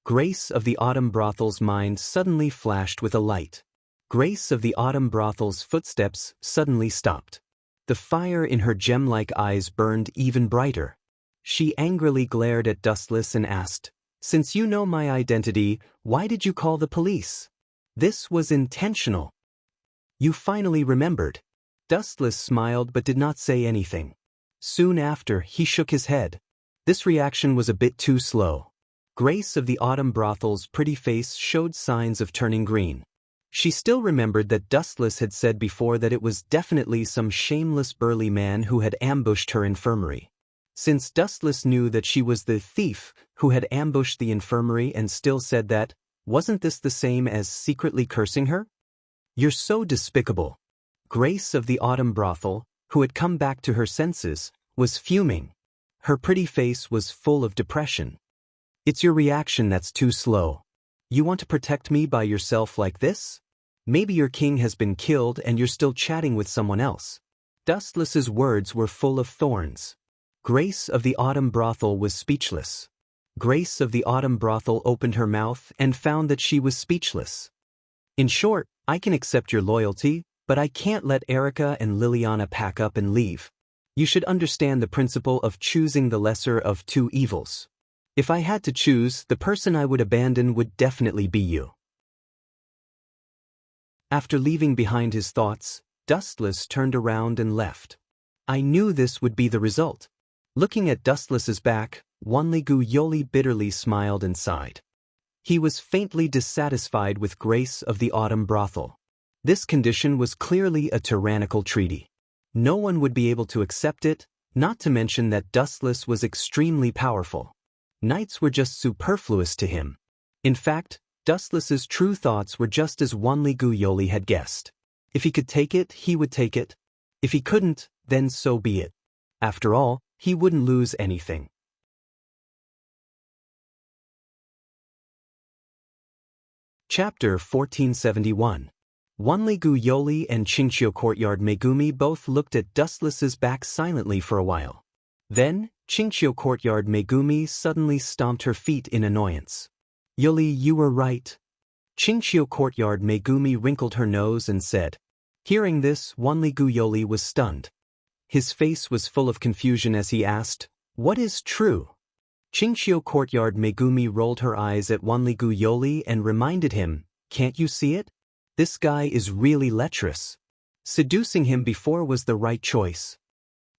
Grace of the Autumn Brothel's mind suddenly flashed with a light. Grace of the Autumn Brothel's footsteps suddenly stopped. The fire in her gem-like eyes burned even brighter. She angrily glared at Dustless and asked, "Since you know my identity, why did you call the police?" This was intentional. You finally remembered. Dustless smiled but did not say anything. Soon after, he shook his head. This reaction was a bit too slow. Grace of the Autumn Brothel's pretty face showed signs of turning green. She still remembered that Dustless had said before that it was definitely some shameless burly man who had ambushed her infirmary. Since Dustless knew that she was the thief who had ambushed the infirmary and still said that, wasn't this the same as secretly cursing her? You're so despicable. Grace of the Autumn Brothel, who had come back to her senses, was fuming. Her pretty face was full of depression. It's your reaction that's too slow. You want to protect me by yourself like this? Maybe your king has been killed and you're still chatting with someone else. Dustless's words were full of thorns. Grace of the Autumn Brothel was speechless. Grace of the Autumn Brothel opened her mouth and found that she was speechless. In short, I can accept your loyalty, but I can't let Erica and Liliana pack up and leave. You should understand the principle of choosing the lesser of two evils. If I had to choose, the person I would abandon would definitely be you. After leaving behind his thoughts, Dustless turned around and left. I knew this would be the result. Looking at Dustless's back, Wanligu Yoli bitterly smiled and sighed. He was faintly dissatisfied with Grace of the Autumn Brothel. This condition was clearly a tyrannical treaty. No one would be able to accept it, not to mention that Dustless was extremely powerful. Knights were just superfluous to him. In fact, Dustless's true thoughts were just as Wanligu Yoli had guessed. If he could take it, he would take it. If he couldn't, then so be it. After all, he wouldn't lose anything. Chapter 1471. Wanligu Yoli and Chinchyo Courtyard Megumi both looked at Dustless's back silently for a while. Then, Chinchyo Courtyard Megumi suddenly stomped her feet in annoyance. Yoli, you were right. Chinchyo Courtyard Megumi wrinkled her nose and said. Hearing this, Wanligu Yoli was stunned. His face was full of confusion as he asked, "What is true?" Chinchyo Courtyard Megumi rolled her eyes at Wanligu Yoli and reminded him, "Can't you see it? This guy is really lecherous. Seducing him before was the right choice."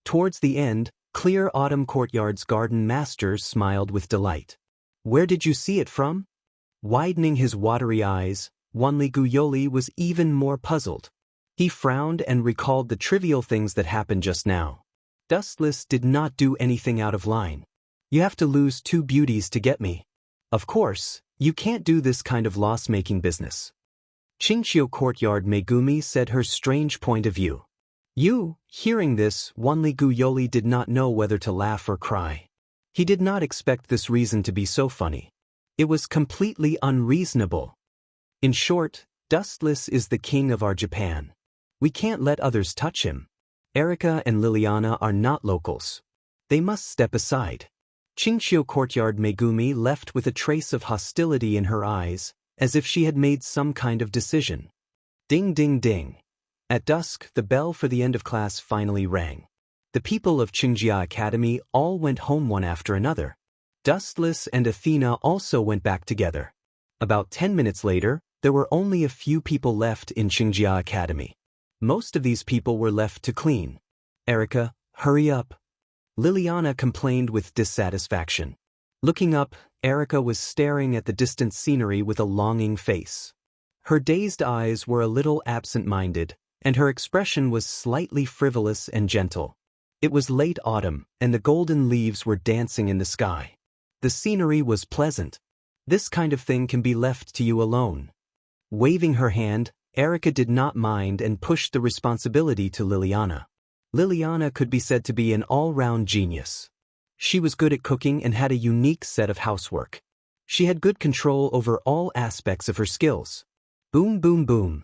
Towards the end, Clear Autumn Courtyard's garden master smiled with delight. "Where did you see it from?" Widening his watery eyes, Wanligu Yoli was even more puzzled. He frowned and recalled the trivial things that happened just now. Dustless did not do anything out of line. You have to lose two beauties to get me. Of course, you can't do this kind of loss-making business. Chinchyo Courtyard Megumi said her strange point of view. Hearing this, Wanligu Yoli did not know whether to laugh or cry. He did not expect this reason to be so funny. It was completely unreasonable. In short, Dustless is the king of our Japan. We can't let others touch him. Erica and Liliana are not locals. They must step aside. Chinchyo Courtyard Megumi left with a trace of hostility in her eyes, as if she had made some kind of decision. Ding ding ding. At dusk, the bell for the end of class finally rang. The people of Qingjia Academy all went home one after another. Dustless and Athena also went back together. About 10 minutes later, there were only a few people left in Qingjia Academy. Most of these people were left to clean. Erica, hurry up. Liliana complained with dissatisfaction. Looking up, Erica was staring at the distant scenery with a longing face. Her dazed eyes were a little absent-minded, and her expression was slightly frivolous and gentle. It was late autumn, and the golden leaves were dancing in the sky. The scenery was pleasant. This kind of thing can be left to you alone. Waving her hand, Erica did not mind and pushed the responsibility to Liliana. Liliana could be said to be an all-round genius. She was good at cooking and had a unique set of housework. She had good control over all aspects of her skills. Boom, boom, boom.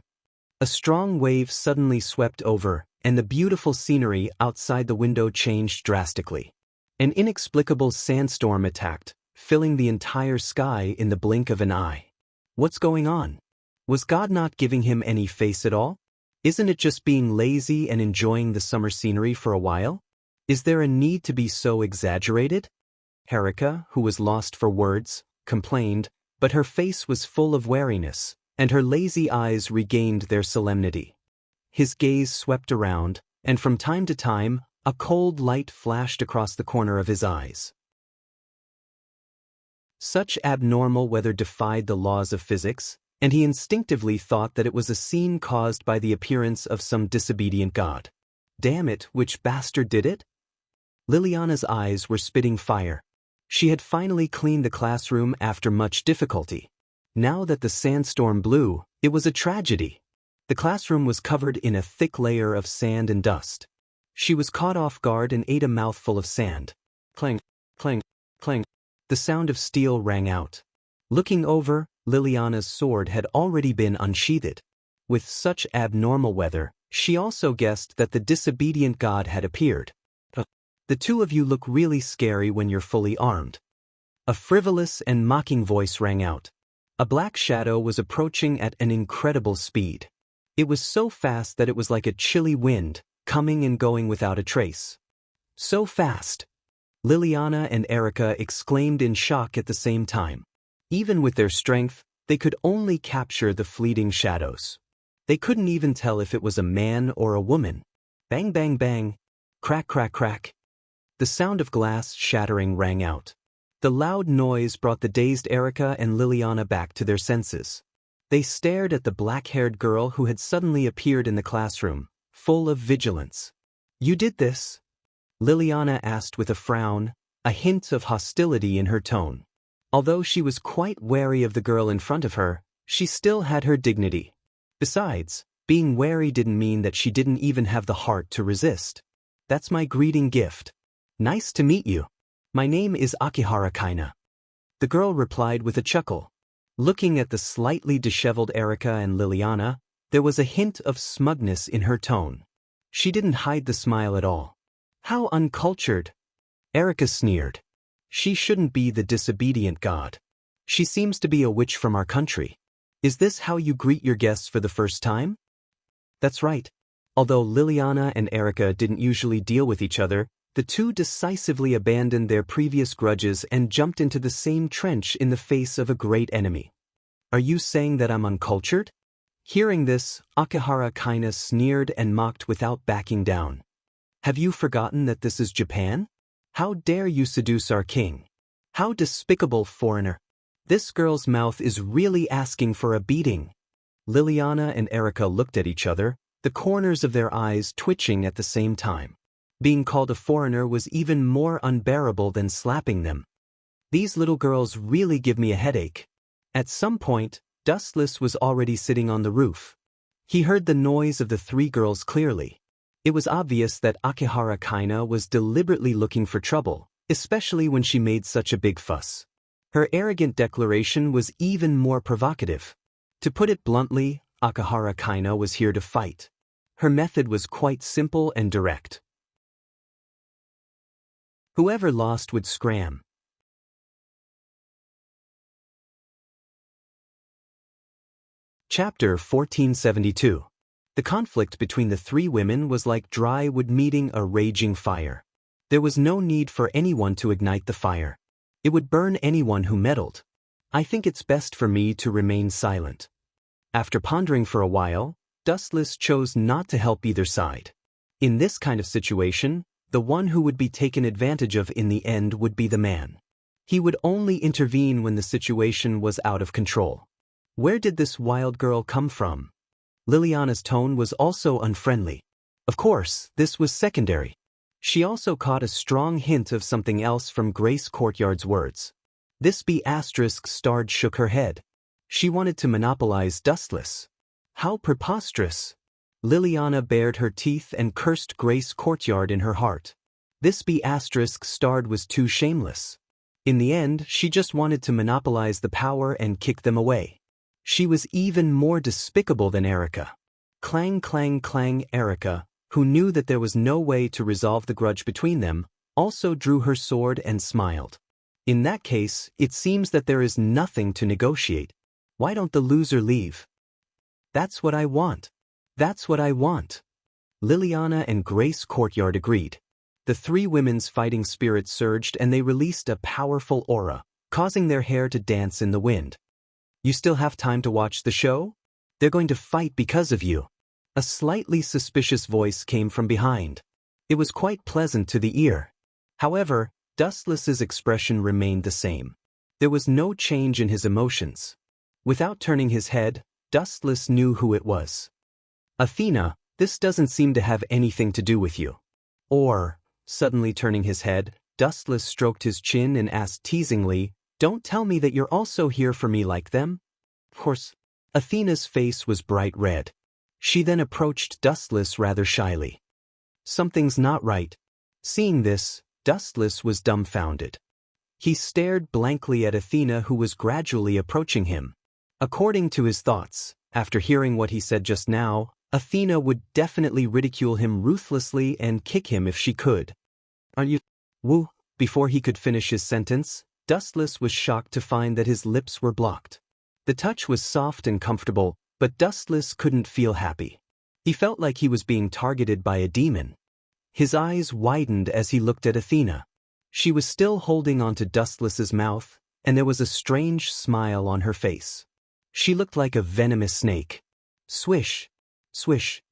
A strong wave suddenly swept over, and the beautiful scenery outside the window changed drastically. An inexplicable sandstorm attacked, filling the entire sky in the blink of an eye. What's going on? Was God not giving him any face at all? Isn't it just being lazy and enjoying the summer scenery for a while? Is there a need to be so exaggerated? Erica, who was lost for words, complained, but her face was full of wariness, and her lazy eyes regained their solemnity. His gaze swept around, and from time to time, a cold light flashed across the corner of his eyes. Such abnormal weather defied the laws of physics, and he instinctively thought that it was a scene caused by the appearance of some disobedient god. Damn it, which bastard did it? Liliana's eyes were spitting fire. She had finally cleaned the classroom after much difficulty. Now that the sandstorm blew, it was a tragedy. The classroom was covered in a thick layer of sand and dust. She was caught off guard and ate a mouthful of sand. Clang, clang, clang. The sound of steel rang out. Looking over, Liliana's sword had already been unsheathed. With such abnormal weather, she also guessed that the disobedient god had appeared. The two of you look really scary when you're fully armed. A frivolous and mocking voice rang out. A black shadow was approaching at an incredible speed. It was so fast that it was like a chilly wind, coming and going without a trace. So fast! Liliana and Erica exclaimed in shock at the same time. Even with their strength, they could only capture the fleeting shadows. They couldn't even tell if it was a man or a woman. Bang, bang, bang. Crack, crack, crack. The sound of glass shattering rang out. The loud noise brought the dazed Erica and Liliana back to their senses. They stared at the black-haired girl who had suddenly appeared in the classroom, full of vigilance. "You did this?" Liliana asked with a frown, a hint of hostility in her tone. Although she was quite wary of the girl in front of her, she still had her dignity. Besides, being wary didn't mean that she didn't even have the heart to resist. "That's my greeting gift. Nice to meet you. My name is Akihara Kaina." The girl replied with a chuckle. Looking at the slightly disheveled Erica and Liliana, there was a hint of smugness in her tone. She didn't hide the smile at all. "How uncultured!" Erica sneered. "She shouldn't be the disobedient god. She seems to be a witch from our country. Is this how you greet your guests for the first time?" That's right. Although Liliana and Erica didn't usually deal with each other, the two decisively abandoned their previous grudges and jumped into the same trench in the face of a great enemy. "Are you saying that I'm uncultured?" Hearing this, Akihara Kaina sneered and mocked without backing down. "Have you forgotten that this is Japan? How dare you seduce our king? How despicable, foreigner! This girl's mouth is really asking for a beating." Liliana and Erica looked at each other, the corners of their eyes twitching at the same time. Being called a foreigner was even more unbearable than slapping them. "These little girls really give me a headache." At some point, Dustless was already sitting on the roof. He heard the noise of the three girls clearly. It was obvious that Akihara Kaina was deliberately looking for trouble, especially when she made such a big fuss. Her arrogant declaration was even more provocative. To put it bluntly, Akihara Kaina was here to fight. Her method was quite simple and direct. Whoever lost would scram. Chapter 1472. The conflict between the three women was like dry wood meeting a raging fire. There was no need for anyone to ignite the fire. It would burn anyone who meddled. "I think it's best for me to remain silent." After pondering for a while, Dustless chose not to help either side. In this kind of situation, the one who would be taken advantage of in the end would be the man. He would only intervene when the situation was out of control. Where did this wild girl come from? Liliana's tone was also unfriendly. Of course, this was secondary. She also caught a strong hint of something else from Grace Courtyard's words. This B***** shook her head. She wanted to monopolize Dustless. How preposterous! Liliana bared her teeth and cursed Grace Courtyard in her heart. This B**** was too shameless. In the end, she just wanted to monopolize the power and kick them away. She was even more despicable than Erica. Clang, clang, clang. Erica, who knew that there was no way to resolve the grudge between them, also drew her sword and smiled. In that case, it seems that there is nothing to negotiate. Why don't the loser leave? That's what I want. That's what I want. Liliana and Grace Courtyard agreed. The three women's fighting spirits surged and they released a powerful aura, causing their hair to dance in the wind. You still have time to watch the show? They're going to fight because of you. A slightly suspicious voice came from behind. It was quite pleasant to the ear. However, Dustless's expression remained the same. There was no change in his emotions. Without turning his head, Dustless knew who it was. Athena, this doesn't seem to have anything to do with you. Or, suddenly turning his head, Dustless stroked his chin and asked teasingly, don't tell me that you're also here for me like them? Of course. Athena's face was bright red. She then approached Dustless rather shyly. Something's not right. Seeing this, Dustless was dumbfounded. He stared blankly at Athena, who was gradually approaching him. According to his thoughts, after hearing what he said just now, Athena would definitely ridicule him ruthlessly and kick him if she could. Are you... Woo? Before he could finish his sentence, Dustless was shocked to find that his lips were blocked. The touch was soft and comfortable, but Dustless couldn't feel happy. He felt like he was being targeted by a demon. His eyes widened as he looked at Athena. She was still holding onto Dustless's mouth, and there was a strange smile on her face. She looked like a venomous snake. Swish. Swish.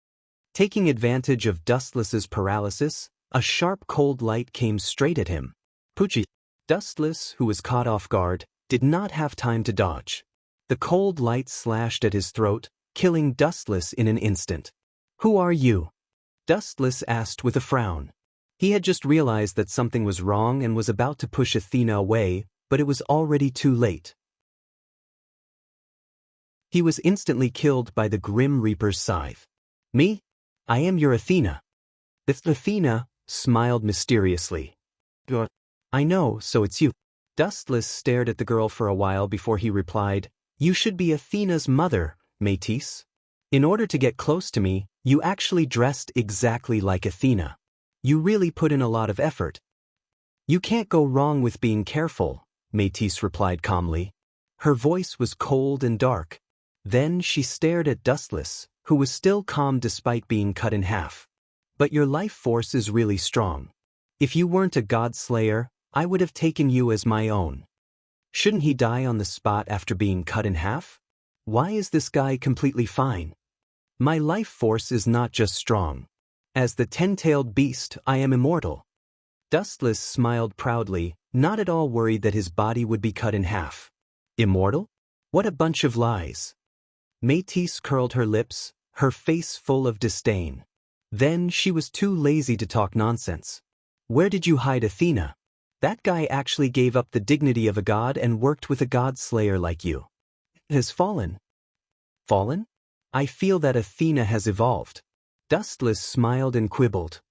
Taking advantage of Dustless's paralysis, a sharp cold light came straight at him. Poochie. Dustless, who was caught off guard, did not have time to dodge. The cold light slashed at his throat, killing Dustless in an instant. Who are you? Dustless asked with a frown. He had just realized that something was wrong and was about to push Athena away, but it was already too late. He was instantly killed by the Grim Reaper's scythe. Me? I am your Athena. Athena smiled mysteriously. I know, so it's you. Dustless stared at the girl for a while before he replied, you should be Athena's mother, Métis. In order to get close to me, you actually dressed exactly like Athena. You really put in a lot of effort. You can't go wrong with being careful, Métis replied calmly. Her voice was cold and dark. Then she stared at Dustless, who was still calm despite being cut in half. But your life force is really strong. If you weren't a god slayer, I would have taken you as my own. Shouldn't he die on the spot after being cut in half? Why is this guy completely fine? My life force is not just strong. As the 10-tailed beast, I am immortal. Dustless smiled proudly, not at all worried that his body would be cut in half. Immortal? What a bunch of lies. Métis curled her lips, her face full of disdain. Then she was too lazy to talk nonsense. Where did you hide Athena? That guy actually gave up the dignity of a god and worked with a god slayer like you. Has fallen. Fallen? I feel that Athena has evolved. Dustless smiled and quibbled.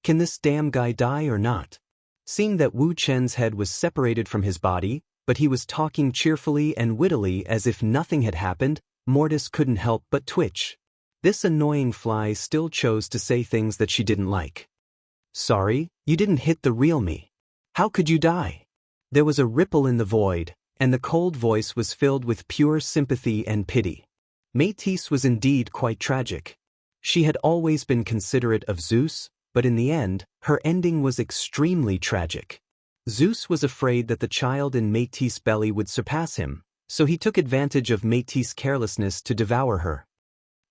Can this damn guy die or not? Seeing that Wu Chen's head was separated from his body, but he was talking cheerfully and wittily as if nothing had happened, Mortis couldn't help but twitch. This annoying fly still chose to say things that she didn't like. Sorry, you didn't hit the real me. How could you die? There was a ripple in the void, and the cold voice was filled with pure sympathy and pity. Métis was indeed quite tragic. She had always been considerate of Zeus, but in the end, her ending was extremely tragic. Zeus was afraid that the child in Métis' belly would surpass him, so he took advantage of Métis' carelessness to devour her.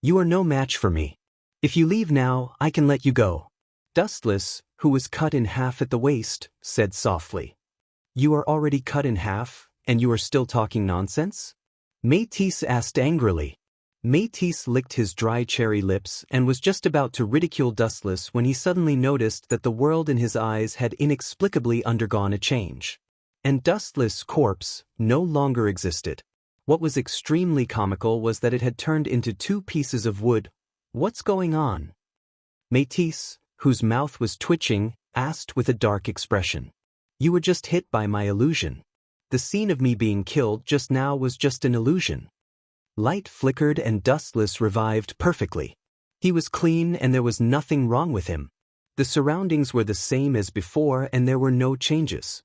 You are no match for me. If you leave now, I can let you go. Dustless, who was cut in half at the waist, said softly. You are already cut in half, and you are still talking nonsense? Métis asked angrily. Métis licked his dry cherry lips and was just about to ridicule Dustless when he suddenly noticed that the world in his eyes had inexplicably undergone a change. And Dustless' corpse no longer existed. What was extremely comical was that it had turned into two pieces of wood. What's going on? Métis, whose mouth was twitching, asked with a dark expression. You were just hit by my illusion. The scene of me being killed just now was just an illusion. Light flickered and Dustless revived perfectly. He was clean and there was nothing wrong with him. The surroundings were the same as before and there were no changes.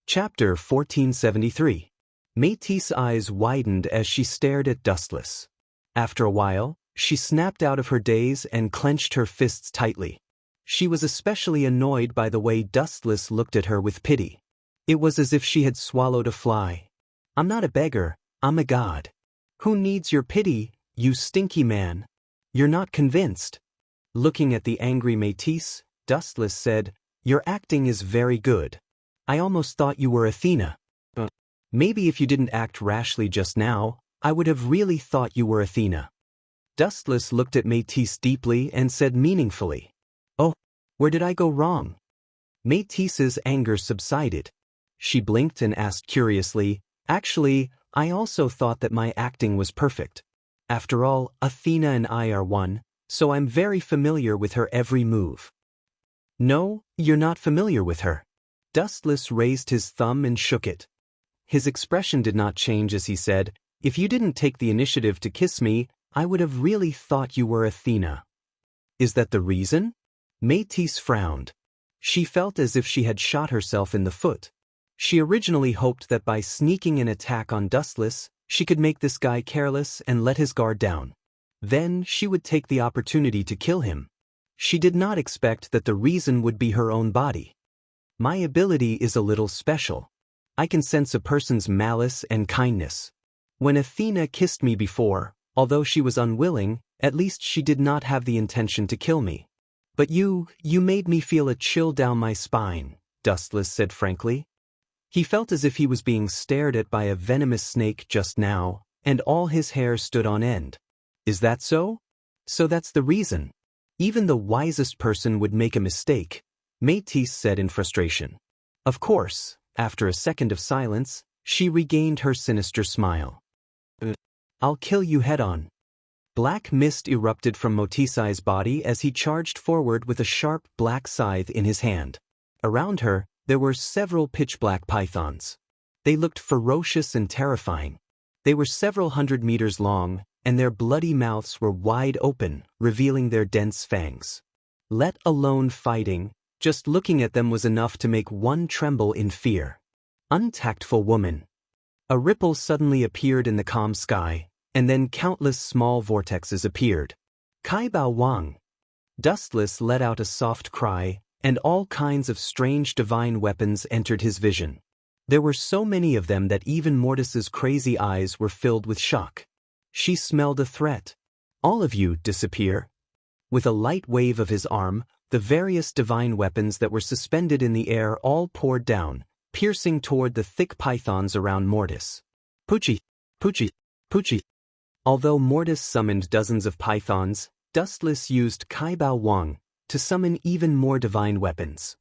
Chapter 1473. Métis's eyes widened as she stared at Dustless. After a while, she snapped out of her daze and clenched her fists tightly. She was especially annoyed by the way Dustless looked at her with pity. It was as if she had swallowed a fly. I'm not a beggar, I'm a god. Who needs your pity, you stinky man? You're not convinced. Looking at the angry Métis, Dustless said, Your acting is very good. I almost thought you were Athena. Maybe if you didn't act rashly just now, I would have really thought you were Athena. Dustless looked at Métis deeply and said meaningfully, Oh, where did I go wrong? Métis's anger subsided. She blinked and asked curiously, Actually, I also thought that my acting was perfect. After all, Athena and I are one, so I'm very familiar with her every move. No, you're not familiar with her. Dustless raised his thumb and shook it. His expression did not change as he said, If you didn't take the initiative to kiss me, I would have really thought you were Athena. Is that the reason? Métis frowned. She felt as if she had shot herself in the foot. She originally hoped that by sneaking an attack on Dustless, she could make this guy careless and let his guard down. Then she would take the opportunity to kill him. She did not expect that the reason would be her own body. My ability is a little special. I can sense a person's malice and kindness. When Athena kissed me before, although she was unwilling, at least she did not have the intention to kill me. But you made me feel a chill down my spine, Dustless said frankly. He felt as if he was being stared at by a venomous snake just now, and all his hair stood on end. Is that so? So that's the reason. Even the wisest person would make a mistake, Métis said in frustration. Of course, after a second of silence, she regained her sinister smile. I'll kill you head-on. Black mist erupted from Métis's body as he charged forward with a sharp black scythe in his hand. Around her, there were several pitch-black pythons. They looked ferocious and terrifying. They were several hundred meters long, and their bloody mouths were wide open, revealing their dense fangs. Let alone fighting, just looking at them was enough to make one tremble in fear. Untactful woman. A ripple suddenly appeared in the calm sky, and then countless small vortexes appeared. Kai Bao Wang. Dustless let out a soft cry, and all kinds of strange divine weapons entered his vision. There were so many of them that even Mortis's crazy eyes were filled with shock. She smelled a threat. All of you disappear. With a light wave of his arm, the various divine weapons that were suspended in the air all poured down, piercing toward the thick pythons around Mortis. Poochie, Poochie, Poochie. Although Mortis summoned dozens of pythons, Dustless used Kai Bao Wang to summon even more divine weapons.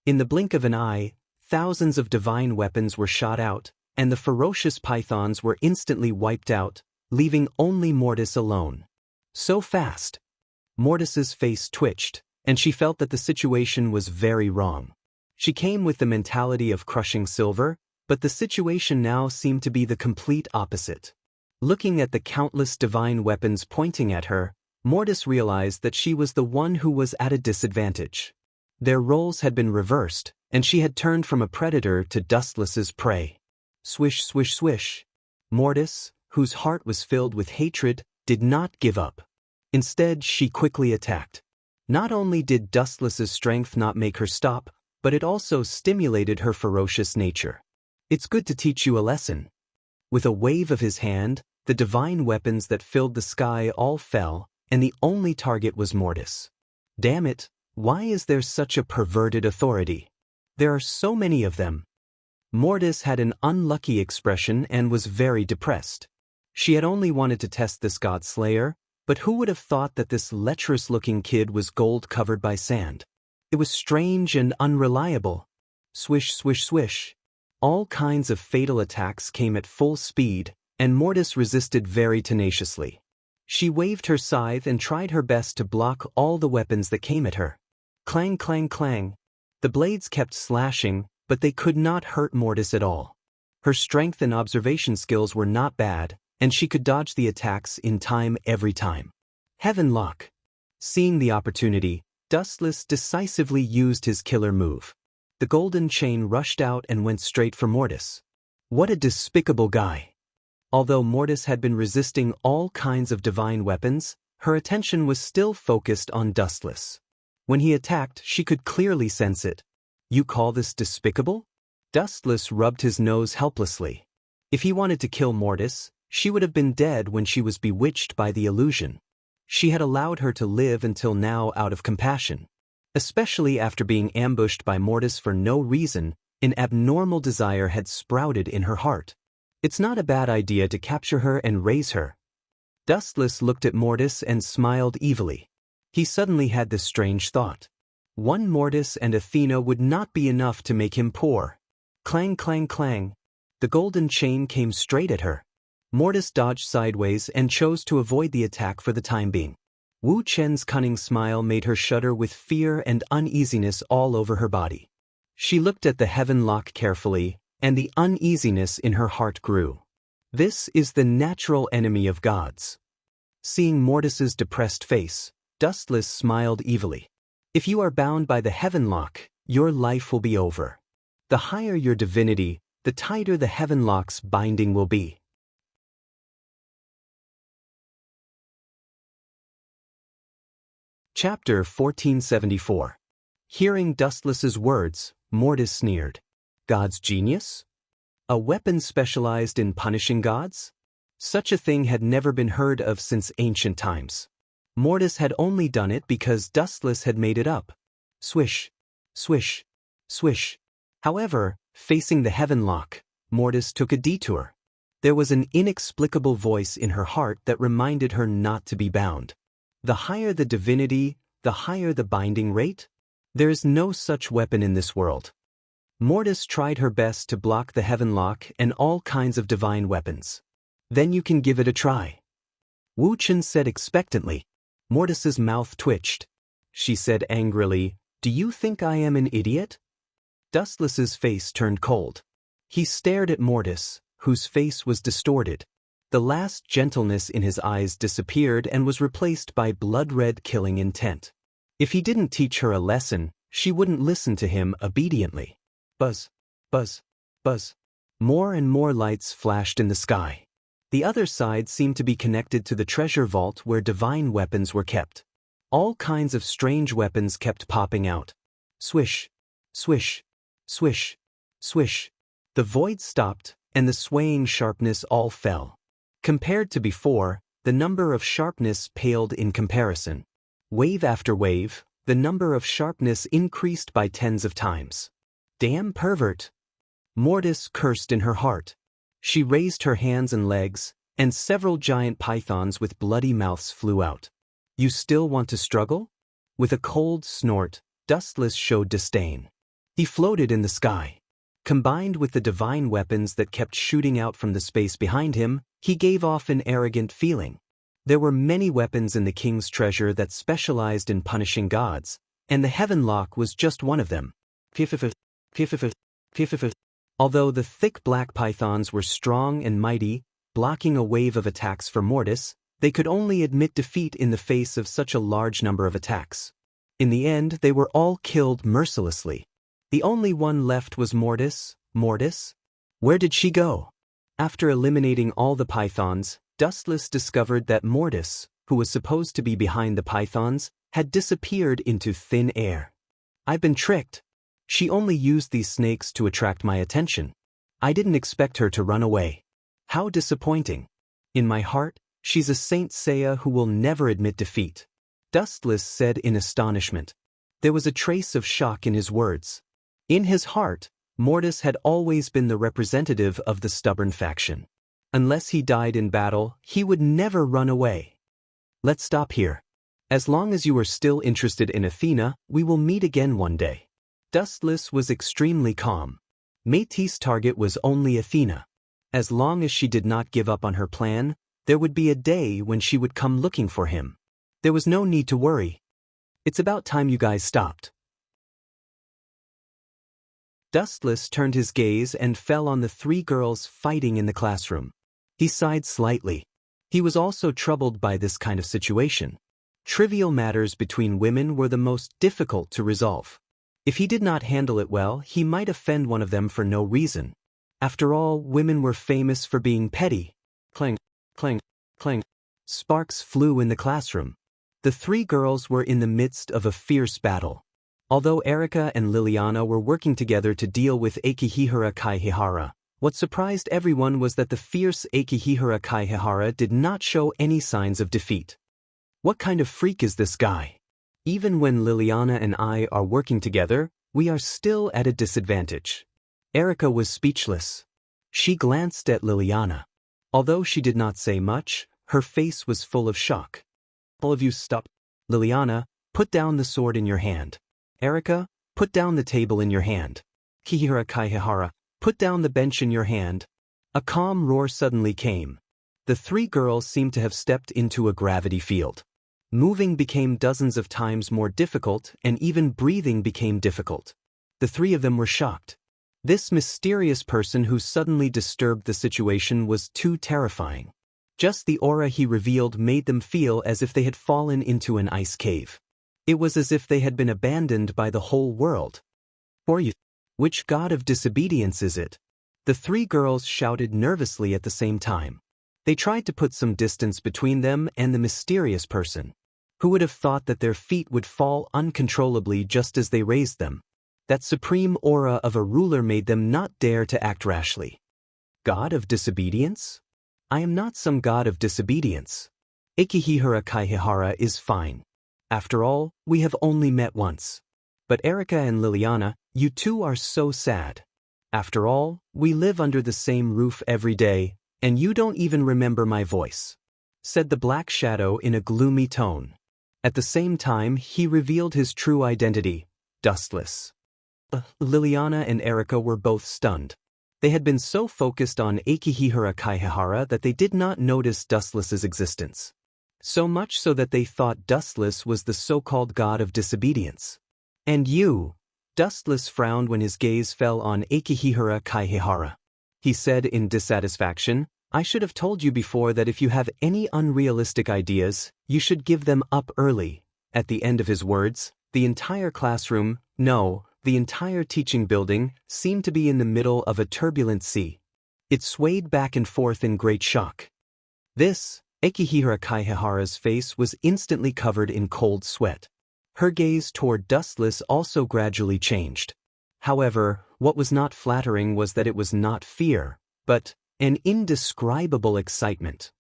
In the blink of an eye, thousands of divine weapons were shot out, and the ferocious pythons were instantly wiped out, leaving only Mortis alone. So fast. Mortis's face twitched, and she felt that the situation was very wrong. She came with the mentality of crushing silver, but the situation now seemed to be the complete opposite. Looking at the countless divine weapons pointing at her, Mortis realized that she was the one who was at a disadvantage. Their roles had been reversed, and she had turned from a predator to Dustless's prey. Swish, swish, swish. Mortis, whose heart was filled with hatred, did not give up. Instead, she quickly attacked. Not only did Dustless's strength not make her stop, but it also stimulated her ferocious nature. It's good to teach you a lesson. With a wave of his hand, the divine weapons that filled the sky all fell, and the only target was Mortis. Damn it, why is there such a perverted authority? There are so many of them. Mortis had an unlucky expression and was very depressed. She had only wanted to test this god slayer, but who would have thought that this lecherous-looking kid was gold covered by sand? It was strange and unreliable. Swish, swish, swish. All kinds of fatal attacks came at full speed, and Mortis resisted very tenaciously. She waved her scythe and tried her best to block all the weapons that came at her. Clang, clang, clang. The blades kept slashing, but they could not hurt Mortis at all. Her strength and observation skills were not bad, and she could dodge the attacks in time every time. Heaven Lock. Seeing the opportunity, Dustless decisively used his killer move. The golden chain rushed out and went straight for Mortis. What a despicable guy. Although Mortis had been resisting all kinds of divine weapons, her attention was still focused on Dustless. When he attacked, she could clearly sense it. You call this despicable? Dustless rubbed his nose helplessly. If he wanted to kill Mortis, she would have been dead when she was bewitched by the illusion. She had allowed her to live until now out of compassion. Especially after being ambushed by Mortis for no reason, an abnormal desire had sprouted in her heart. It's not a bad idea to capture her and raise her. Dustless looked at Mortis and smiled evilly. He suddenly had this strange thought. One Mortis and Athena would not be enough to make him poor. Clang, clang, clang. The golden chain came straight at her. Mortis dodged sideways and chose to avoid the attack for the time being. Wu Chen's cunning smile made her shudder with fear and uneasiness all over her body. She looked at the Heaven Lock carefully, and the uneasiness in her heart grew. This is the natural enemy of gods. Seeing Mortis's depressed face, Dustless smiled evilly. If you are bound by the Heaven Lock, your life will be over. The higher your divinity, the tighter the Heaven Lock's binding will be. Chapter 1474. Hearing Dustless's words, Mortis sneered. God's genius? A weapon specialized in punishing gods? Such a thing had never been heard of since ancient times. Mortis had only done it because Dustless had made it up. Swish, swish, swish. However, facing the Heaven Lock, Mortis took a detour. There was an inexplicable voice in her heart that reminded her not to be bound. The higher the divinity, the higher the binding rate? There is no such weapon in this world. Mortis tried her best to block the Heaven Lock and all kinds of divine weapons. Then you can give it a try. Wu Chen said expectantly. Mortis's mouth twitched. She said angrily, Do you think I am an idiot? Dustless's face turned cold. He stared at Mortis, whose face was distorted. The last gentleness in his eyes disappeared and was replaced by blood-red killing intent. If he didn't teach her a lesson, she wouldn't listen to him obediently. Buzz, buzz, buzz. More and more lights flashed in the sky. The other side seemed to be connected to the treasure vault where divine weapons were kept. All kinds of strange weapons kept popping out. Swish, swish, swish, swish. The void stopped, and the swaying sharpness all fell. Compared to before, the number of sharpness paled in comparison. Wave after wave, the number of sharpness increased by tens of times. Damn pervert! Mortis cursed in her heart. She raised her hands and legs, and several giant pythons with bloody mouths flew out. You still want to struggle? With a cold snort, Dustless showed disdain. He floated in the sky. Combined with the divine weapons that kept shooting out from the space behind him, he gave off an arrogant feeling. There were many weapons in the king's treasure that specialized in punishing gods, and the Heaven Lock was just one of them. Although the thick black pythons were strong and mighty, blocking a wave of attacks for Mortis, they could only admit defeat in the face of such a large number of attacks. In the end, they were all killed mercilessly. The only one left was Mortis. Mortis? Where did she go? After eliminating all the pythons, Dustless discovered that Mortis, who was supposed to be behind the pythons, had disappeared into thin air. I've been tricked. She only used these snakes to attract my attention. I didn't expect her to run away. How disappointing. In my heart, she's a Saint Seiya who will never admit defeat. Dustless said in astonishment. There was a trace of shock in his words. In his heart, Mortis had always been the representative of the stubborn faction. Unless he died in battle, he would never run away. Let's stop here. As long as you are still interested in Athena, we will meet again one day. Dustless was extremely calm. Métis' target was only Athena. As long as she did not give up on her plan, There would be a day when she would come looking for him. There was no need to worry. It's about time you guys stopped. Dustless turned his gaze and fell on the three girls fighting in the classroom. He sighed slightly. He was also troubled by this kind of situation. Trivial matters between women were the most difficult to resolve. If he did not handle it well, he might offend one of them for no reason. After all, women were famous for being petty. Clang, clang, clang. Sparks flew in the classroom. The three girls were in the midst of a fierce battle. Although Erika and Liliana were working together to deal with Akihihara Kaihihara, what surprised everyone was that the fierce Akihihara Kaihihara did not show any signs of defeat. What kind of freak is this guy? Even when Liliana and I are working together, we are still at a disadvantage. Erika was speechless. She glanced at Liliana. Although she did not say much, her face was full of shock. All of you stop. Liliana, put down the sword in your hand. Erika, put down the table in your hand. Akihihara Kaihihara, put down the bench in your hand. A calm roar suddenly came. The three girls seemed to have stepped into a gravity field. Moving became dozens of times more difficult, and even breathing became difficult. The three of them were shocked. This mysterious person who suddenly disturbed the situation was too terrifying. Just the aura he revealed made them feel as if they had fallen into an ice cave. It was as if they had been abandoned by the whole world. For you, which god of disobedience is it? The three girls shouted nervously at the same time. They tried to put some distance between them and the mysterious person. Who would have thought that their feet would fall uncontrollably just as they raised them? That supreme aura of a ruler made them not dare to act rashly. God of disobedience? I am not some god of disobedience. Akihihara Kaihihara is fine. After all, we have only met once. But Erika and Liliana, you two are so sad. After all, we live under the same roof every day, and you don't even remember my voice," said the Black Shadow in a gloomy tone. At the same time, he revealed his true identity, Dustless. Liliana and Erika were both stunned. They had been so focused on Akihihara Kaihihara that they did not notice Dustless's existence. So much so that they thought Dustless was the so-called god of disobedience. "And you?" Dustless frowned when his gaze fell on Akihihara Kaihihara. He said in dissatisfaction, "I should have told you before that if you have any unrealistic ideas, you should give them up early." At the end of his words, the entire classroom, no, the entire teaching building, seemed to be in the middle of a turbulent sea. It swayed back and forth in great shock. Akihihara Kaihihara's face was instantly covered in cold sweat. Her gaze toward Dustless also gradually changed. However, what was not flattering was that it was not fear, but an indescribable excitement.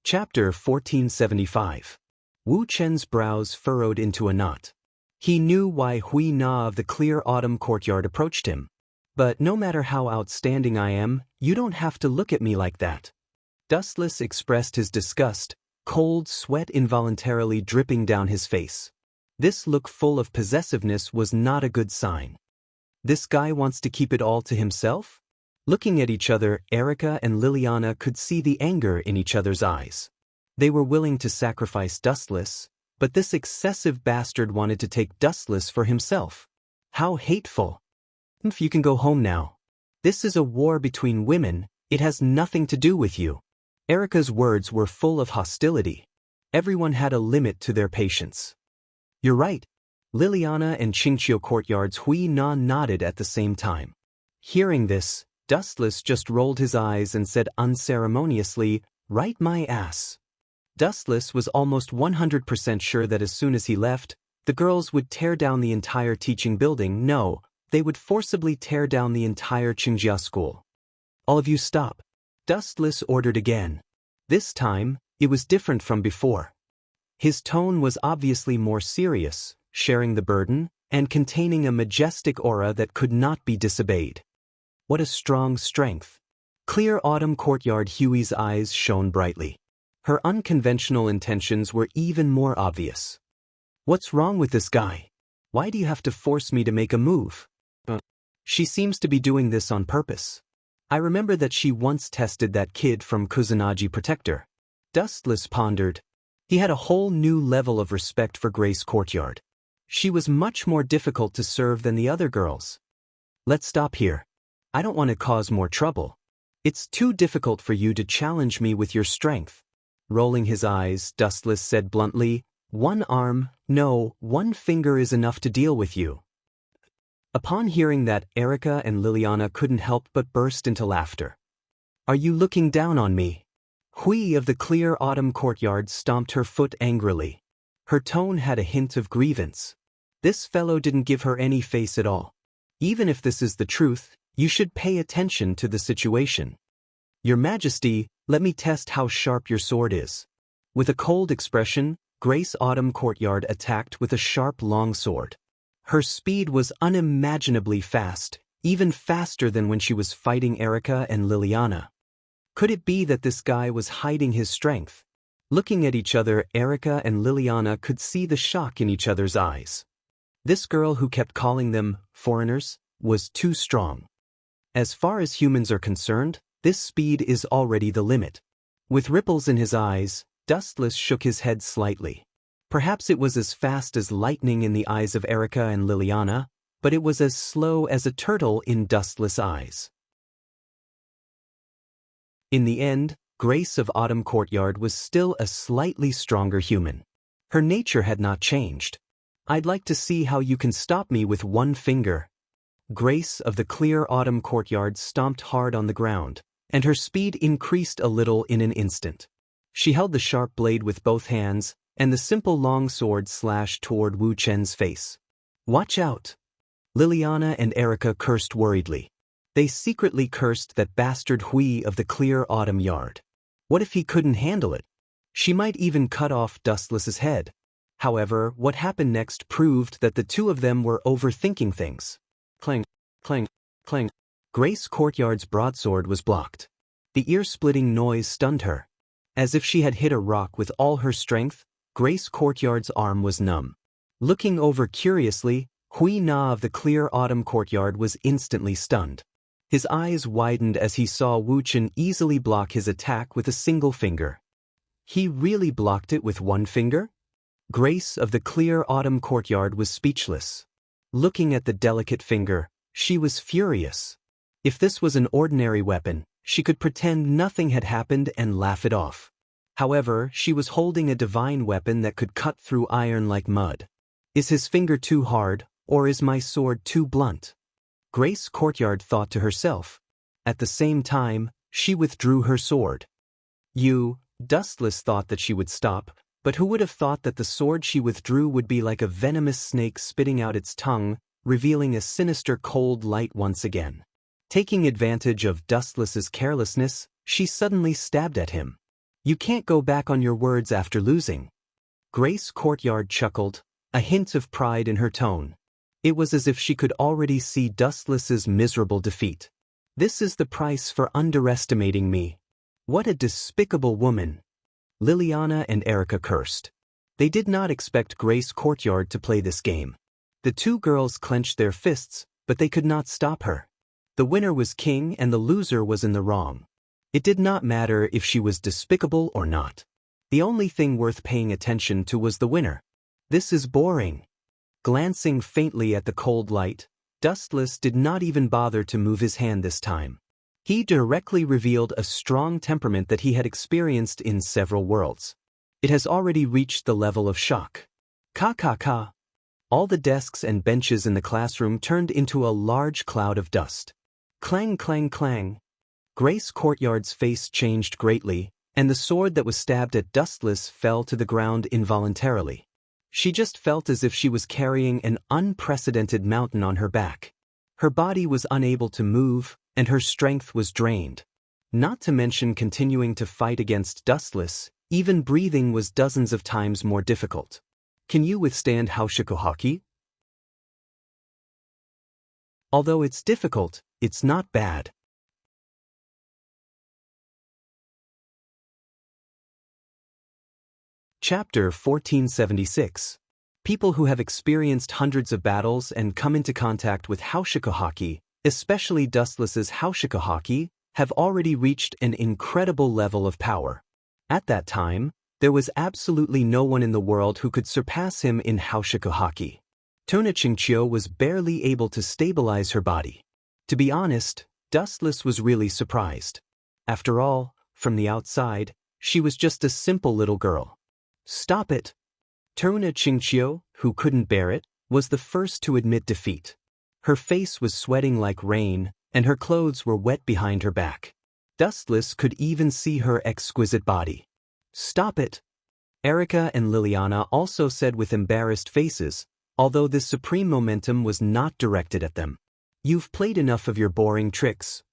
Chapter 1475. Wu Chen's brows furrowed into a knot. He knew why Hui Na of the Clear Autumn Courtyard approached him. "But no matter how outstanding I am, you don't have to look at me like that." Dustless expressed his disgust, cold sweat involuntarily dripping down his face. This look full of possessiveness was not a good sign. This guy wants to keep it all to himself? Looking at each other, Erika and Liliana could see the anger in each other's eyes. They were willing to sacrifice Dustless, but this excessive bastard wanted to take Dustless for himself. How hateful! "If you can go home now. This is a war between women, it has nothing to do with you." Erika's words were full of hostility. Everyone had a limit to their patience. "You're right." Liliana and Qingqiu Courtyard's Hui Na nodded at the same time. Hearing this, Dustless just rolled his eyes and said unceremoniously, "Right my ass." Dustless was almost 100% sure that as soon as he left, the girls would tear down the entire teaching building. No, they would forcibly tear down the entire Qingjia school. "All of you stop," Dustless ordered again. This time, it was different from before. His tone was obviously more serious, sharing the burden, and containing a majestic aura that could not be disobeyed. What a strong strength. Clear Autumn Courtyard Huey's eyes shone brightly. Her unconventional intentions were even more obvious. "What's wrong with this guy? Why do you have to force me to make a move?" She seems to be doing this on purpose. I remember that she once tested that kid from Kusanagi Protector. Dustless pondered. He had a whole new level of respect for Grace Courtyard. She was much more difficult to serve than the other girls. Let's stop here. I don't want to cause more trouble. It's too difficult for you to challenge me with your strength. Rolling his eyes, Dustless said bluntly, one arm, no, one finger is enough to deal with you. Upon hearing that, Erica and Liliana couldn't help but burst into laughter. Are you looking down on me? Hui of the Clear Autumn Courtyard stomped her foot angrily. Her tone had a hint of grievance. This fellow didn't give her any face at all. Even if this is the truth, you should pay attention to the situation. Your Majesty, let me test how sharp your sword is. With a cold expression, Grace Autumn Courtyard attacked with a sharp longsword. Her speed was unimaginably fast, even faster than when she was fighting Erica and Liliana. Could it be that this guy was hiding his strength? Looking at each other, Erica and Liliana could see the shock in each other's eyes. This girl who kept calling them foreigners was too strong. As far as humans are concerned, this speed is already the limit. With ripples in his eyes, Dustless shook his head slightly. Perhaps it was as fast as lightning in the eyes of Erica and Liliana, but it was as slow as a turtle in Dustless' eyes. In the end, Grace of Autumn Courtyard was still a slightly stronger human. Her nature had not changed. I'd like to see how you can stop me with one finger. Grace of the Clear Autumn Courtyard stomped hard on the ground, and her speed increased a little in an instant. She held the sharp blade with both hands, and the simple long sword slashed toward Wu Chen's face. Watch out! Liliana and Erica cursed worriedly. They secretly cursed that bastard Hui of the Clear Autumn Yard. What if he couldn't handle it? She might even cut off Dustless's head. However, what happened next proved that the two of them were overthinking things. Clang, clang, clang. Grace Courtyard's broadsword was blocked. The ear-splitting noise stunned her. As if she had hit a rock with all her strength, Grace Courtyard's arm was numb. Looking over curiously, Hui Na of the Clear Autumn Courtyard was instantly stunned. His eyes widened as he saw Wu Chen easily block his attack with a single finger. He really blocked it with one finger? Grace of the Clear Autumn Courtyard was speechless. Looking at the delicate finger, she was furious. If this was an ordinary weapon, she could pretend nothing had happened and laugh it off. However, she was holding a divine weapon that could cut through iron like mud. Is his finger too hard, or is my sword too blunt? Grace Courtyard thought to herself. At the same time, she withdrew her sword. Dustless thought that she would stop, but who would have thought that the sword she withdrew would be like a venomous snake spitting out its tongue, revealing a sinister cold light once again. Taking advantage of Dustless's carelessness, she suddenly stabbed at him. You can't go back on your words after losing. Grace Courtyard chuckled, a hint of pride in her tone. It was as if she could already see Dustless's miserable defeat. This is the price for underestimating me. What a despicable woman. Liliana and Erica cursed. They did not expect Grace Courtyard to play this game. The two girls clenched their fists, but they could not stop her. The winner was king and the loser was in the wrong. It did not matter if she was despicable or not. The only thing worth paying attention to was the winner. This is boring. Glancing faintly at the cold light, Dustless did not even bother to move his hand this time. He directly revealed a strong temperament that he had experienced in several worlds. It has already reached the level of shock. Ka. All the desks and benches in the classroom turned into a large cloud of dust. Clang, clang, clang. Grace Courtyard's face changed greatly, and the sword that was stabbed at Dustless fell to the ground involuntarily. She just felt as if she was carrying an unprecedented mountain on her back. Her body was unable to move, and her strength was drained. Not to mention continuing to fight against Dustless, even breathing was dozens of times more difficult. Can you withstand Haushiku Haki? Although it's difficult, it's not bad. Chapter 1476. People who have experienced hundreds of battles and come into contact with Haushiku Haki especially Dustless's Haushika have already reached an incredible level of power. At that time, there was absolutely no one in the world who could surpass him in Haushika. Tona Qingqiu was barely able to stabilize her body. To be honest, Dustless was really surprised. After all, from the outside, she was just a simple little girl. Stop it! Tona Qingqiu, who couldn't bear it, was the first to admit defeat. Her face was sweating like rain, and her clothes were wet behind her back. Dustless could even see her exquisite body. Stop it! Erica and Liliana also said with embarrassed faces, although this supreme momentum was not directed at them. You've played enough of your boring tricks.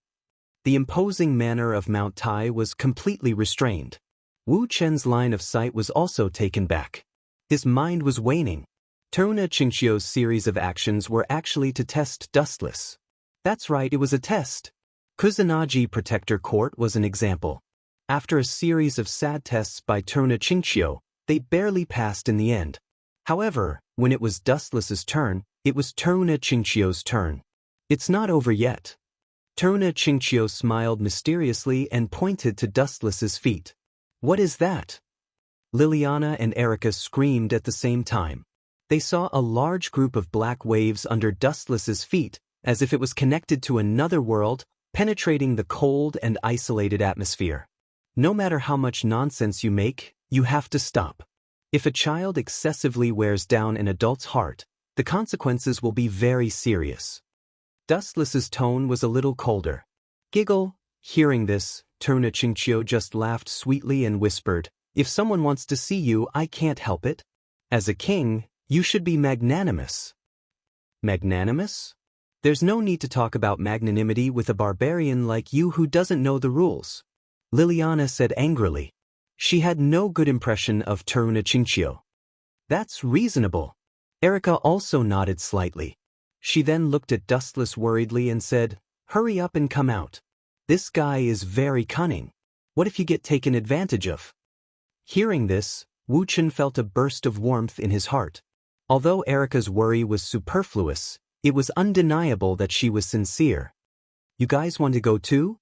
The imposing manner of Mount Tai was completely restrained. Wu Chen's line of sight was also taken back. His mind was waning. Tona Qingqiu's series of actions were actually to test Dustless. That's right, it was a test. Kusanagi Protector Court was an example. After a series of sad tests by Tona Qingqiu, they barely passed in the end. However, when it was Dustless's turn, it was Tona Qingqiu's turn. It's not over yet. Tona Qingqiu smiled mysteriously and pointed to Dustless's feet. What is that? Liliana and Erica screamed at the same time. They saw a large group of black waves under Dustless's feet, as if it was connected to another world, penetrating the cold and isolated atmosphere. No matter how much nonsense you make, you have to stop. If a child excessively wears down an adult's heart, the consequences will be very serious. Dustless's tone was a little colder. Giggle. Hearing this, Tona Qingqiu just laughed sweetly and whispered, "If someone wants to see you, I can't help it. As a king, you should be magnanimous." Magnanimous? There's no need to talk about magnanimity with a barbarian like you who doesn't know the rules. Liliana said angrily. She had no good impression of Tona Qingqiu. That's reasonable. Erica also nodded slightly. She then looked at Dustless worriedly and said, "Hurry up and come out. This guy is very cunning. What if you get taken advantage of?" Hearing this, Wu Chen felt a burst of warmth in his heart. Although Erica's worry was superfluous, it was undeniable that she was sincere. "You guys want to go too?"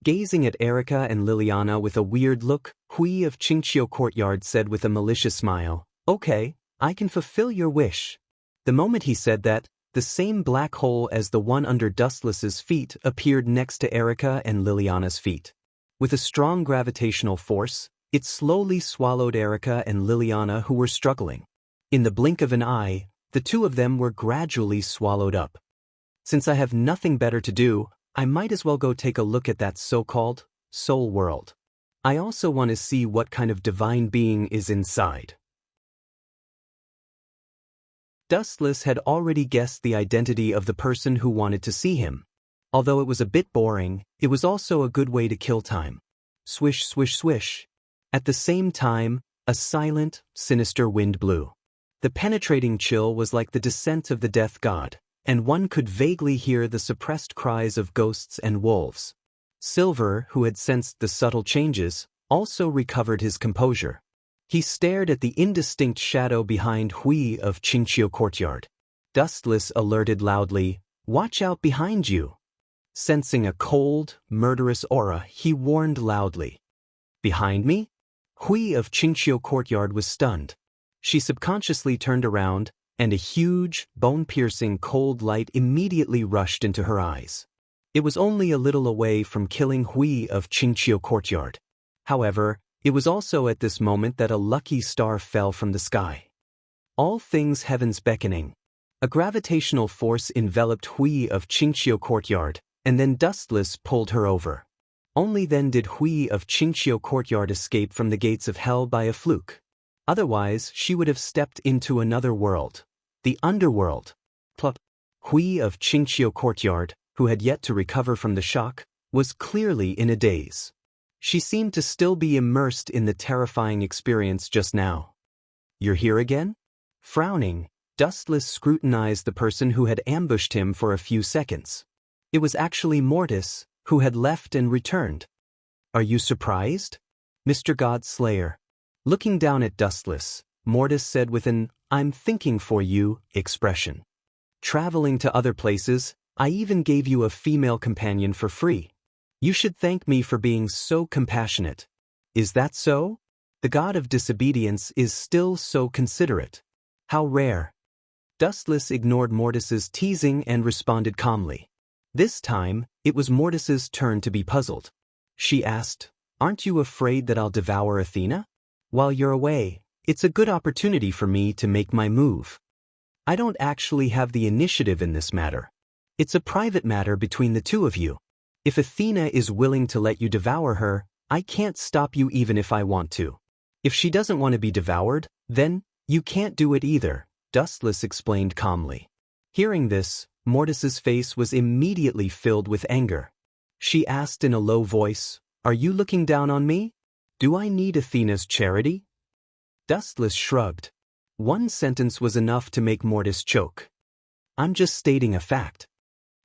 Gazing at Erica and Liliana with a weird look, Hui of Qingqiu Courtyard said with a malicious smile, "Okay, I can fulfill your wish." The moment he said that, the same black hole as the one under Dustless's feet appeared next to Erica and Liliana's feet. With a strong gravitational force, it slowly swallowed Erica and Liliana who were struggling. In the blink of an eye, the two of them were gradually swallowed up. Since I have nothing better to do, I might as well go take a look at that so-called soul world. I also want to see what kind of divine being is inside. Dustless had already guessed the identity of the person who wanted to see him. Although it was a bit boring, it was also a good way to kill time. Swish, swish, swish. At the same time, a silent, sinister wind blew. The penetrating chill was like the descent of the death god, and one could vaguely hear the suppressed cries of ghosts and wolves. Silver, who had sensed the subtle changes, also recovered his composure. He stared at the indistinct shadow behind Hui of Qingqiu Courtyard. Dustless alerted loudly, "Watch out behind you." Sensing a cold, murderous aura, he warned loudly. "Behind me?" Hui of Qingqiu Courtyard was stunned. She subconsciously turned around, and a huge, bone-piercing cold light immediately rushed into her eyes. It was only a little away from killing Hui of Qingqiu Courtyard. However, it was also at this moment that a lucky star fell from the sky. All things heavens beckoning. A gravitational force enveloped Hui of Qingqiu Courtyard, and then Dustless pulled her over. Only then did Hui of Qingqiu Courtyard escape from the gates of hell by a fluke. Otherwise, she would have stepped into another world. The underworld. Plot. Hui of Qingqiu Courtyard, who had yet to recover from the shock, was clearly in a daze. She seemed to still be immersed in the terrifying experience just now. "You're here again?" Frowning, Dustless scrutinized the person who had ambushed him for a few seconds. It was actually Mortis, who had left and returned. "Are you surprised?" "Mr. Godslayer." Looking down at Dustless, Mortis said with an "I'm thinking for you" expression. "Traveling to other places, I even gave you a female companion for free. You should thank me for being so compassionate. Is that so? The god of disobedience is still so considerate. How rare. Dustless ignored Mortis's teasing and responded calmly. This time, it was Mortis's turn to be puzzled. She asked, "Aren't you afraid that I'll devour Athena? While you're away, it's a good opportunity for me to make my move. I don't actually have the initiative in this matter. It's a private matter between the two of you. If Athena is willing to let you devour her, I can't stop you even if I want to. If she doesn't want to be devoured, then you can't do it either," Dustless explained calmly. Hearing this, Mortis's face was immediately filled with anger. She asked in a low voice, "Are you looking down on me? Do I need Athena's charity?" Dustless shrugged. One sentence was enough to make Mortis choke. "I'm just stating a fact."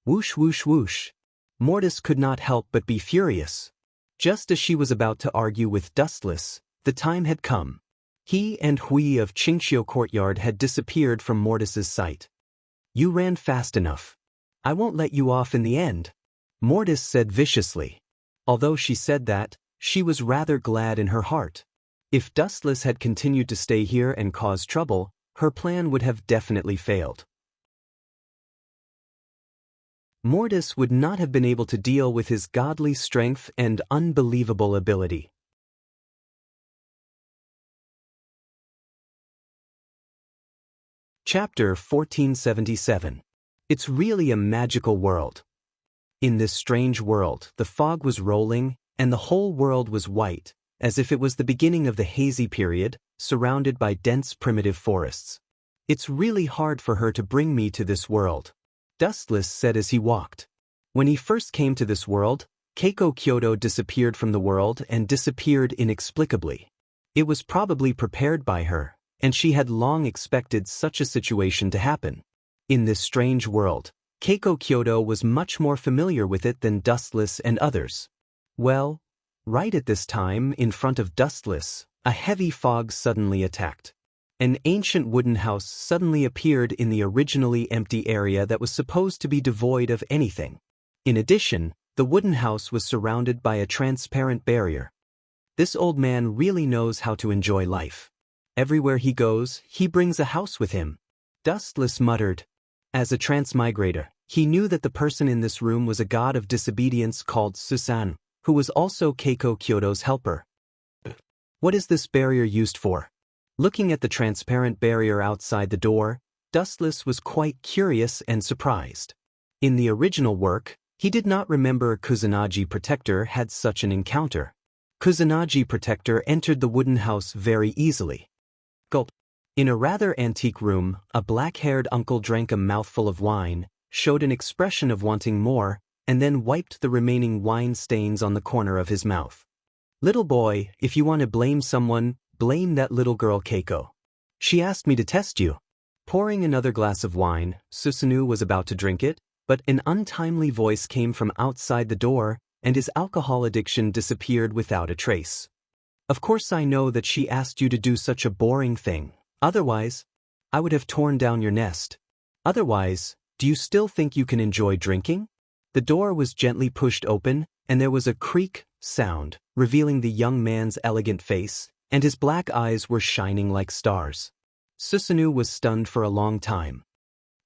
Whoosh whoosh whoosh. Mortis could not help but be furious. Just as she was about to argue with Dustless, the time had come. He and Hui of Qingxiu Courtyard had disappeared from Mortis's sight. "You ran fast enough. I won't let you off in the end," Mortis said viciously. Although she said that, she was rather glad in her heart. If Dustless had continued to stay here and cause trouble, her plan would have definitely failed. Mortis would not have been able to deal with his godly strength and unbelievable ability. Chapter 1477. It's really a magical world. In this strange world, the fog was rolling, and the whole world was white, as if it was the beginning of the hazy period, surrounded by dense primitive forests. "It's really hard for her to bring me to this world," Dustless said as he walked. When he first came to this world, Keiko Kyoto disappeared from the world and disappeared inexplicably. It was probably prepared by her, and she had long expected such a situation to happen. In this strange world, Keiko Kyoto was much more familiar with it than Dustless and others. Well, right at this time, in front of Dustless, a heavy fog suddenly attacked. An ancient wooden house suddenly appeared in the originally empty area that was supposed to be devoid of anything. In addition, the wooden house was surrounded by a transparent barrier. This old man really knows how to enjoy life. Everywhere he goes, he brings a house with him, Dustless muttered. As a transmigrator, he knew that the person in this room was a god of disobedience called Susan, who was also Keiko Kyoto's helper. What is this barrier used for? Looking at the transparent barrier outside the door, Dustless was quite curious and surprised. In the original work, he did not remember Kusanagi Protector had such an encounter. Kusanagi Protector entered the wooden house very easily. Gulp. In a rather antique room, a black-haired uncle drank a mouthful of wine, showed an expression of wanting more, and then wiped the remaining wine stains on the corner of his mouth. "Little boy, if you want to blame someone, blame that little girl Keiko. She asked me to test you." Pouring another glass of wine, Susanoo was about to drink it, but an untimely voice came from outside the door, and his alcohol addiction disappeared without a trace. "Of course I know that she asked you to do such a boring thing. Otherwise, I would have torn down your nest. Otherwise, do you still think you can enjoy drinking?" The door was gently pushed open, and there was a creak sound, revealing the young man's elegant face, and his black eyes were shining like stars. Susanoo was stunned for a long time.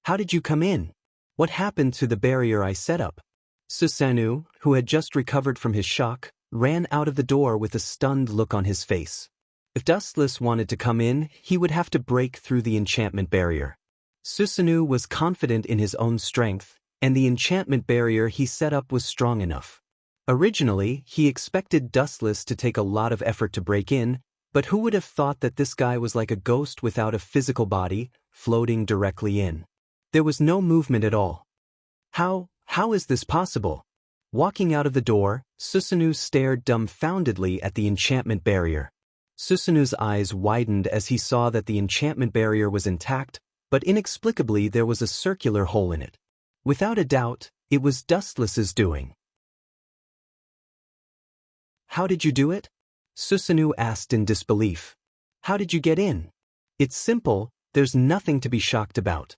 "How did you come in? What happened to the barrier I set up?" Susanoo, who had just recovered from his shock, ran out of the door with a stunned look on his face. If Dustless wanted to come in, he would have to break through the enchantment barrier. Susanoo was confident in his own strength, and the enchantment barrier he set up was strong enough. Originally, he expected Dustless to take a lot of effort to break in, but who would have thought that this guy was like a ghost without a physical body, floating directly in? There was no movement at all. How is this possible? Walking out of the door, Susanoo stared dumbfoundedly at the enchantment barrier. Susanoo's eyes widened as he saw that the enchantment barrier was intact, but inexplicably there was a circular hole in it. Without a doubt, it was Dustless's doing. "How did you do it?" Susanoo asked in disbelief. "How did you get in?" "It's simple, there's nothing to be shocked about."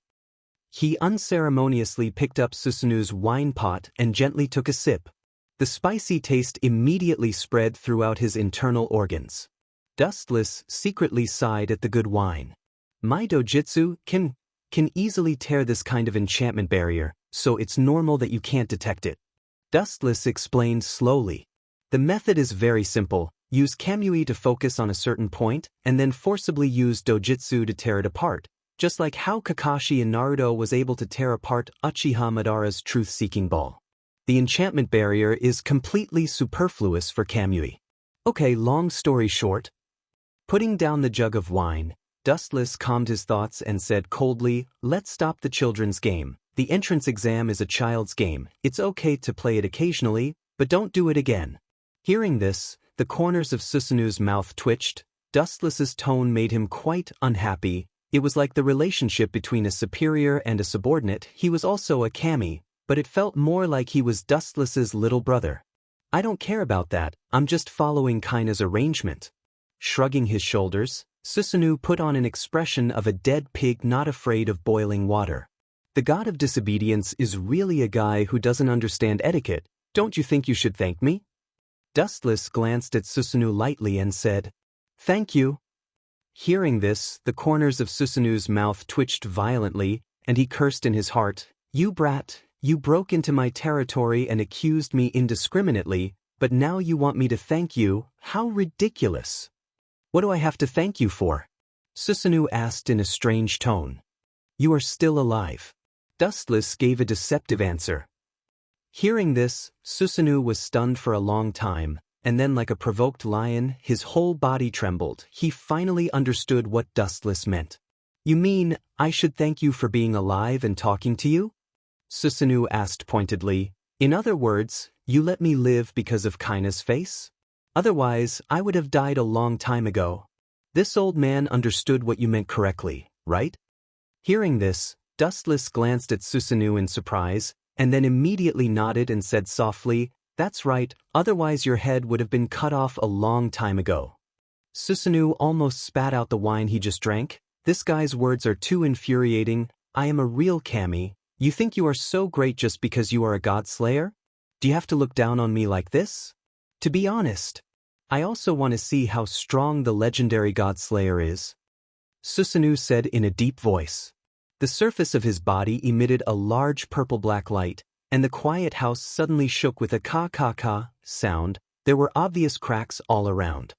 He unceremoniously picked up Susanu's wine pot and gently took a sip. The spicy taste immediately spread throughout his internal organs. Dustless secretly sighed at the good wine. My dojutsu can easily tear this kind of enchantment barrier, so it's normal that you can't detect it. Dustless explained slowly. The method is very simple. Use Kamui to focus on a certain point, and then forcibly use dojutsu to tear it apart, just like how Kakashi in Naruto was able to tear apart Uchiha Madara's truth-seeking ball. The enchantment barrier is completely superfluous for Kamui. Okay, long story short. Putting down the jug of wine, Dustless calmed his thoughts and said coldly, "Let's stop the children's game. The entrance exam is a child's game. It's okay to play it occasionally, but don't do it again." Hearing this, the corners of Susanu's mouth twitched. Dustless's tone made him quite unhappy. It was like the relationship between a superior and a subordinate. He was also a kami, but it felt more like he was Dustless's little brother. "I don't care about that, I'm just following Kaina's arrangement." Shrugging his shoulders, Susanu put on an expression of a dead pig not afraid of boiling water. "The god of disobedience is really a guy who doesn't understand etiquette. Don't you think you should thank me?" Dustless glanced at Susanu lightly and said, "Thank you." Hearing this, the corners of Susanu's mouth twitched violently, and he cursed in his heart, "You brat, you broke into my territory and accused me indiscriminately, but now you want me to thank you? How ridiculous! What do I have to thank you for?" Susanu asked in a strange tone. "You are still alive." Dustless gave a deceptive answer. Hearing this, Susanu was stunned for a long time, and then like a provoked lion, his whole body trembled. He finally understood what Dustless meant. "You mean, I should thank you for being alive and talking to you?" Susanu asked pointedly. "In other words, you let me live because of Kaina's face? Otherwise, I would have died a long time ago. This old man understood what you meant correctly, right?" Hearing this, Dustless glanced at Susanu in surprise, and then immediately nodded and said softly, "That's right, otherwise your head would have been cut off a long time ago." Susanu almost spat out the wine he just drank. "This guy's words are too infuriating. I am a real kami. You think you are so great just because you are a god slayer? Do you have to look down on me like this? To be honest, I also want to see how strong the legendary god slayer is," Susanu said in a deep voice. The surface of his body emitted a large purple-black light, and the quiet house suddenly shook with a ka-ka-ka sound. There were obvious cracks all around.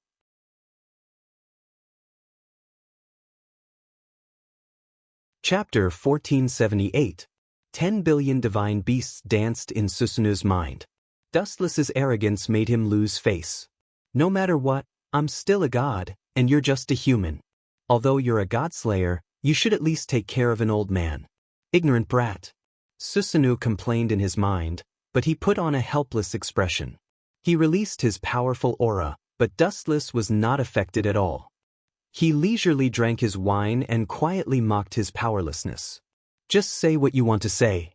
Chapter 1478. 10 billion divine beasts danced in Susanu's mind. Dustless's arrogance made him lose face. "No matter what, I'm still a god, and you're just a human. Although you're a god slayer, you should at least take care of an old man." "Ignorant brat," Susanu complained in his mind, but he put on a helpless expression. He released his powerful aura, but Dustless was not affected at all. He leisurely drank his wine and quietly mocked his powerlessness. "Just say what you want to say."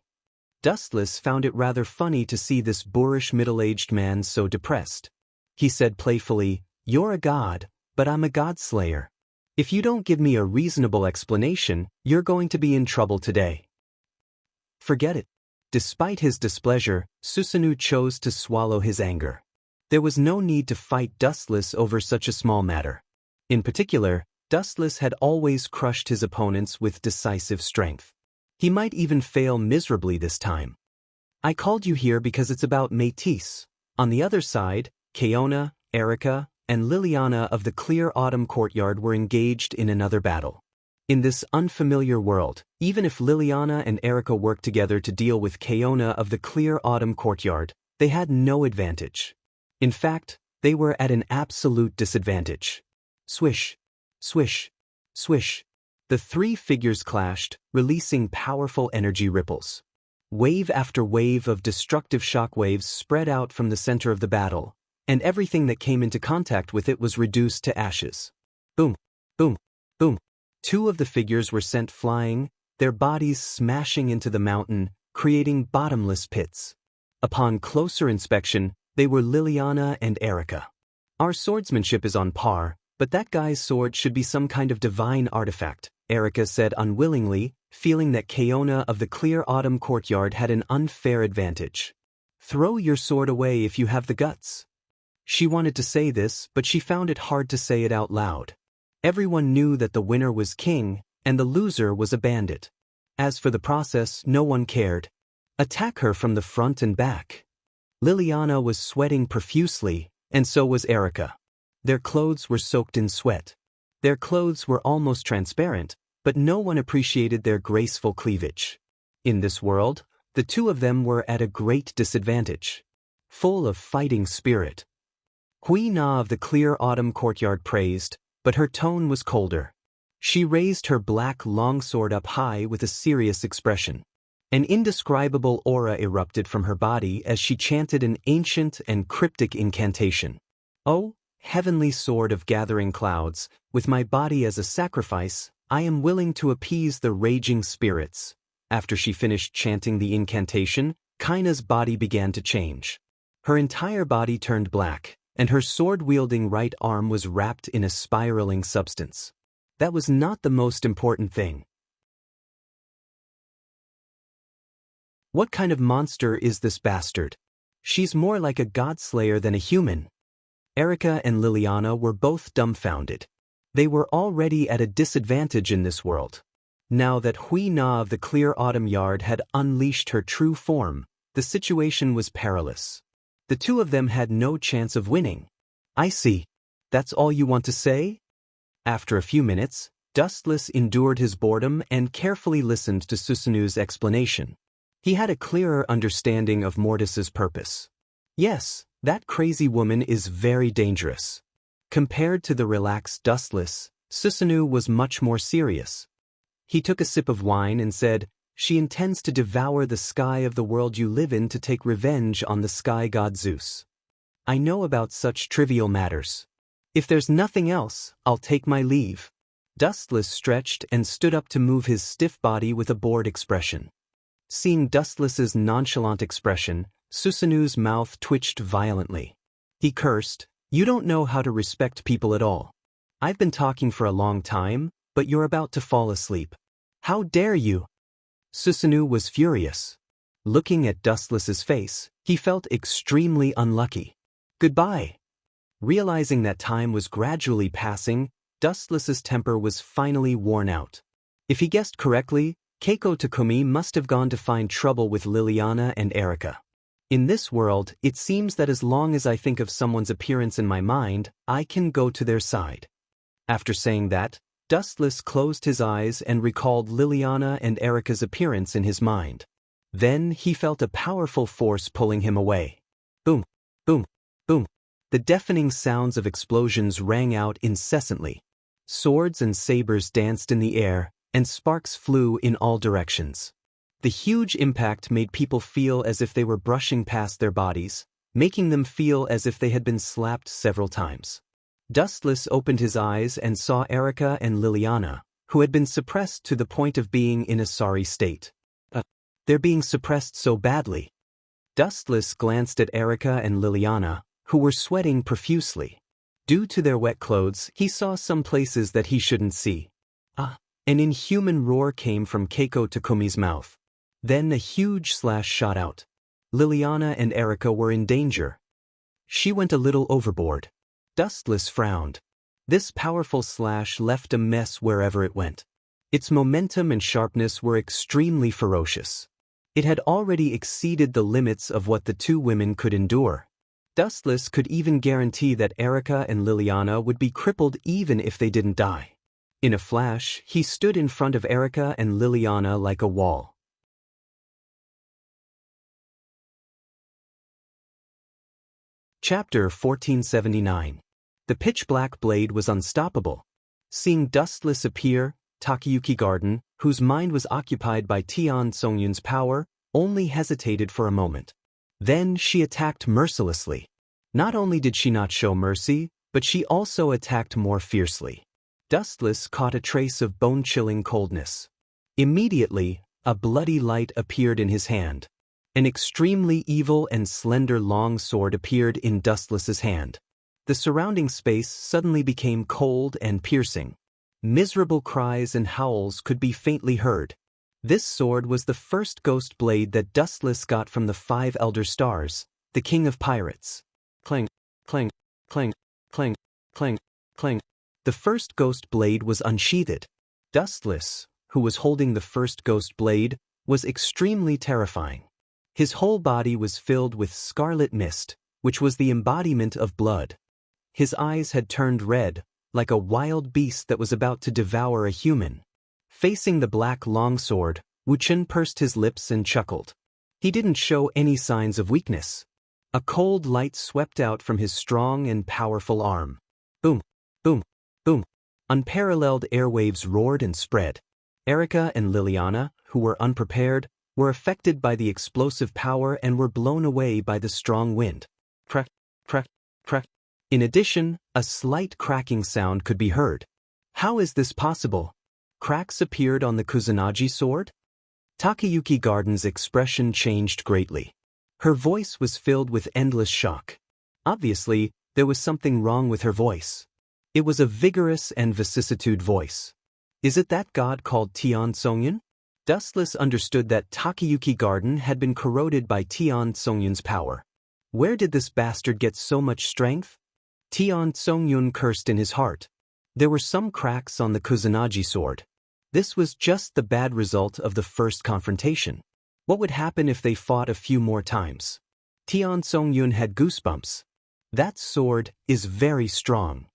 Dustless found it rather funny to see this boorish middle-aged man so depressed. He said playfully, "You're a god, but I'm a god slayer. If you don't give me a reasonable explanation, you're going to be in trouble today." "Forget it." Despite his displeasure, Susanu chose to swallow his anger. There was no need to fight Dustless over such a small matter. In particular, Dustless had always crushed his opponents with decisive strength. He might even fail miserably this time. "I called you here because it's about Métis. On the other side, Kaona, Erika, and Liliana of the Clear Autumn Courtyard were engaged in another battle. In this unfamiliar world, even if Liliana and Erika worked together to deal with Kaona of the Clear Autumn Courtyard, they had no advantage. In fact, they were at an absolute disadvantage. Swish, swish, swish. The three figures clashed, releasing powerful energy ripples. Wave after wave of destructive shockwaves spread out from the center of the battle, and everything that came into contact with it was reduced to ashes. Boom, boom, boom. Two of the figures were sent flying, their bodies smashing into the mountain, creating bottomless pits. Upon closer inspection, they were Liliana and Erika. "Our swordsmanship is on par, but that guy's sword should be some kind of divine artifact," Erika said unwillingly, feeling that Kaona of the clear autumn courtyard had an unfair advantage. Throw your sword away if you have the guts. She wanted to say this, but she found it hard to say it out loud. Everyone knew that the winner was king, and the loser was a bandit. As for the process, no one cared. Attack her from the front and back. Liliana was sweating profusely, and so was Erica. Their clothes were soaked in sweat. Their clothes were almost transparent, but no one appreciated their graceful cleavage. In this world, the two of them were at a great disadvantage. Full of fighting spirit. Hui Na of the clear autumn courtyard praised, but her tone was colder. She raised her black longsword up high with a serious expression. An indescribable aura erupted from her body as she chanted an ancient and cryptic incantation. "Oh, heavenly sword of gathering clouds, with my body as a sacrifice, I am willing to appease the raging spirits." After she finished chanting the incantation, Kaina's body began to change. Her entire body turned black, and her sword-wielding right arm was wrapped in a spiraling substance. That was not the most important thing. What kind of monster is this bastard? She's more like a godslayer than a human. Erica and Liliana were both dumbfounded. They were already at a disadvantage in this world. Now that Hui Na of the clear autumn yard had unleashed her true form, the situation was perilous. The two of them had no chance of winning. "I see. That's all you want to say?" After a few minutes, Dustless endured his boredom and carefully listened to Susanu's explanation. He had a clearer understanding of Mortis's purpose. Yes, that crazy woman is very dangerous. Compared to the relaxed Dustless, Susanu was much more serious. He took a sip of wine and said, "She intends to devour the sky of the world you live in to take revenge on the sky god Zeus. I know about such trivial matters. If there's nothing else, I'll take my leave." Dustless stretched and stood up to move his stiff body with a bored expression. Seeing Dustless's nonchalant expression, Susanu's mouth twitched violently. He cursed, "You don't know how to respect people at all. I've been talking for a long time, but you're about to fall asleep. How dare you?" Susanu was furious. Looking at Dustless's face, he felt extremely unlucky. "Goodbye." Realizing that time was gradually passing, Dustless's temper was finally worn out. If he guessed correctly, Keiko Takumi must have gone to find trouble with Liliana and Erica. In this world, it seems that as long as I think of someone's appearance in my mind, I can go to their side. After saying that, Dustless closed his eyes and recalled Liliana and Erica's appearance in his mind. Then he felt a powerful force pulling him away. Boom, boom, boom. The deafening sounds of explosions rang out incessantly. Swords and sabers danced in the air, and sparks flew in all directions. The huge impact made people feel as if they were brushing past their bodies, making them feel as if they had been slapped several times. Dustless opened his eyes and saw Erica and Liliana, who had been suppressed to the point of being in a sorry state. They're being suppressed so badly. Dustless glanced at Erica and Liliana, who were sweating profusely. Due to their wet clothes, he saw some places that he shouldn't see. An inhuman roar came from Keiko Takumi's mouth. Then a huge slash shot out. Liliana and Erica were in danger. She went a little overboard. Dustless frowned. This powerful slash left a mess wherever it went. Its momentum and sharpness were extremely ferocious. It had already exceeded the limits of what the two women could endure. Dustless could even guarantee that Erica and Liliana would be crippled even if they didn't die. In a flash, he stood in front of Erica and Liliana like a wall. Chapter 1479. The pitch-black blade was unstoppable. Seeing Dustless appear, Takayuki Garden, whose mind was occupied by Tian Songyun's power, only hesitated for a moment. Then she attacked mercilessly. Not only did she not show mercy, but she also attacked more fiercely. Dustless caught a trace of bone-chilling coldness. Immediately, a bloody light appeared in his hand. An extremely evil and slender long sword appeared in Dustless's hand. The surrounding space suddenly became cold and piercing. Miserable cries and howls could be faintly heard. This sword was the first ghost blade that Dustless got from the 5 Elder Stars, the king of pirates. Clang, clang, clang, clang, clang, clang. The first ghost blade was unsheathed. Dustless, who was holding the first ghost blade, was extremely terrifying. His whole body was filled with scarlet mist, which was the embodiment of blood. His eyes had turned red, like a wild beast that was about to devour a human. Facing the black longsword, Wuchen pursed his lips and chuckled. He didn't show any signs of weakness. A cold light swept out from his strong and powerful arm. Boom, boom, boom. Unparalleled airwaves roared and spread. Erica and Liliana, who were unprepared, were affected by the explosive power and were blown away by the strong wind. Crack, crack, crack. In addition, a slight cracking sound could be heard. How is this possible? Cracks appeared on the Kusanagi sword? Takayuki Garden's expression changed greatly. Her voice was filled with endless shock. Obviously, there was something wrong with her voice. It was a vigorous and vicissitude voice. Is it that god called Tian Songyun? Dustless understood that Takayuki Garden had been corroded by Tian Songyun's power. Where did this bastard get so much strength? Tian Songyun cursed in his heart. There were some cracks on the Kusanagi sword. This was just the bad result of the first confrontation. What would happen if they fought a few more times? Tian Songyun had goosebumps. That sword is very strong.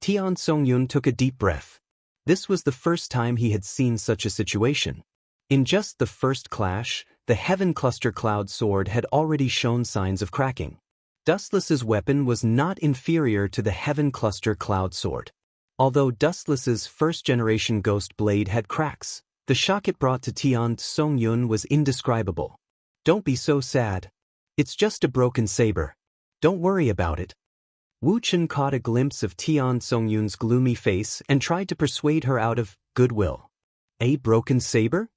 Tian Songyun took a deep breath. This was the first time he had seen such a situation. In just the first clash, the Heaven Cluster Cloud sword had already shown signs of cracking. Dustless's weapon was not inferior to the Heaven Cluster Cloud sword. Although Dustless's first-generation ghost blade had cracks, the shock it brought to Tian Songyun was indescribable. Don't be so sad. It's just a broken saber. Don't worry about it. Wu Chen caught a glimpse of Tian Songyun's gloomy face and tried to persuade her out of goodwill. A broken saber?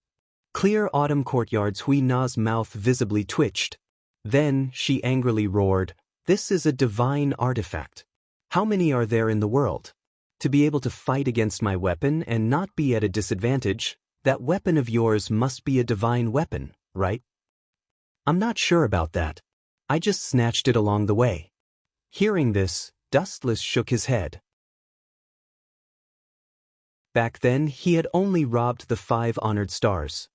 Clear Autumn Courtyard's Hui Na's mouth visibly twitched. Then she angrily roared, "This is a divine artifact. How many are there in the world? To be able to fight against my weapon and not be at a disadvantage, that weapon of yours must be a divine weapon, right?" "I'm not sure about that. I just snatched it along the way." Hearing this, Dustless shook his head. Back then, he had only robbed the 5 honored stars.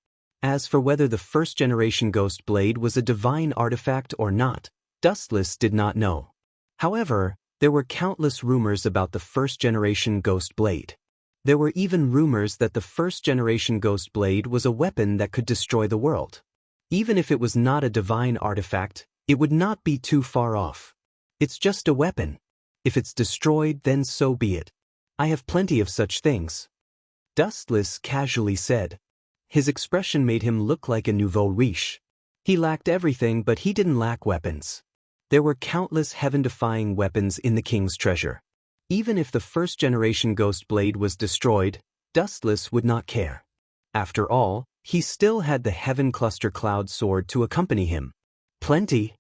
As for whether the first-generation ghost blade was a divine artifact or not, Dustless did not know. However, there were countless rumors about the first-generation ghost blade. There were even rumors that the first-generation ghost blade was a weapon that could destroy the world. Even if it was not a divine artifact, it would not be too far off. It's just a weapon. If it's destroyed, then so be it. I have plenty of such things. Dustless casually said. His expression made him look like a nouveau riche. He lacked everything, but he didn't lack weapons. There were countless heaven-defying weapons in the king's treasure. Even if the first-generation ghost blade was destroyed, Dustless would not care. After all, he still had the Heaven Cluster Cloud sword to accompany him. Plenty.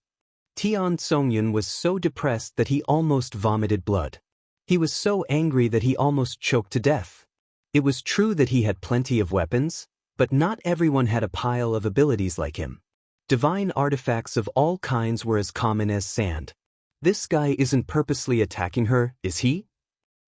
Tian Songyun was so depressed that he almost vomited blood. He was so angry that he almost choked to death. It was true that he had plenty of weapons, but not everyone had a pile of abilities like him. Divine artifacts of all kinds were as common as sand. This guy isn't purposely attacking her, is he?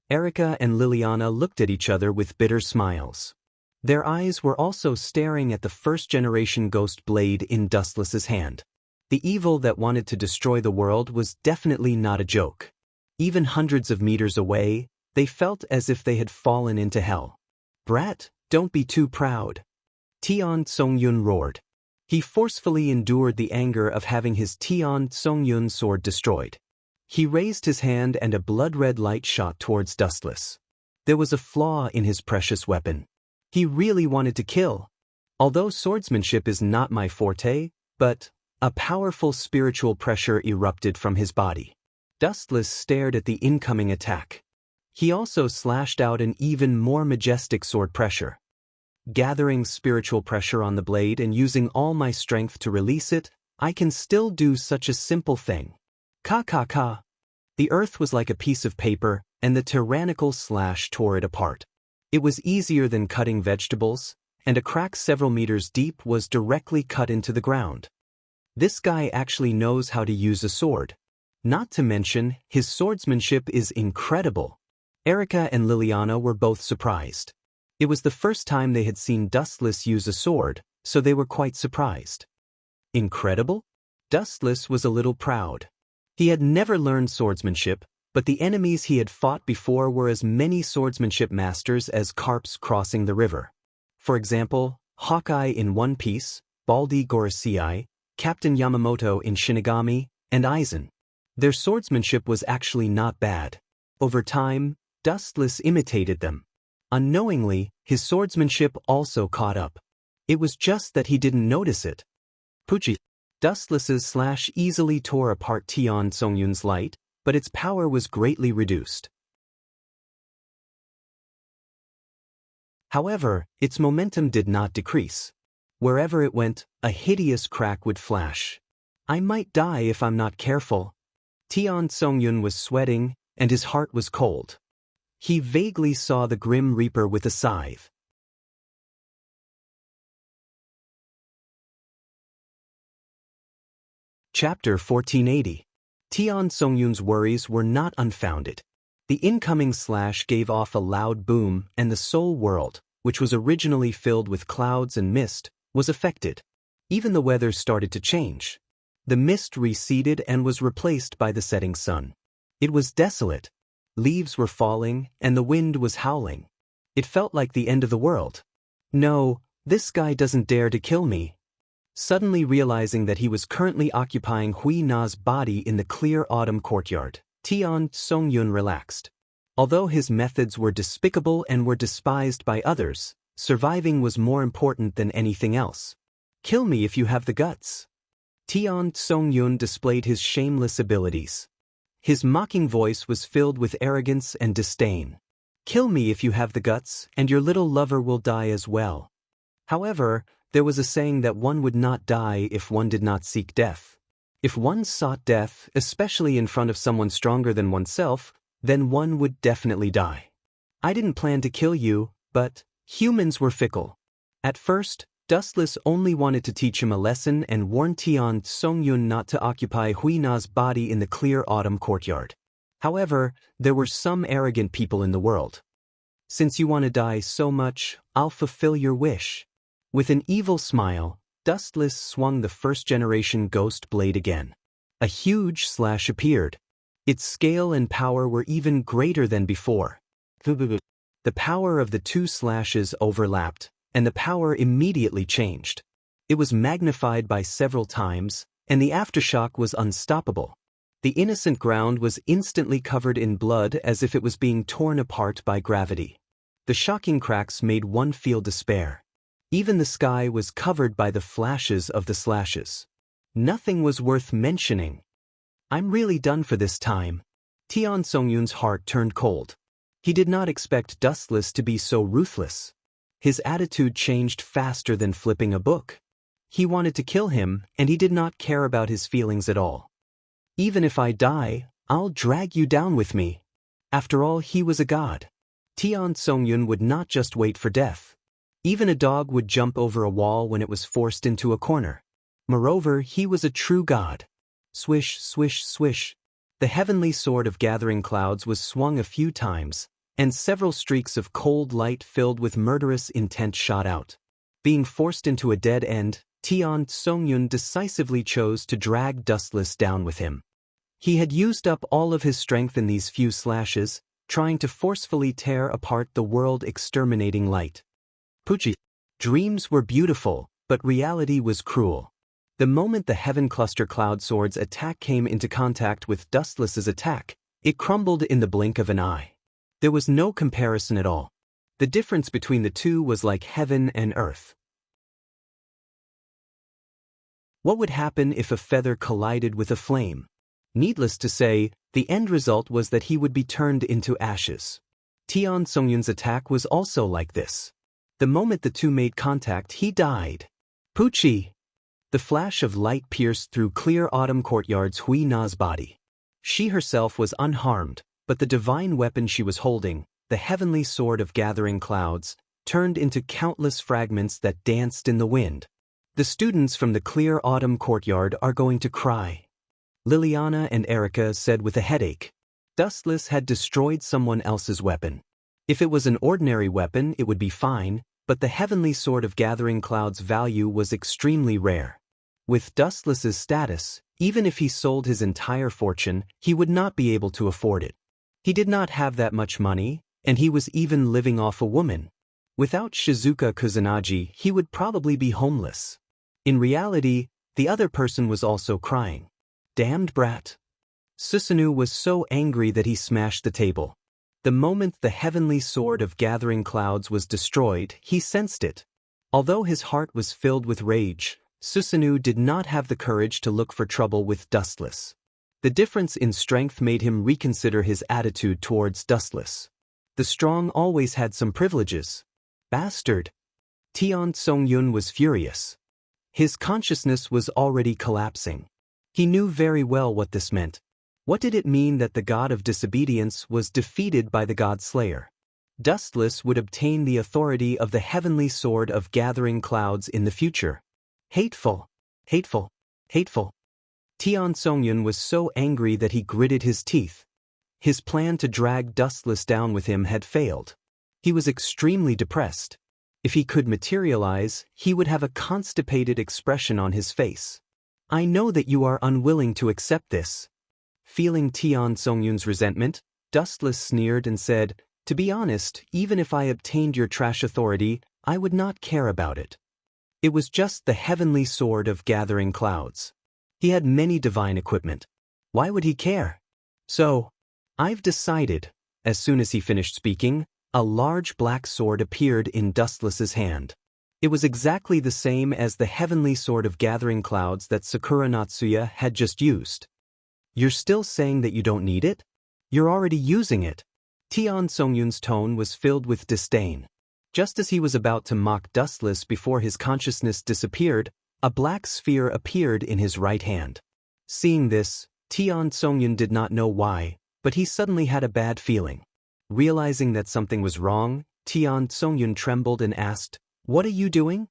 Erica and Liliana looked at each other with bitter smiles. Their eyes were also staring at the first-generation ghost blade in Dustless's hand. The evil that wanted to destroy the world was definitely not a joke. Even hundreds of meters away, they felt as if they had fallen into hell. "Brat, don't be too proud." Tian Songyun roared. He forcefully endured the anger of having his Tian Songyun sword destroyed. He raised his hand and a blood-red light shot towards Dustless. There was a flaw in his precious weapon. He really wanted to kill. Although swordsmanship is not my forte, but a powerful spiritual pressure erupted from his body. Dustless stared at the incoming attack. He also slashed out an even more majestic sword pressure. Gathering spiritual pressure on the blade and using all my strength to release it, I can still do such a simple thing. Ka ka ka. The earth was like a piece of paper, and the tyrannical slash tore it apart. It was easier than cutting vegetables, and a crack several meters deep was directly cut into the ground. This guy actually knows how to use a sword. Not to mention, his swordsmanship is incredible. Erica and Liliana were both surprised. It was the first time they had seen Dustless use a sword, so they were quite surprised. Incredible? Dustless was a little proud. He had never learned swordsmanship, but the enemies he had fought before were as many swordsmanship masters as carps crossing the river. For example, Hawkeye in One Piece, Baldy Gorosei, Captain Yamamoto in Shinigami, and Aizen. Their swordsmanship was actually not bad. Over time, Dustless imitated them. Unknowingly, his swordsmanship also caught up. It was just that he didn't notice it. Pucci. Dustless's slash easily tore apart Tion Songyun's light, but its power was greatly reduced. However, its momentum did not decrease. Wherever it went, a hideous crack would flash. I might die if I'm not careful. Tion Songyun was sweating, and his heart was cold. He vaguely saw the Grim Reaper with a scythe. Chapter 1480. Tion Songyun's worries were not unfounded. The incoming slash gave off a loud boom, and the Soul World, which was originally filled with clouds and mist, was affected. Even the weather started to change. The mist receded and was replaced by the setting sun. It was desolate. Leaves were falling, and the wind was howling. It felt like the end of the world. No, this guy doesn't dare to kill me. Suddenly realizing that he was currently occupying Hui Na's body in the clear autumn courtyard, Tion Songyun relaxed. Although his methods were despicable and were despised by others, surviving was more important than anything else. Kill me if you have the guts. Tion Songyun displayed his shameless abilities. His mocking voice was filled with arrogance and disdain. Kill me if you have the guts, and your little lover will die as well. However, there was a saying that one would not die if one did not seek death. If one sought death, especially in front of someone stronger than oneself, then one would definitely die. I didn't plan to kill you, but humans were fickle. At first, Dustless only wanted to teach him a lesson and warn Tion Songyun not to occupy Hui Na's body in the clear autumn courtyard. However, there were some arrogant people in the world. Since you want to die so much, I'll fulfill your wish. With an evil smile, Dustless swung the first-generation ghost blade again. A huge slash appeared. Its scale and power were even greater than before. The power of the two slashes overlapped, and the power immediately changed. It was magnified by several times, and the aftershock was unstoppable. The innocent ground was instantly covered in blood as if it was being torn apart by gravity. The shocking cracks made one feel despair. Even the sky was covered by the flashes of the slashes. Nothing was worth mentioning. I'm really done for this time. Tion Songyun's heart turned cold. He did not expect Dustless to be so ruthless. His attitude changed faster than flipping a book. He wanted to kill him, and he did not care about his feelings at all. Even if I die, I'll drag you down with me. After all, he was a god. Tion Songyun would not just wait for death. Even a dog would jump over a wall when it was forced into a corner. Moreover, he was a true god. Swish, swish, swish. The heavenly sword of gathering clouds was swung a few times, and several streaks of cold light filled with murderous intent shot out. Being forced into a dead end, Tion Songyun decisively chose to drag Dustless down with him. He had used up all of his strength in these few slashes, trying to forcefully tear apart the world-exterminating light. Pucci. Dreams were beautiful, but reality was cruel. The moment the Heaven Cluster Cloud Sword's attack came into contact with Dustless's attack, it crumbled in the blink of an eye. There was no comparison at all. The difference between the two was like heaven and earth. What would happen if a feather collided with a flame? Needless to say, the end result was that he would be turned into ashes. Tion Songyun's attack was also like this. The moment the two made contact, he died. Pucci! The flash of light pierced through clear autumn courtyard's Hui Na's body. She herself was unharmed, but the divine weapon she was holding, the heavenly sword of gathering clouds, turned into countless fragments that danced in the wind. The students from the clear autumn courtyard are going to cry, Liliana and Erica said with a headache. Dustless had destroyed someone else's weapon. If it was an ordinary weapon, it would be fine, but the heavenly sword of Gathering Cloud's value was extremely rare. With Dustless's status, even if he sold his entire fortune, he would not be able to afford it. He did not have that much money, and he was even living off a woman. Without Shizuka Kusanagi, he would probably be homeless. In reality, the other person was also crying. Damned brat. Susanoo was so angry that he smashed the table. The moment the heavenly sword of Gathering Clouds was destroyed, he sensed it. Although his heart was filled with rage, Susanoo did not have the courage to look for trouble with Dustless. The difference in strength made him reconsider his attitude towards Dustless. The strong always had some privileges. Bastard. Tion Songyun was furious. His consciousness was already collapsing. He knew very well what this meant. What did it mean that the god of disobedience was defeated by the god slayer? Dustless would obtain the authority of the heavenly sword of Gathering Clouds in the future. Hateful. Hateful. Hateful. Tion Songyun was so angry that he gritted his teeth. His plan to drag Dustless down with him had failed. He was extremely depressed. If he could materialize, he would have a constipated expression on his face. I know that you are unwilling to accept this. Feeling Tion Songyun's resentment, Dustless sneered and said, to be honest, even if I obtained your trash authority, I would not care about it. It was just the heavenly sword of Gathering Clouds. He had many divine equipment. Why would he care? So, I've decided. As soon as he finished speaking, a large black sword appeared in Dustless's hand. It was exactly the same as the heavenly sword of Gathering Clouds that Sakura Natsuya had just used. You're still saying that you don't need it? You're already using it. Tion Songyun's tone was filled with disdain. Just as he was about to mock Dustless before his consciousness disappeared, a black sphere appeared in his right hand. Seeing this, Tion Songyun did not know why, but he suddenly had a bad feeling. Realizing that something was wrong, Tion Songyun trembled and asked, "What are you doing?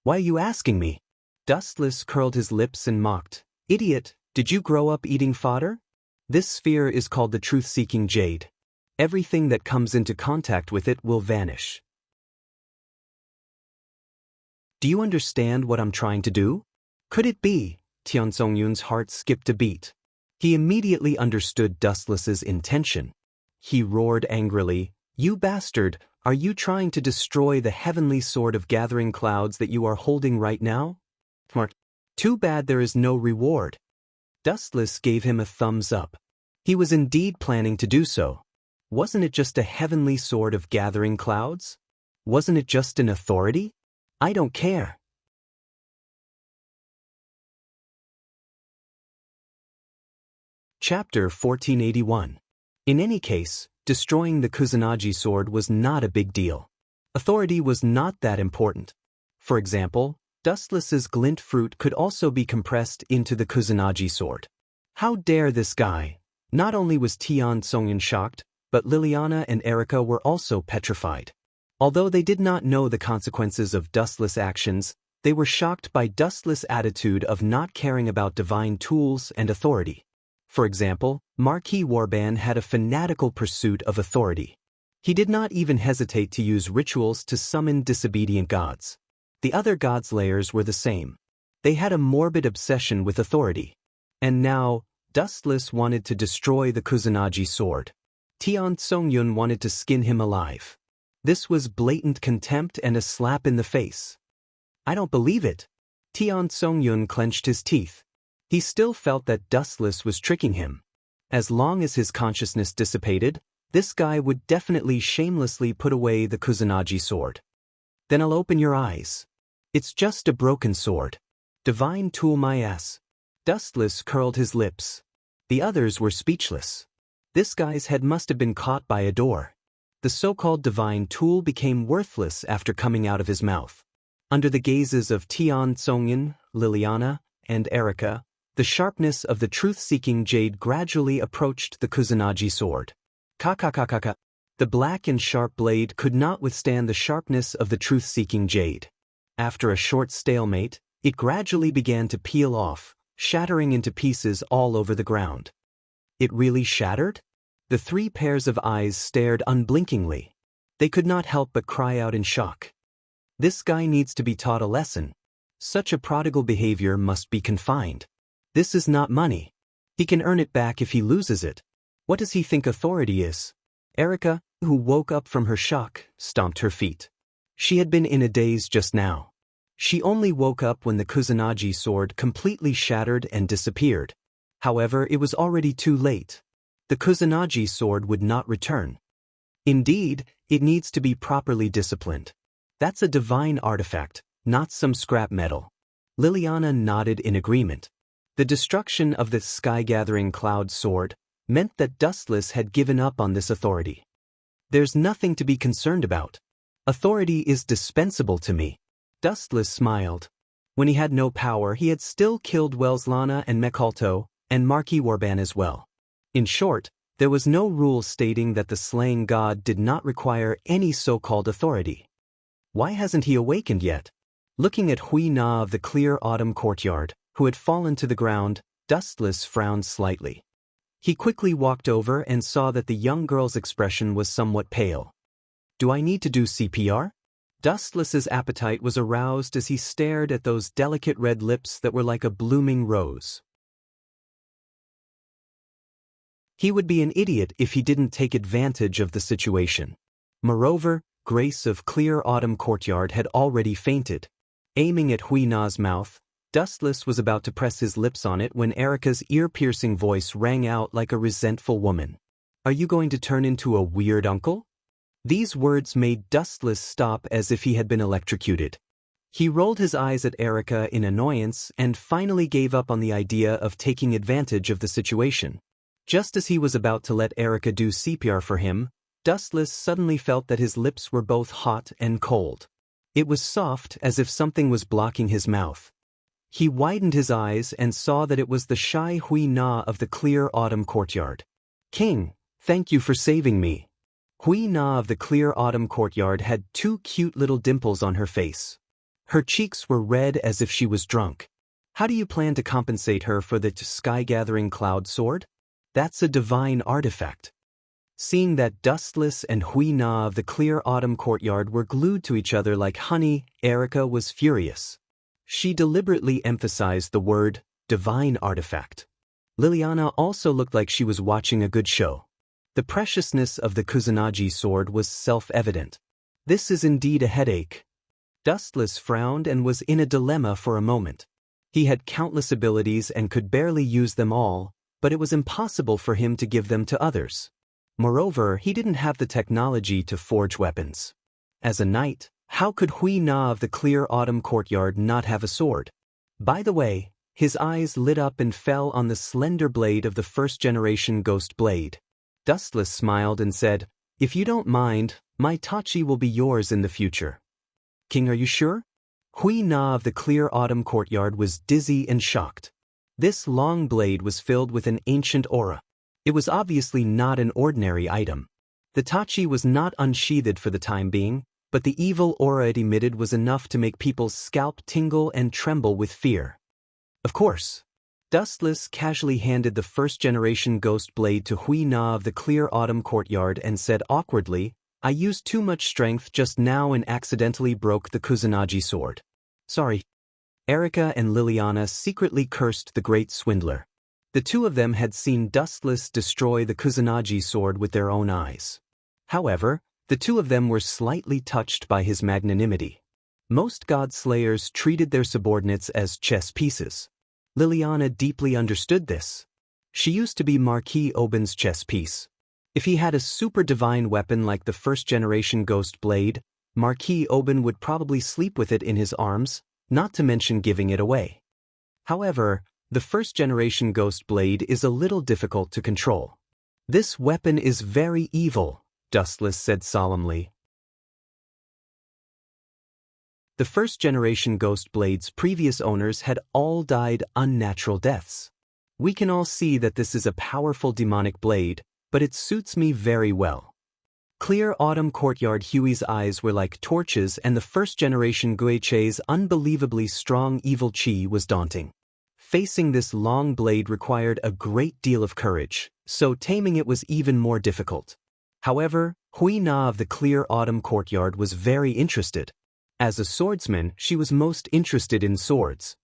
Why are you asking me?" Dustless curled his lips and mocked, "Idiot, did you grow up eating fodder? This sphere is called the truth-seeking jade. Everything that comes into contact with it will vanish. Do you understand what I'm trying to do?" Could it be? Tion Songyun's heart skipped a beat. He immediately understood Dustless's intention. He roared angrily, "You bastard, are you trying to destroy the heavenly sword of Gathering Clouds that you are holding right now? Smart. Too bad there is no reward." Dustless gave him a thumbs up. He was indeed planning to do so. Wasn't it just a heavenly sword of Gathering Clouds? Wasn't it just an authority? I don't care. Chapter 1481. In any case, destroying the Kusanagi sword was not a big deal. Authority was not that important. For example, Dustless's glint fruit could also be compressed into the Kusanagi sword. How dare this guy? Not only was Tion Songyun shocked, but Liliana and Erica were also petrified. Although they did not know the consequences of Dustless' actions, they were shocked by Dustless' attitude of not caring about divine tools and authority. For example, Marquis Warban had a fanatical pursuit of authority. He did not even hesitate to use rituals to summon disobedient gods. The other gods' layers were the same. They had a morbid obsession with authority. And now, Dustless wanted to destroy the Kusanagi sword. Tion Songyun wanted to skin him alive. This was blatant contempt and a slap in the face. I don't believe it. Tion Songyun clenched his teeth. He still felt that Dustless was tricking him. As long as his consciousness dissipated, this guy would definitely shamelessly put away the Kusanagi sword. Then I'll open your eyes. It's just a broken sword. Divine tool my ass. Dustless curled his lips. The others were speechless. This guy's head must have been caught by a door. The so-called divine tool became worthless after coming out of his mouth. Under the gazes of Tion Songyun, Liliana, and Erica, the sharpness of the truth-seeking jade gradually approached the Kusanagi sword. Kakakakaka. The black and sharp blade could not withstand the sharpness of the truth-seeking jade. After a short stalemate, it gradually began to peel off, shattering into pieces all over the ground. It really shattered? The 3 pairs of eyes stared unblinkingly. They could not help but cry out in shock. This guy needs to be taught a lesson. Such a prodigal behavior must be confined. This is not money. He can earn it back if he loses it. What does he think authority is? Erica, who woke up from her shock, stomped her feet. She had been in a daze just now. She only woke up when the Kusanagi sword completely shattered and disappeared. However, it was already too late. The Kusanagi sword would not return. Indeed, it needs to be properly disciplined. That's a divine artifact, not some scrap metal. Liliana nodded in agreement. The destruction of the sky-gathering cloud sword meant that Dustless had given up on this authority. There's nothing to be concerned about. Authority is dispensable to me. Dustless smiled. When he had no power, he had still killed Welslana and Mekalto, and Marquis Warban as well. In short, there was no rule stating that the slaying god did not require any so-called authority. Why hasn't he awakened yet? Looking at Hui Na of the clear autumn courtyard, who had fallen to the ground, Dustless frowned slightly. He quickly walked over and saw that the young girl's expression was somewhat pale. Do I need to do CPR? Dustless's appetite was aroused as he stared at those delicate red lips that were like a blooming rose. He would be an idiot if he didn't take advantage of the situation. Moreover, Grace of Clear Autumn Courtyard had already fainted. Aiming at Hui Na's mouth, Dustless was about to press his lips on it when Erica's ear-piercing voice rang out like a resentful woman. Are you going to turn into a weird uncle? These words made Dustless stop as if he had been electrocuted. He rolled his eyes at Erica in annoyance and finally gave up on the idea of taking advantage of the situation. Just as he was about to let Erica do CPR for him, Dustless suddenly felt that his lips were both hot and cold. It was soft, as if something was blocking his mouth. He widened his eyes and saw that it was the shy Hui Na of the clear autumn courtyard. King, thank you for saving me. Hui Na of the clear autumn courtyard had 2 cute little dimples on her face. Her cheeks were red as if she was drunk. How do you plan to compensate her for the sky-gathering cloud sword? That's a divine artifact. Seeing that Dustless and Hui Na of the clear autumn courtyard were glued to each other like honey, Erica was furious. She deliberately emphasized the word, divine artifact. Liliana also looked like she was watching a good show. The preciousness of the Kusanagi sword was self-evident. This is indeed a headache. Dustless frowned and was in a dilemma for a moment. He had countless abilities and could barely use them all, but it was impossible for him to give them to others. Moreover, he didn't have the technology to forge weapons. As a knight, how could Hui Na of the clear autumn courtyard not have a sword? By the way, his eyes lit up and fell on the slender blade of the first-generation ghost blade. Dustless smiled and said, If you don't mind, my Tachi will be yours in the future. King, are you sure? Hui Na of the clear autumn courtyard was dizzy and shocked. This long blade was filled with an ancient aura. It was obviously not an ordinary item. The Tachi was not unsheathed for the time being, but the evil aura it emitted was enough to make people's scalp tingle and tremble with fear. Of course. Dustless casually handed the first-generation ghost blade to Hui Na of the clear autumn courtyard and said awkwardly, I used too much strength just now and accidentally broke the Kusanagi sword. Sorry. Erica and Liliana secretly cursed the great swindler. The 2 of them had seen Dustless destroy the Kusanagi sword with their own eyes. However, the 2 of them were slightly touched by his magnanimity. Most god-slayers treated their subordinates as chess pieces. Liliana deeply understood this. She used to be Marquis Oben's chess piece. If he had a super-divine weapon like the first-generation ghost blade, Marquis Oben would probably sleep with it in his arms, not to mention giving it away. However, the first-generation ghost blade is a little difficult to control. This weapon is very evil, Dustless said solemnly. The first-generation ghost blade's previous owners had all died unnatural deaths. We can all see that this is a powerful demonic blade, but it suits me very well. Clear autumn courtyard Huey's eyes were like torches, and the first-generation Guiche's unbelievably strong evil chi was daunting. Facing this long blade required a great deal of courage, so taming it was even more difficult. However, Hui Na of the clear autumn courtyard was very interested. As a swordsman, she was most interested in swords.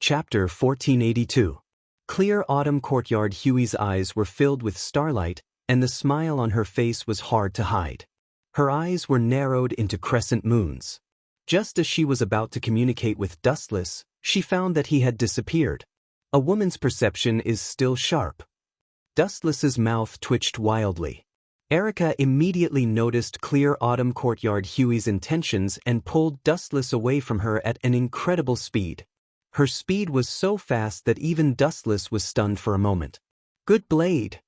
Chapter 1482. Clear autumn courtyard Huey's eyes were filled with starlight, and the smile on her face was hard to hide. Her eyes were narrowed into crescent moons. Just as she was about to communicate with Dustless, she found that he had disappeared. A woman's perception is still sharp. Dustless's mouth twitched wildly. Erica immediately noticed clear autumn courtyard Huey's intentions and pulled Dustless away from her at an incredible speed. Her speed was so fast that even Dustless was stunned for a moment. Good blade.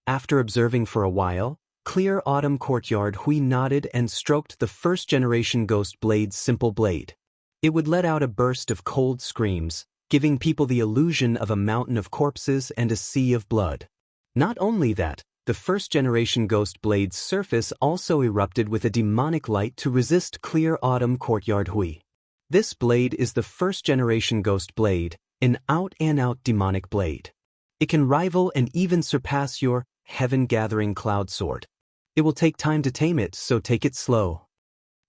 After observing for a while, clear autumn courtyard Hui nodded and stroked the first-generation ghost blade's simple blade. It would let out a burst of cold screams, giving people the illusion of a mountain of corpses and a sea of blood. Not only that, the first-generation ghost blade's surface also erupted with a demonic light to resist clear autumn courtyard Hui. This blade is the first-generation ghost blade, an out-and-out demonic blade. It can rival and even surpass your heaven-gathering cloud sword. It will take time to tame it, so take it slow.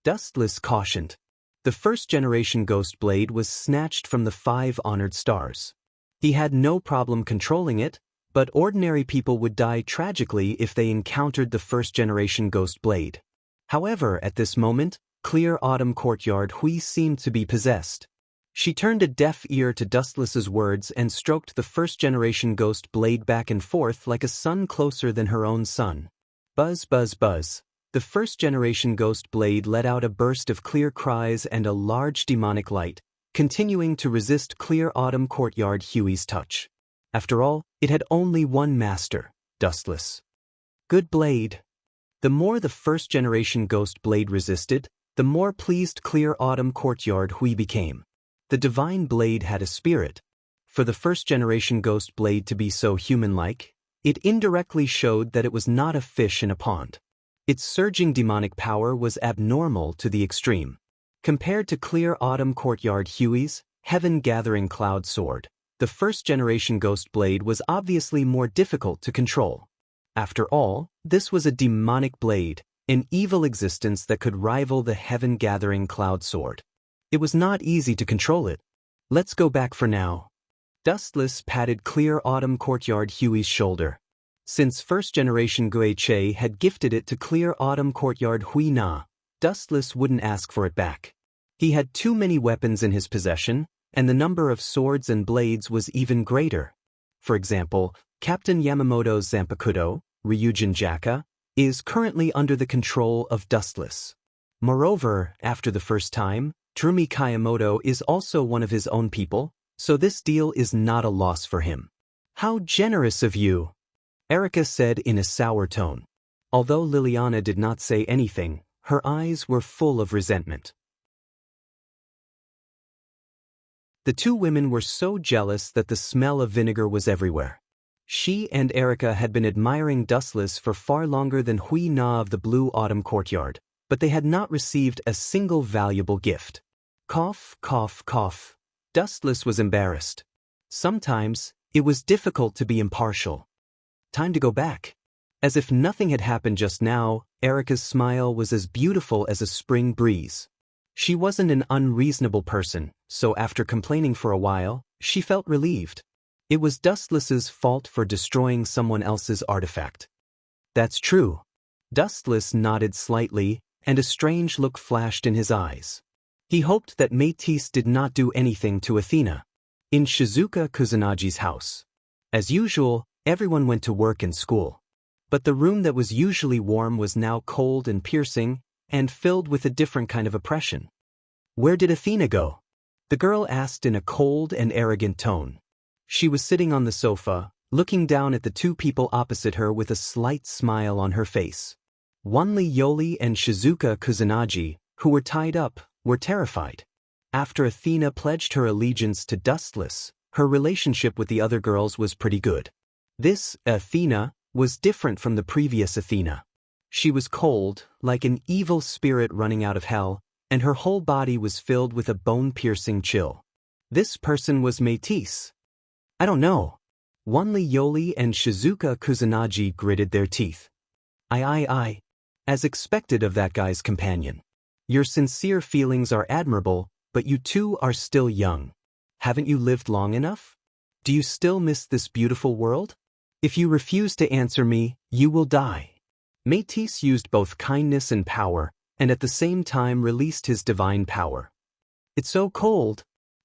Dustless cautioned. The first-generation ghost blade was snatched from the 5 honored stars. He had no problem controlling it, but ordinary people would die tragically if they encountered the first-generation ghost blade. However, at this moment, clear autumn courtyard Hui seemed to be possessed. She turned a deaf ear to Dustless's words and stroked the first-generation ghost blade back and forth like a sun closer than her own sun. Buzz, buzz, buzz. The first-generation ghost blade let out a burst of clear cries and a large demonic light, continuing to resist clear autumn courtyard Huey's touch. After all, it had only one master, Dustless. Good blade. The more the first-generation ghost blade resisted, the more pleased clear autumn courtyard Hui became. The divine blade had a spirit. For the first-generation ghost blade to be so human-like, it indirectly showed that it was not a fish in a pond. Its surging demonic power was abnormal to the extreme. Compared to clear autumn courtyard Huey's heaven-gathering cloud sword, the first-generation ghost blade was obviously more difficult to control. After all, this was a demonic blade, an evil existence that could rival the heaven-gathering cloud sword. It was not easy to control it. Let's go back for now. Dustless patted clear autumn courtyard Huey's shoulder. Since first-generation Guiche had gifted it to clear autumn courtyard Hui Na, Dustless wouldn't ask for it back. He had too many weapons in his possession, and the number of swords and blades was even greater. For example, Captain Yamamoto's Zanpakuto, Ryujin Jaka, is currently under the control of Dustless. Moreover, after the first time, Terumi Kayamoto is also one of his own people, so this deal is not a loss for him. How generous of you, Erica said in a sour tone. Although Liliana did not say anything, her eyes were full of resentment. The two women were so jealous that the smell of vinegar was everywhere. She and Erica had been admiring Dustless for far longer than Hui Na of the Blue Autumn Courtyard, but they had not received a single valuable gift. Cough, cough, cough. Dustless was embarrassed. Sometimes, it was difficult to be impartial. Time to go back. As if nothing had happened just now, Erica's smile was as beautiful as a spring breeze. She wasn't an unreasonable person, so after complaining for a while, she felt relieved. It was Dustless's fault for destroying someone else's artifact. That's true. Dustless nodded slightly, and a strange look flashed in his eyes. He hoped that Métis did not do anything to Athena. In Shizuka Kusunagi's house, as usual, everyone went to work and school. But the room that was usually warm was now cold and piercing, and filled with a different kind of oppression. Where did Athena go? The girl asked in a cold and arrogant tone. She was sitting on the sofa, looking down at the two people opposite her with a slight smile on her face. Wanli Yoli and Shizuka Kusunagi, who were tied up, were terrified. After Athena pledged her allegiance to Dustless, Her relationship with the other girls was pretty good. This, Athena, was different from the previous Athena. She was cold, like an evil spirit running out of hell, and her whole body was filled with a bone-piercing chill. This person was Métis. I don't know. Wanli Yoli and Shizuka Kusanagi gritted their teeth. I. As expected of that guy's companion. Your sincere feelings are admirable, but you two are still young. Haven't you lived long enough? Do you still miss this beautiful world? If you refuse to answer me, you will die. Métis used both kindness and power, and at the same time released his divine power. It's so cold.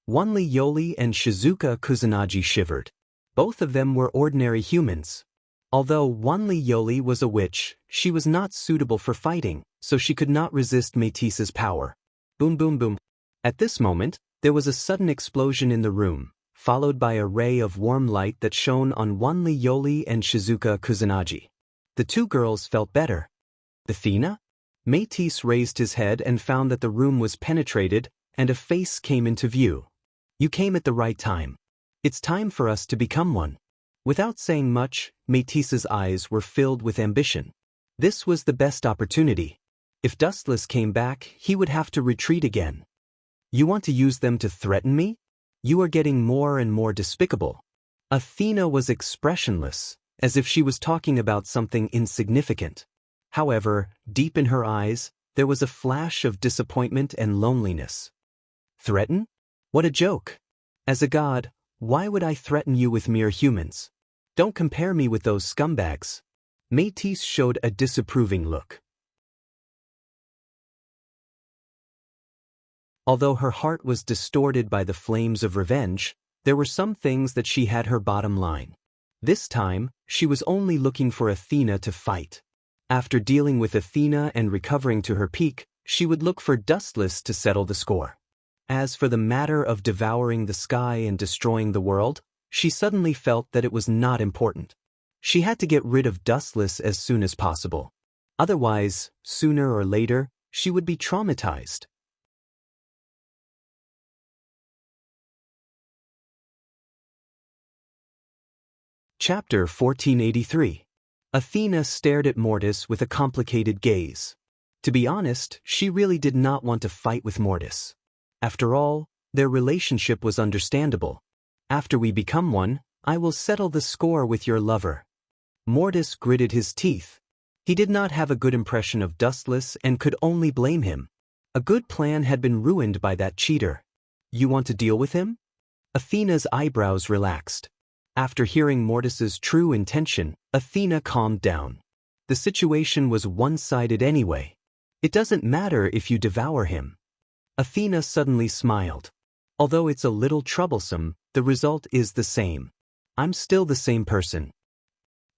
Wanli Yoli and Shizuka Kusanagi shivered. Both of them were ordinary humans. Although Wanli Yoli was a witch, she was not suitable for fighting, so she could not resist Métis's power. Boom boom boom. At this moment, there was a sudden explosion in the room, followed by a ray of warm light that shone on Wanli Yoli and Shizuka Kusanagi. The two girls felt better. Athena? Métis raised his head and found that the room was penetrated, and a face came into view. You came at the right time. It's time for us to become one. Without saying much, Métis's eyes were filled with ambition. This was the best opportunity. If Dustless came back, he would have to retreat again. You want to use them to threaten me? You are getting more and more despicable. Athena was expressionless, as if she was talking about something insignificant. However, deep in her eyes, there was a flash of disappointment and loneliness. Threaten? What a joke. As a god, why would I threaten you with mere humans? Don't compare me with those scumbags. Métis showed a disapproving look. Although her heart was distorted by the flames of revenge, there were some things that she had her bottom line. This time, she was only looking for Athena to fight. After dealing with Athena and recovering to her peak, she would look for Dustless to settle the score. As for the matter of devouring the sky and destroying the world, she suddenly felt that it was not important. She had to get rid of Dustless as soon as possible. Otherwise, sooner or later, she would be traumatized. Chapter 1483. Athena stared at Mortis with a complicated gaze. To be honest, she really did not want to fight with Mortis. After all, their relationship was understandable. After we become one, I will settle the score with your lover. Mortis gritted his teeth. He did not have a good impression of Dustless and could only blame him. A good plan had been ruined by that cheater. You want to deal with him? Athena's eyebrows relaxed. After hearing Mortis's true intention, Athena calmed down. The situation was one-sided anyway. It doesn't matter if you devour him. Athena suddenly smiled. Although it's a little troublesome, the result is the same. I'm still the same person.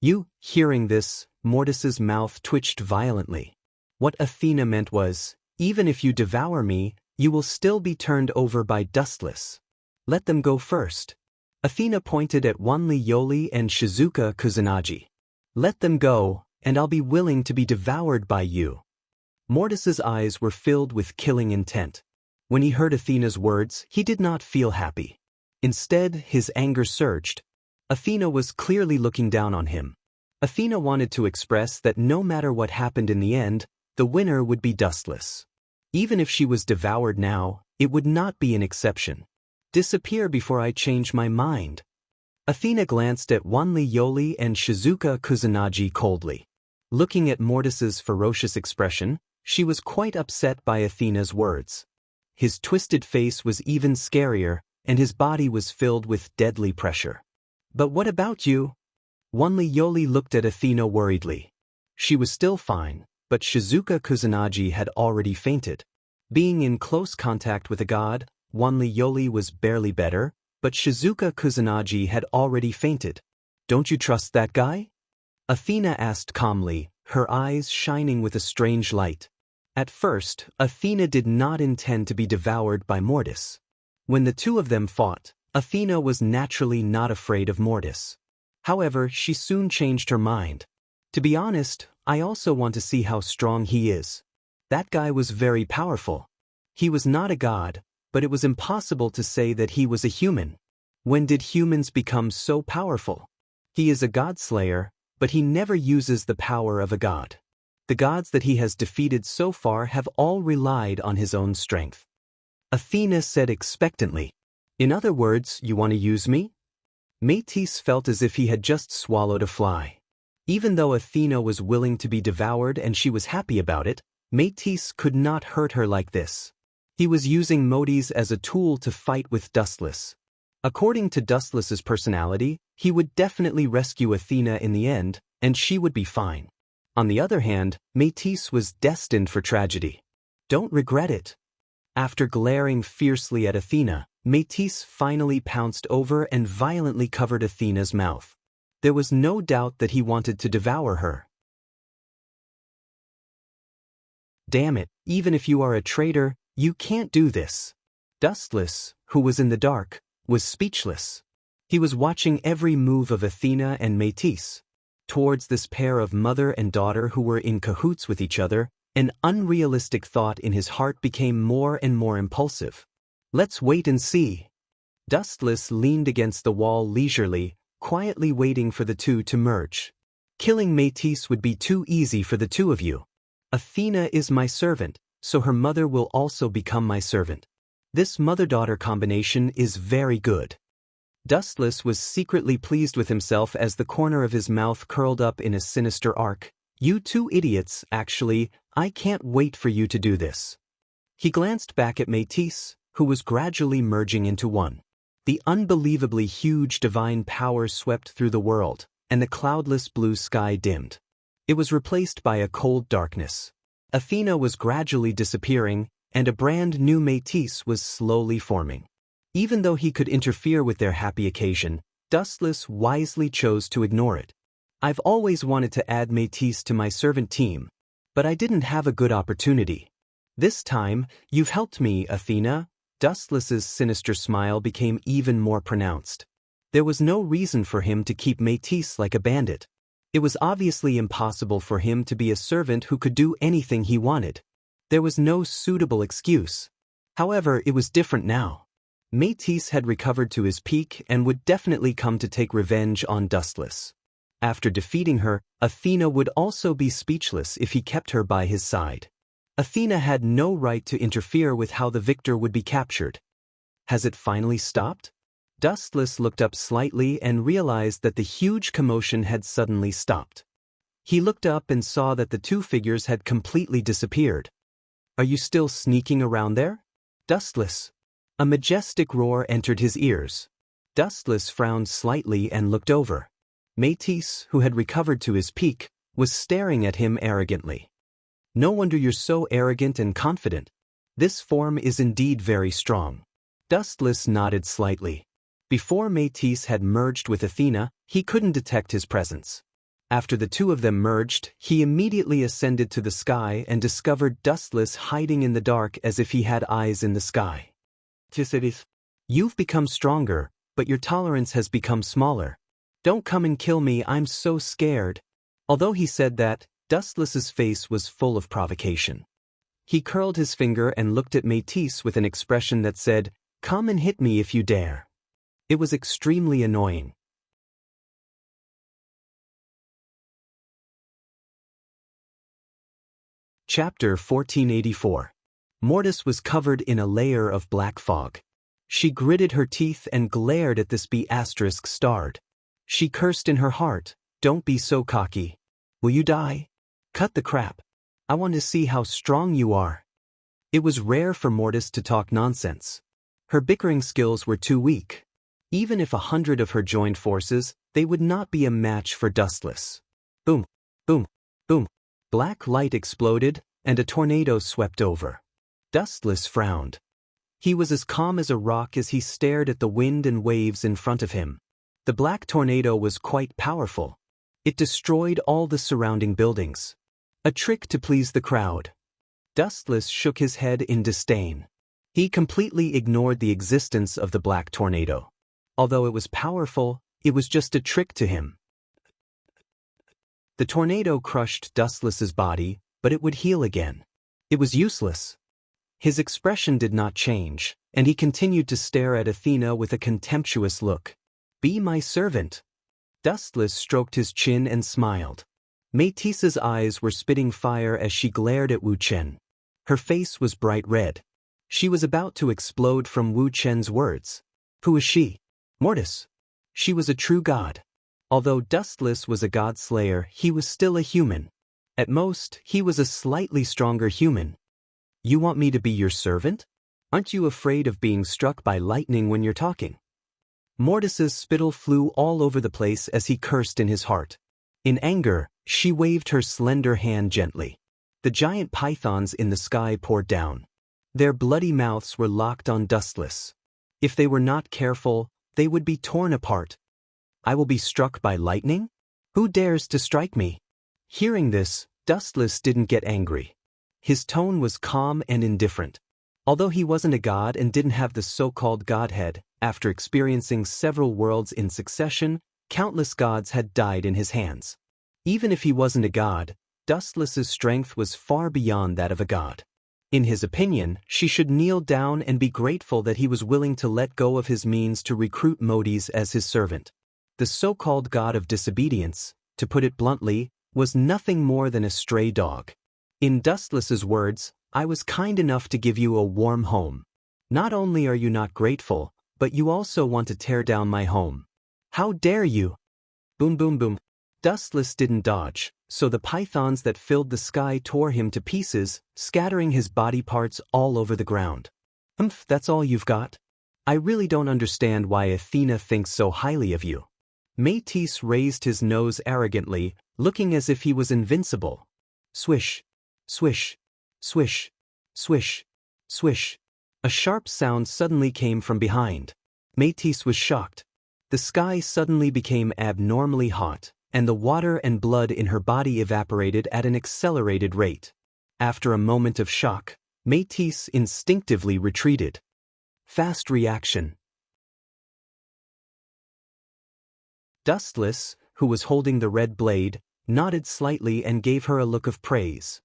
You, hearing this, Mortis's mouth twitched violently. What Athena meant was, even if you devour me, you will still be turned over by Dustless. Let them go first. Athena pointed at Wanli Yoli and Shizuka Kusanagi. Let them go, and I'll be willing to be devoured by you. Mortis's eyes were filled with killing intent. When he heard Athena's words, he did not feel happy. Instead, his anger surged. Athena was clearly looking down on him. Athena wanted to express that no matter what happened in the end, the winner would be Dustless. Even if she was devoured now, it would not be an exception. Disappear before I change my mind. Athena glanced at Wanli Yoli and Shizuka Kusanagi coldly. Looking at Mortis's ferocious expression, she was quite upset by Athena's words. His twisted face was even scarier, and his body was filled with deadly pressure. But what about you? Wanli Yoli looked at Athena worriedly. She was still fine, but Shizuka Kusanagi had already fainted. Being in close contact with a god, Wanli Yoli was barely better, but Shizuka Kusanagi had already fainted. Don't you trust that guy? Athena asked calmly, her eyes shining with a strange light. At first, Athena did not intend to be devoured by Mortis. When the two of them fought, Athena was naturally not afraid of Mortis. However, she soon changed her mind. To be honest, I also want to see how strong he is. That guy was very powerful. He was not a god, but it was impossible to say that he was a human. When did humans become so powerful? He is a god-slayer, but he never uses the power of a god. The gods that he has defeated so far have all relied on his own strength. Athena said expectantly, "In other words, you want to use me?" Métis felt as if he had just swallowed a fly. Even though Athena was willing to be devoured and she was happy about it, Métis could not hurt her like this. He was using Modis as a tool to fight with Dustless. According to Dustless's personality, he would definitely rescue Athena in the end, and she would be fine. On the other hand, Métis was destined for tragedy. Don't regret it. After glaring fiercely at Athena, Métis finally pounced over and violently covered Athena's mouth. There was no doubt that he wanted to devour her. Damn it, even if you are a traitor, you can't do this. Dustless, who was in the dark, was speechless. He was watching every move of Athena and Métis. Towards this pair of mother and daughter who were in cahoots with each other, an unrealistic thought in his heart became more and more impulsive. Let's wait and see. Dustless leaned against the wall leisurely, quietly waiting for the two to merge. Killing Métis would be too easy for the two of you. Athena is my servant, so her mother will also become my servant. This mother-daughter combination is very good. Dustless was secretly pleased with himself as the corner of his mouth curled up in a sinister arc. You two idiots, actually, I can't wait for you to do this. He glanced back at Métis, who was gradually merging into one. The unbelievably huge divine power swept through the world, and the cloudless blue sky dimmed. It was replaced by a cold darkness. Athena was gradually disappearing, and a brand new Métis was slowly forming. Even though he could interfere with their happy occasion, Dustless wisely chose to ignore it. I've always wanted to add Métis to my servant team, but I didn't have a good opportunity. This time, you've helped me, Athena. Dustless's sinister smile became even more pronounced. There was no reason for him to keep Métis like a bandit. It was obviously impossible for him to be a servant who could do anything he wanted. There was no suitable excuse. However, it was different now. Métis had recovered to his peak and would definitely come to take revenge on Dustless. After defeating her, Athena would also be speechless if he kept her by his side. Athena had no right to interfere with how the victor would be captured. Has it finally stopped? Dustless looked up slightly and realized that the huge commotion had suddenly stopped. He looked up and saw that the two figures had completely disappeared. Are you still sneaking around there? Dustless. A majestic roar entered his ears. Dustless frowned slightly and looked over. Métis, who had recovered to his peak, was staring at him arrogantly. No wonder you're so arrogant and confident. This form is indeed very strong. Dustless nodded slightly. Before Métis had merged with Athena, he couldn't detect his presence. After the two of them merged, he immediately ascended to the sky and discovered Dustless hiding in the dark as if he had eyes in the sky. You've become stronger, but your tolerance has become smaller. Don't come and kill me, I'm so scared. Although he said that, Dustless's face was full of provocation. He curled his finger and looked at Métis with an expression that said, "Come and hit me if you dare." It was extremely annoying. Chapter 1484. Mortis was covered in a layer of black fog. She gritted her teeth and glared at this B****starred. She cursed in her heart, "Don't be so cocky. Will you die? Cut the crap. I want to see how strong you are." It was rare for Mortis to talk nonsense. Her bickering skills were too weak. Even if 100 of her joined forces, they would not be a match for Dustless. Boom, boom, boom. Black light exploded, and a tornado swept over. Dustless frowned. He was as calm as a rock as he stared at the wind and waves in front of him. The black tornado was quite powerful. It destroyed all the surrounding buildings. A trick to please the crowd. Dustless shook his head in disdain. He completely ignored the existence of the black tornado. Although it was powerful, it was just a trick to him. The tornado crushed Dustless's body, but it would heal again. It was useless. His expression did not change, and he continued to stare at Athena with a contemptuous look. "Be my servant." Dustless stroked his chin and smiled. Metis's eyes were spitting fire as she glared at Wu Chen. Her face was bright red. She was about to explode from Wu Chen's words. Who is she? Mortis. She was a true god. Although Dustless was a god slayer, he was still a human. At most, he was a slightly stronger human. You want me to be your servant? Aren't you afraid of being struck by lightning when you're talking? Mortis's spittle flew all over the place as he cursed in his heart. In anger, she waved her slender hand gently. The giant pythons in the sky poured down. Their bloody mouths were locked on Dustless. If they were not careful, they would be torn apart. I will be struck by lightning? Who dares to strike me? Hearing this, Dustless didn't get angry. His tone was calm and indifferent. Although he wasn't a god and didn't have the so-called godhead, after experiencing several worlds in succession, countless gods had died in his hands. Even if he wasn't a god, Dustless's strength was far beyond that of a god. In his opinion, she should kneel down and be grateful that he was willing to let go of his means to recruit Modis as his servant. The so-called god of disobedience, to put it bluntly, was nothing more than a stray dog. In Dustless's words, I was kind enough to give you a warm home. Not only are you not grateful, but you also want to tear down my home. How dare you? Boom boom boom. Dustless didn't dodge, so the pythons that filled the sky tore him to pieces, scattering his body parts all over the ground. That's all you've got? I really don't understand why Athena thinks so highly of you. Metis raised his nose arrogantly, looking as if he was invincible. Swish, swish, swish, swish, swish. A sharp sound suddenly came from behind. Metis was shocked. The sky suddenly became abnormally hot, and the water and blood in her body evaporated at an accelerated rate. After a moment of shock, Metis instinctively retreated. Fast reaction. Dustless, who was holding the red blade, nodded slightly and gave her a look of praise.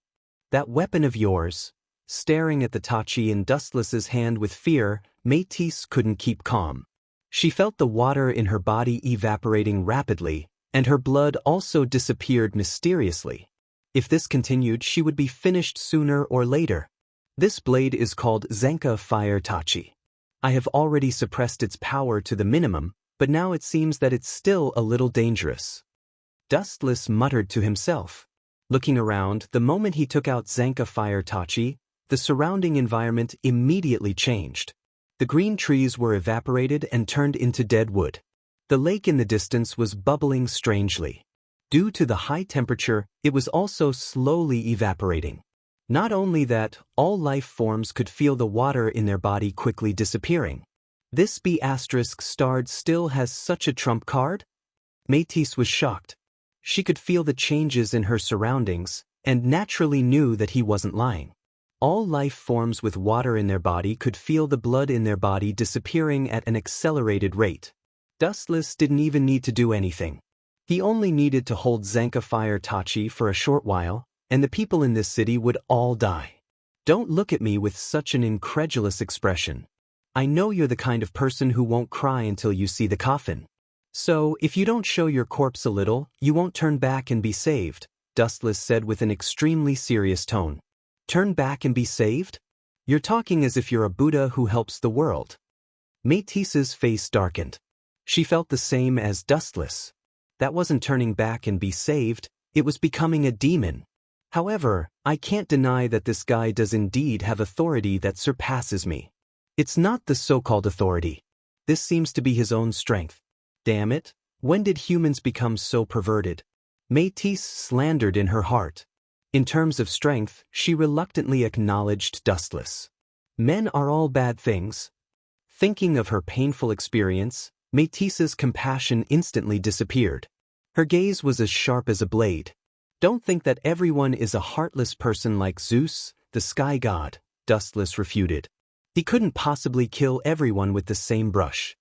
That weapon of yours. Staring at the tachi in Dustless's hand with fear, Metis couldn't keep calm. She felt the water in her body evaporating rapidly, and her blood also disappeared mysteriously. If this continued, she would be finished sooner or later. This blade is called Zenka Fire Tachi. I have already suppressed its power to the minimum, but now it seems that it's still a little dangerous. Dustless muttered to himself. Looking around, the moment he took out Zenka Fire Tachi, the surrounding environment immediately changed. The green trees were evaporated and turned into dead wood. The lake in the distance was bubbling strangely. Due to the high temperature, it was also slowly evaporating. Not only that, all life forms could feel the water in their body quickly disappearing. This B** starred still has such a trump card? Metis was shocked. She could feel the changes in her surroundings, and naturally knew that he wasn't lying. All life forms with water in their body could feel the blood in their body disappearing at an accelerated rate. Dustless didn't even need to do anything. He only needed to hold Zenka Fire Tachi for a short while, and the people in this city would all die. Don't look at me with such an incredulous expression. I know you're the kind of person who won't cry until you see the coffin. So, if you don't show your corpse a little, you won't turn back and be saved, Dustless said with an extremely serious tone. Turn back and be saved? You're talking as if you're a Buddha who helps the world. Metis's face darkened. She felt the same as Dustless. That wasn't turning back and be saved, it was becoming a demon. However, I can't deny that this guy does indeed have authority that surpasses me. It's not the so-called authority. This seems to be his own strength. Damn it, when did humans become so perverted? Metis slandered in her heart. In terms of strength, she reluctantly acknowledged Dustless. Men are all bad things. Thinking of her painful experience, Metis's compassion instantly disappeared. Her gaze was as sharp as a blade. Don't think that everyone is a heartless person like Zeus, the sky god, Dustless refuted. He couldn't possibly kill everyone with the same brush.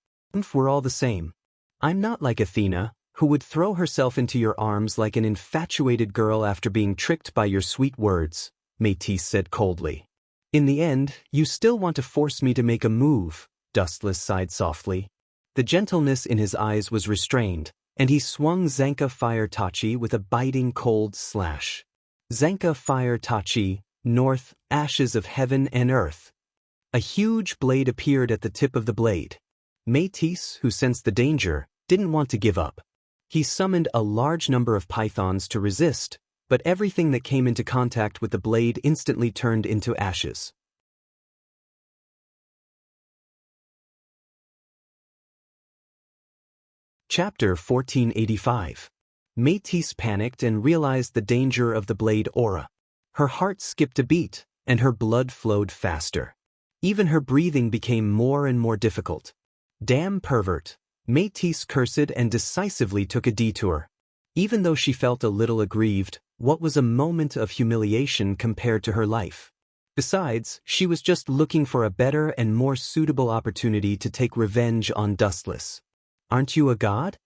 We're all the same. I'm not like Athena, who would throw herself into your arms like an infatuated girl after being tricked by your sweet words, Metis said coldly. In the end, you still want to force me to make a move, Dustless sighed softly. The gentleness in his eyes was restrained, and he swung Zenka Fire Tachi with a biting cold slash. Zenka Fire Tachi, north, ashes of heaven and earth. A huge blade appeared at the tip of the blade. Métis, who sensed the danger, didn't want to give up. He summoned a large number of pythons to resist, but everything that came into contact with the blade instantly turned into ashes. Chapter 1485. Métis panicked and realized the danger of the blade aura. Her heart skipped a beat, and her blood flowed faster. Even her breathing became more and more difficult. Damn pervert! Métis cursed and decisively took a detour. Even though she felt a little aggrieved, what was a moment of humiliation compared to her life? Besides, she was just looking for a better and more suitable opportunity to take revenge on Dustless. Aren't you a god?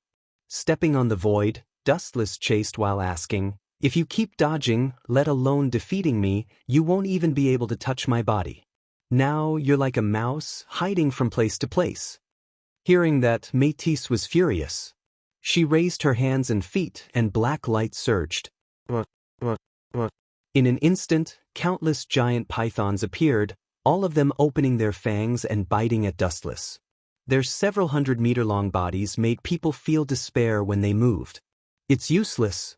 Stepping on the void, Dustless chased while asking, if you keep dodging, let alone defeating me, you won't even be able to touch my body. Now you're like a mouse, hiding from place to place. Hearing that, Métis was furious. She raised her hands and feet, and black light surged. In an instant, countless giant pythons appeared, all of them opening their fangs and biting at Dustless. Their several hundred-meter-long bodies made people feel despair when they moved. It's useless.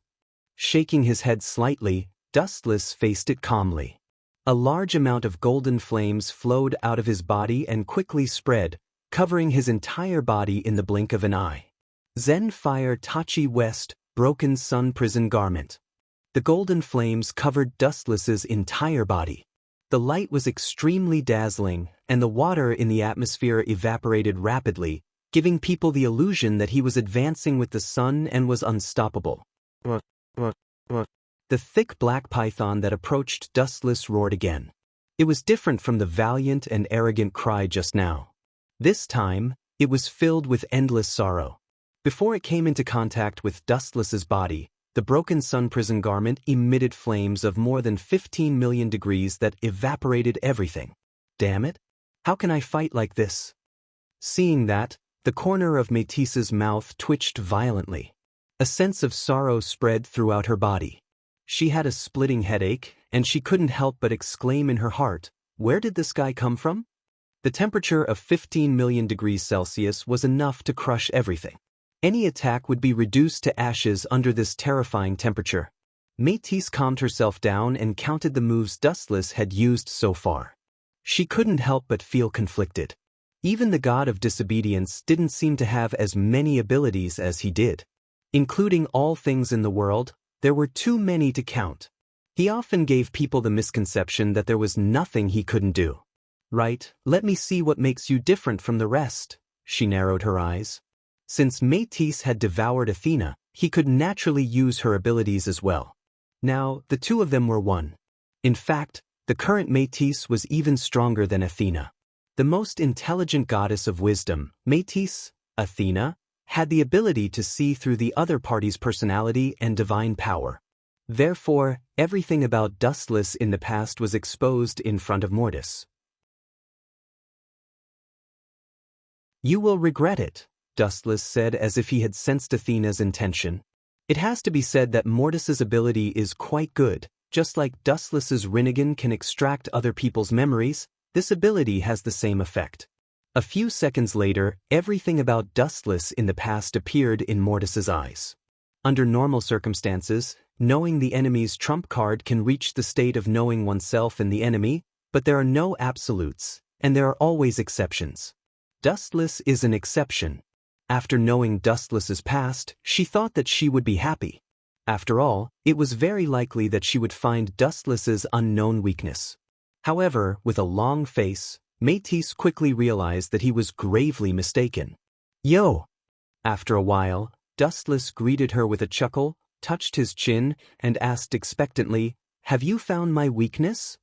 Shaking his head slightly, Dustless faced it calmly. A large amount of golden flames flowed out of his body and quickly spread, covering his entire body in the blink of an eye. Zen Fire Tachi West, Broken Sun Prison Garment. The golden flames covered Dustless's entire body. The light was extremely dazzling, and the water in the atmosphere evaporated rapidly, giving people the illusion that he was advancing with the sun and was unstoppable. The thick black python that approached Dustless roared again. It was different from the valiant and arrogant cry just now. This time, it was filled with endless sorrow. Before it came into contact with Dustless's body, the broken sun prison garment emitted flames of more than 15 million degrees that evaporated everything. Damn it! How can I fight like this? Seeing that, the corner of Métis's mouth twitched violently. A sense of sorrow spread throughout her body. She had a splitting headache, and she couldn't help but exclaim in her heart, where did this guy come from? The temperature of 15 million degrees Celsius was enough to crush everything. Any attack would be reduced to ashes under this terrifying temperature. Métis calmed herself down and counted the moves Dustless had used so far. She couldn't help but feel conflicted. Even the god of disobedience didn't seem to have as many abilities as he did. Including all things in the world, there were too many to count. He often gave people the misconception that there was nothing he couldn't do. Right, let me see what makes you different from the rest. She narrowed her eyes. Since Métis had devoured Athena, he could naturally use her abilities as well. Now, the two of them were one. In fact, the current Métis was even stronger than Athena. The most intelligent goddess of wisdom, Métis, Athena, had the ability to see through the other party's personality and divine power. Therefore, everything about Dustless in the past was exposed in front of Mortis. You will regret it, Dustless said as if he had sensed Athena's intention. It has to be said that Mortis's ability is quite good. Just like Dustless's Rinnegan can extract other people's memories, this ability has the same effect. A few seconds later, everything about Dustless in the past appeared in Mortis's eyes. Under normal circumstances, knowing the enemy's trump card can reach the state of knowing oneself and the enemy, but there are no absolutes, and there are always exceptions. Dustless is an exception. After knowing Dustless's past, she thought that she would be happy. After all, it was very likely that she would find Dustless's unknown weakness. However, with a long face, Métis quickly realized that he was gravely mistaken. Yo! After a while, Dustless greeted her with a chuckle, touched his chin, and asked expectantly, "Have you found my weakness?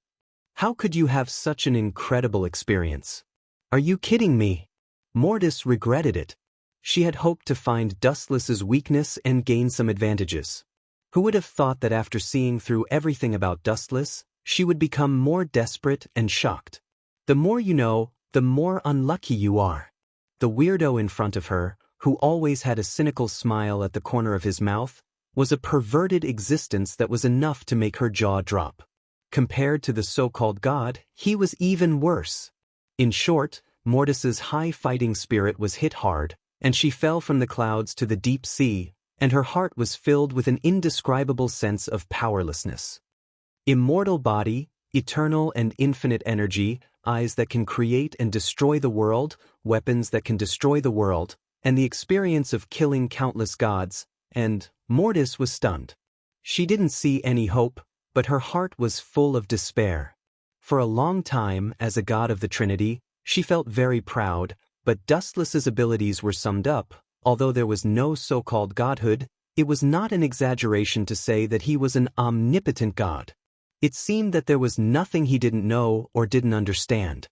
How could you have such an incredible experience? Are you kidding me?" Mortis regretted it. She had hoped to find Dustless's weakness and gain some advantages. Who would have thought that after seeing through everything about Dustless, she would become more desperate and shocked. The more you know, the more unlucky you are. The weirdo in front of her, who always had a cynical smile at the corner of his mouth, was a perverted existence that was enough to make her jaw drop. Compared to the so-called god, he was even worse. In short, Mortis's high fighting spirit was hit hard, and she fell from the clouds to the deep sea, and her heart was filled with an indescribable sense of powerlessness. Immortal body, eternal and infinite energy, eyes that can create and destroy the world, weapons that can destroy the world, and the experience of killing countless gods, and Mortis was stunned. She didn't see any hope, but her heart was full of despair. For a long time, as a god of the Trinity, she felt very proud, but Dustless's abilities were summed up. Although there was no so-called godhood, it was not an exaggeration to say that he was an omnipotent god. It seemed that there was nothing he didn't know or didn't understand.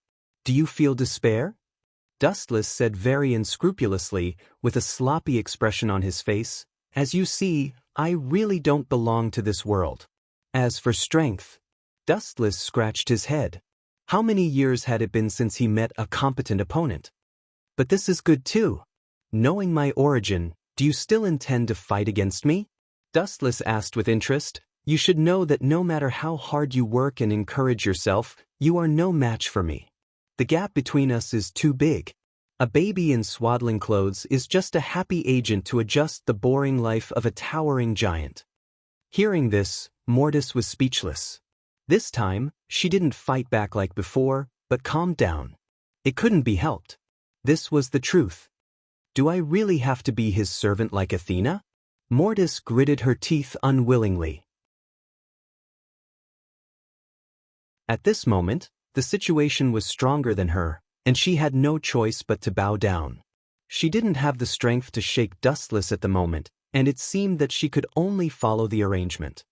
"Do you feel despair?" Dustless said very unscrupulously, with a sloppy expression on his face. "As you see, I really don't belong to this world." As for strength, Dustless scratched his head. How many years had it been since he met a competent opponent? "But this is good too. Knowing my origin, do you still intend to fight against me?" Dustless asked with interest. "You should know that no matter how hard you work and encourage yourself, you are no match for me. The gap between us is too big. A baby in swaddling clothes is just a happy agent to adjust the boring life of a towering giant." Hearing this, Mortis was speechless. This time, she didn't fight back like before, but calmed down. It couldn't be helped. This was the truth. Do I really have to be his servant like Athena? Mortis gritted her teeth unwillingly. At this moment, the situation was stronger than her, and she had no choice but to bow down. She didn't have the strength to shake Dustless at the moment, and it seemed that she could only follow the arrangement.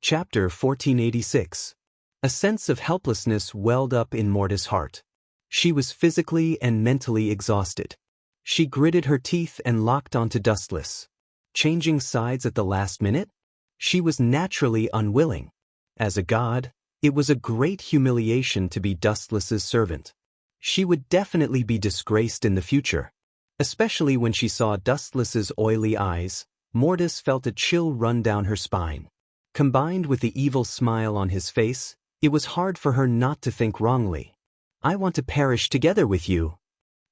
Chapter 1486. A sense of helplessness welled up in Mortis' heart. She was physically and mentally exhausted. She gritted her teeth and locked onto Dustless. Changing sides at the last minute? She was naturally unwilling. As a god, it was a great humiliation to be Dustless's servant. She would definitely be disgraced in the future. Especially when she saw Dustless's oily eyes, Mortis felt a chill run down her spine. Combined with the evil smile on his face, it was hard for her not to think wrongly. "I want to perish together with you."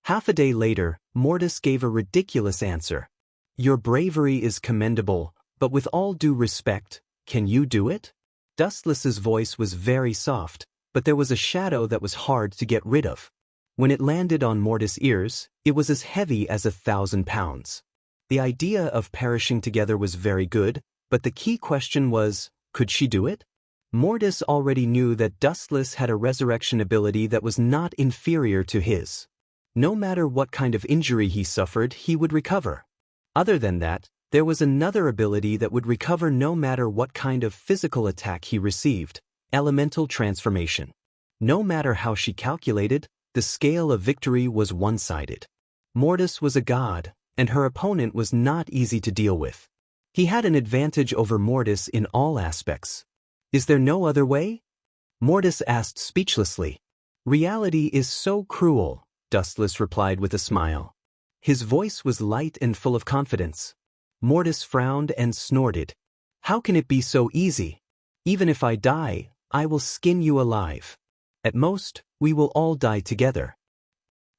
Half a day later, Mortis gave a ridiculous answer. "Your bravery is commendable, but with all due respect, can you do it?" Dustless's voice was very soft, but there was a shadow that was hard to get rid of. When it landed on Mortis' ears, it was as heavy as 1,000 pounds. The idea of perishing together was very good, but the key question was, could she do it? Mortis already knew that Dustless had a resurrection ability that was not inferior to his. No matter what kind of injury he suffered, he would recover. Other than that, there was another ability that would recover no matter what kind of physical attack he received: elemental transformation. No matter how she calculated, the scale of victory was one-sided. Mortis was a god, and her opponent was not easy to deal with. He had an advantage over Mortis in all aspects. "Is there no other way?" Mortis asked speechlessly. "Reality is so cruel," Dustless replied with a smile. His voice was light and full of confidence. Mortis frowned and snorted. "How can it be so easy? Even if I die, I will skin you alive. At most, we will all die together.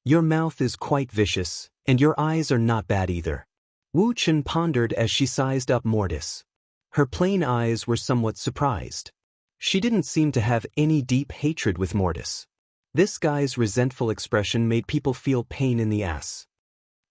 Your mouth is quite vicious, and your eyes are not bad either." Wu Chen pondered as she sized up Mortis. Her plain eyes were somewhat surprised. She didn't seem to have any deep hatred with Mortis. This guy's resentful expression made people feel pain in the ass.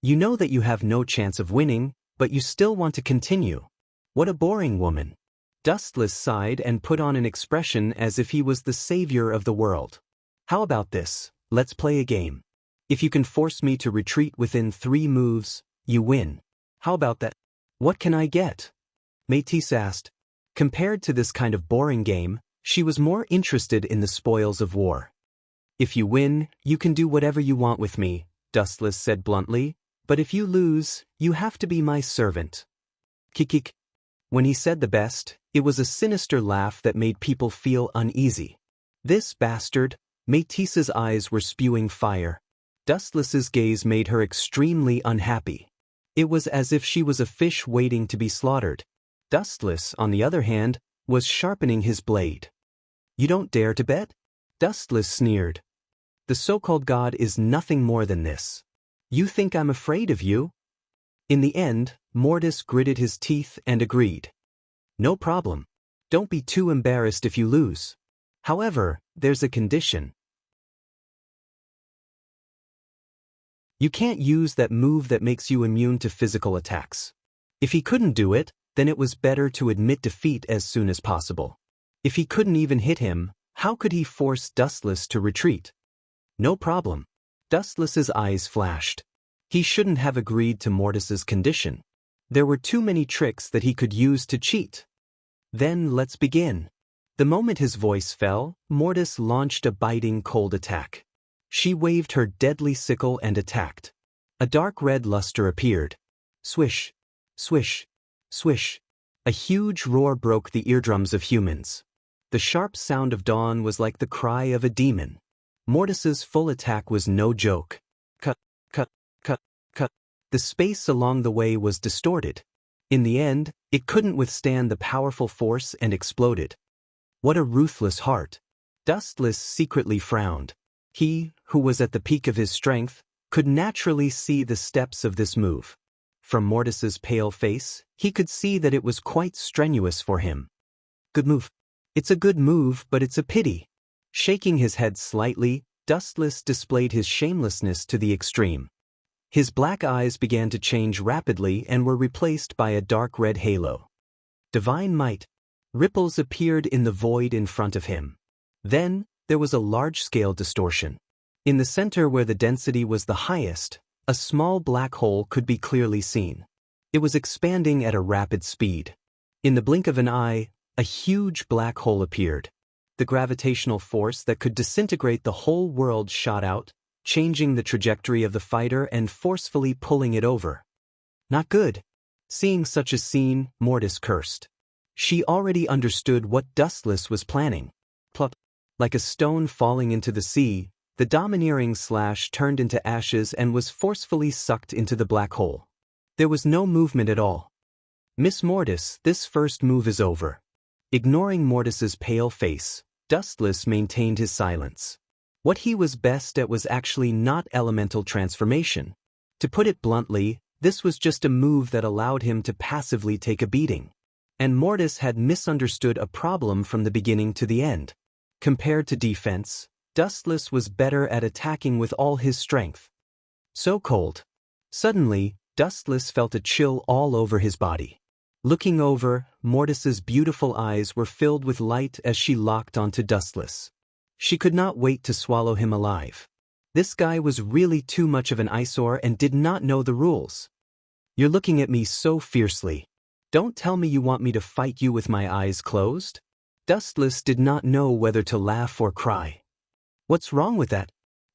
"You know that you have no chance of winning, but you still want to continue. What a boring woman." Dustless sighed and put on an expression as if he was the savior of the world. "How about this? Let's play a game. If you can force me to retreat within 3 moves, you win. How about that?" "What can I get?" Métis asked. Compared to this kind of boring game, she was more interested in the spoils of war. "If you win, you can do whatever you want with me," Dustless said bluntly. But if you lose, you have to be my servant. Kikik. When he said the best, it was a sinister laugh that made people feel uneasy. This bastard. Métis's eyes were spewing fire. Dustless's gaze made her extremely unhappy. It was as if she was a fish waiting to be slaughtered. Dustless, on the other hand, was sharpening his blade. You don't dare to bet? Dustless sneered. The so-called god is nothing more than this. You think I'm afraid of you? In the end, Mortis gritted his teeth and agreed. No problem. Don't be too embarrassed if you lose. However, there's a condition. You can't use that move that makes you immune to physical attacks. If he couldn't do it, then it was better to admit defeat as soon as possible. If he couldn't even hit him, how could he force Dustless to retreat? No problem. Dustless's eyes flashed. He shouldn't have agreed to Mortis's condition. There were too many tricks that he could use to cheat. Then let's begin. The moment his voice fell, Mortis launched a biting cold attack. She waved her deadly sickle and attacked. A dark red luster appeared. Swish, swish, swish. A huge roar broke the eardrums of humans. The sharp sound of dawn was like the cry of a demon. Mortis's full attack was no joke. Cut, cut, cut, cut. The space along the way was distorted. In the end, it couldn't withstand the powerful force and exploded. What a ruthless heart. Dustless secretly frowned. He, who was at the peak of his strength, could naturally see the steps of this move. From Mortis's pale face, he could see that it was quite strenuous for him. Good move. It's a good move, but it's a pity. Shaking his head slightly, Dustless displayed his shamelessness to the extreme. His black eyes began to change rapidly and were replaced by a dark red halo. Divine might. Ripples appeared in the void in front of him. Then, there was a large-scale distortion. In the center where the density was the highest, a small black hole could be clearly seen. It was expanding at a rapid speed. In the blink of an eye, a huge black hole appeared. The gravitational force that could disintegrate the whole world shot out, changing the trajectory of the fighter and forcefully pulling it over. Not good. Seeing such a scene, Mortis cursed. She already understood what Dustless was planning. Plop. Like a stone falling into the sea, the domineering Slash turned into ashes and was forcefully sucked into the black hole. There was no movement at all. Miss Mortis, this first move is over. Ignoring Mortis's pale face, Dustless maintained his silence. What he was best at was actually not elemental transformation. To put it bluntly, this was just a move that allowed him to passively take a beating. And Mortis had misunderstood a problem from the beginning to the end. Compared to defense, Dustless was better at attacking with all his strength. So cold. Suddenly, Dustless felt a chill all over his body. Looking over, Mortis's beautiful eyes were filled with light as she locked onto Dustless. She could not wait to swallow him alive. This guy was really too much of an eyesore and did not know the rules. You're looking at me so fiercely. Don't tell me you want me to fight you with my eyes closed? Dustless did not know whether to laugh or cry. What's wrong with that?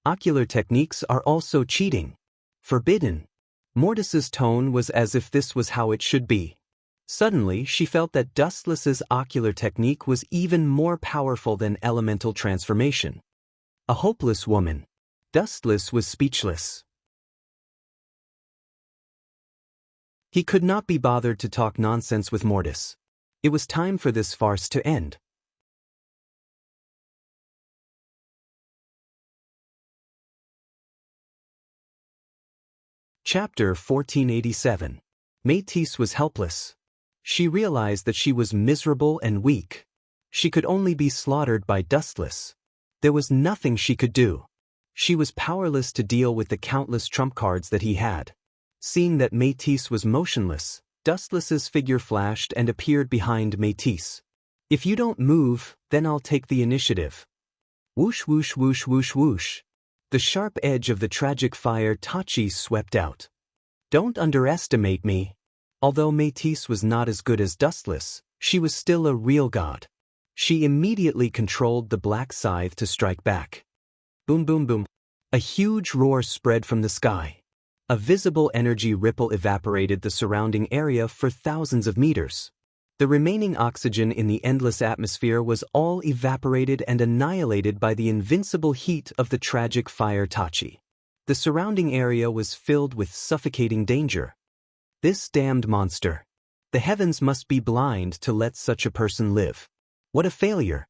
Ocular techniques are also cheating. Forbidden. Mortis's tone was as if this was how it should be. Suddenly, she felt that Dustless's ocular technique was even more powerful than elemental transformation. A hopeless woman. Dustless was speechless. He could not be bothered to talk nonsense with Mortis. It was time for this farce to end. Chapter 1487. Métis was helpless. She realized that she was miserable and weak. She could only be slaughtered by Dustless. There was nothing she could do. She was powerless to deal with the countless trump cards that he had. Seeing that Métis was motionless, Dustless's figure flashed and appeared behind Métis. If you don't move, then I'll take the initiative. Whoosh whoosh whoosh whoosh whoosh. The sharp edge of the tragic fire Tachi swept out. Don't underestimate me. Although Métis was not as good as Dustless, she was still a real god. She immediately controlled the black scythe to strike back. Boom boom boom. A huge roar spread from the sky. A visible energy ripple evaporated the surrounding area for thousands of meters. The remaining oxygen in the endless atmosphere was all evaporated and annihilated by the invincible heat of the tragic fire Tachi. The surrounding area was filled with suffocating danger. This damned monster. The heavens must be blind to let such a person live. What a failure!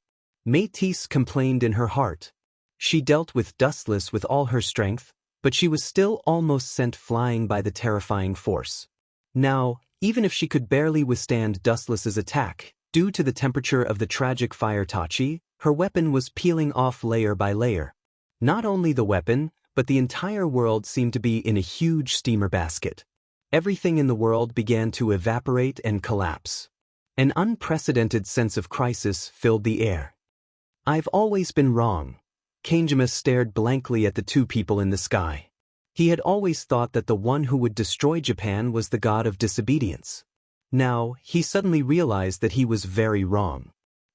Métis complained in her heart. She dealt with Dustless with all her strength, but she was still almost sent flying by the terrifying force. Now, even if she could barely withstand Dustless's attack, due to the temperature of the tragic fire Tachi, her weapon was peeling off layer by layer. Not only the weapon, but the entire world seemed to be in a huge steamer basket. Everything in the world began to evaporate and collapse. An unprecedented sense of crisis filled the air. I've always been wrong. Kanjima stared blankly at the two people in the sky. He had always thought that the one who would destroy Japan was the god of disobedience. Now, he suddenly realized that he was very wrong.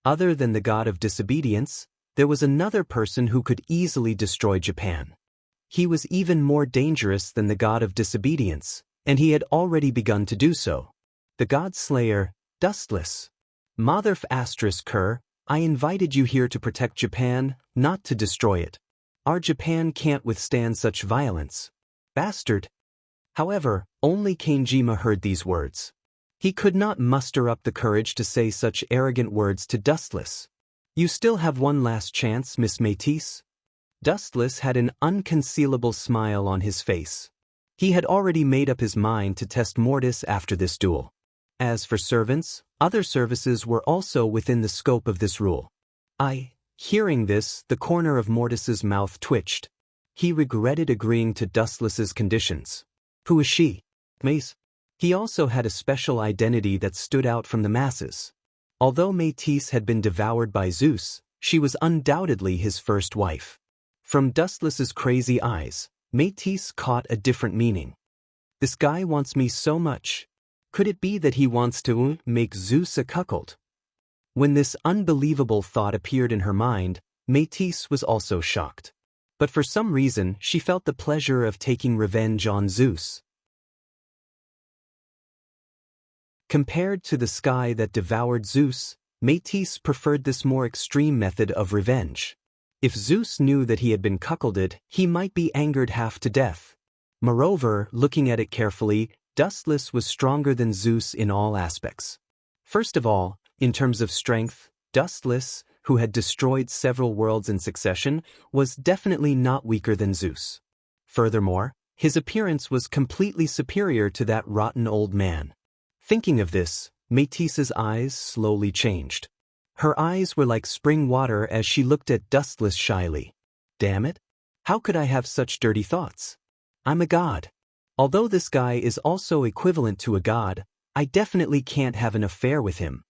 Other than the god of disobedience, there was another person who could easily destroy Japan. He was even more dangerous than the god of disobedience, and he had already begun to do so. The god slayer, Dustless. Motherf Kerr, I invited you here to protect Japan, not to destroy it. Our Japan can't withstand such violence. Bastard. However, only Kanjima heard these words. He could not muster up the courage to say such arrogant words to Dustless. You still have one last chance, Miss Métis. Dustless had an unconcealable smile on his face. He had already made up his mind to test Mortis after this duel. As for servants, other services were also within the scope of this rule. Hearing this, the corner of Mortis's mouth twitched. He regretted agreeing to Dustless's conditions. Who is she? Mace. He also had a special identity that stood out from the masses. Although Métis had been devoured by Zeus, she was undoubtedly his first wife. From Dustless's crazy eyes, Métis caught a different meaning. This guy wants me so much. Could it be that he wants to make Zeus a cuckold? When this unbelievable thought appeared in her mind, Métis was also shocked. But for some reason, she felt the pleasure of taking revenge on Zeus. Compared to the sky that devoured Zeus, Métis preferred this more extreme method of revenge. If Zeus knew that he had been cuckolded, he might be angered half to death. Moreover, looking at it carefully, Dustless was stronger than Zeus in all aspects. First of all, in terms of strength, Dustless, who had destroyed several worlds in succession, was definitely not weaker than Zeus. Furthermore, his appearance was completely superior to that rotten old man. Thinking of this, Métis's eyes slowly changed. Her eyes were like spring water as she looked at Dustless shyly. Damn it! How could I have such dirty thoughts? I'm a god. Although this guy is also equivalent to a god, I definitely can't have an affair with him.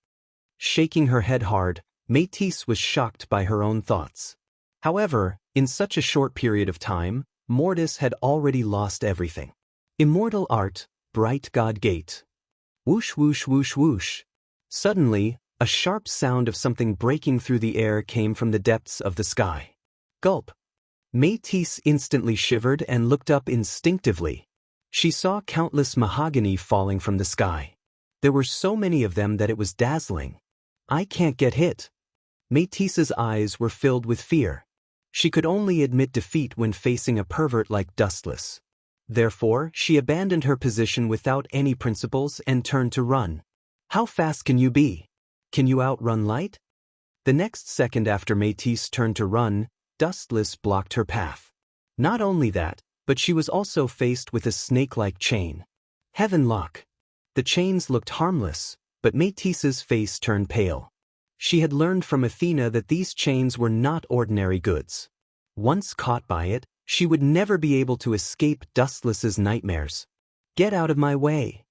Shaking her head hard, Métis was shocked by her own thoughts. However, in such a short period of time, Mortis had already lost everything. Immortal art, bright god gate. Whoosh whoosh whoosh whoosh. Suddenly, a sharp sound of something breaking through the air came from the depths of the sky. Gulp. Métis instantly shivered and looked up instinctively. She saw countless mahogany falling from the sky. There were so many of them that it was dazzling. I can't get hit. Métis's eyes were filled with fear. She could only admit defeat when facing a pervert like Dustless. Therefore, she abandoned her position without any principles and turned to run. How fast can you be? Can you outrun light? The next second after Métis turned to run, Dustless blocked her path. Not only that, but she was also faced with a snake-like chain. Heavenlock. The chains looked harmless, but Métis's face turned pale. She had learned from Athena that these chains were not ordinary goods. Once caught by it, she would never be able to escape Dustless's nightmares. Get out of my way.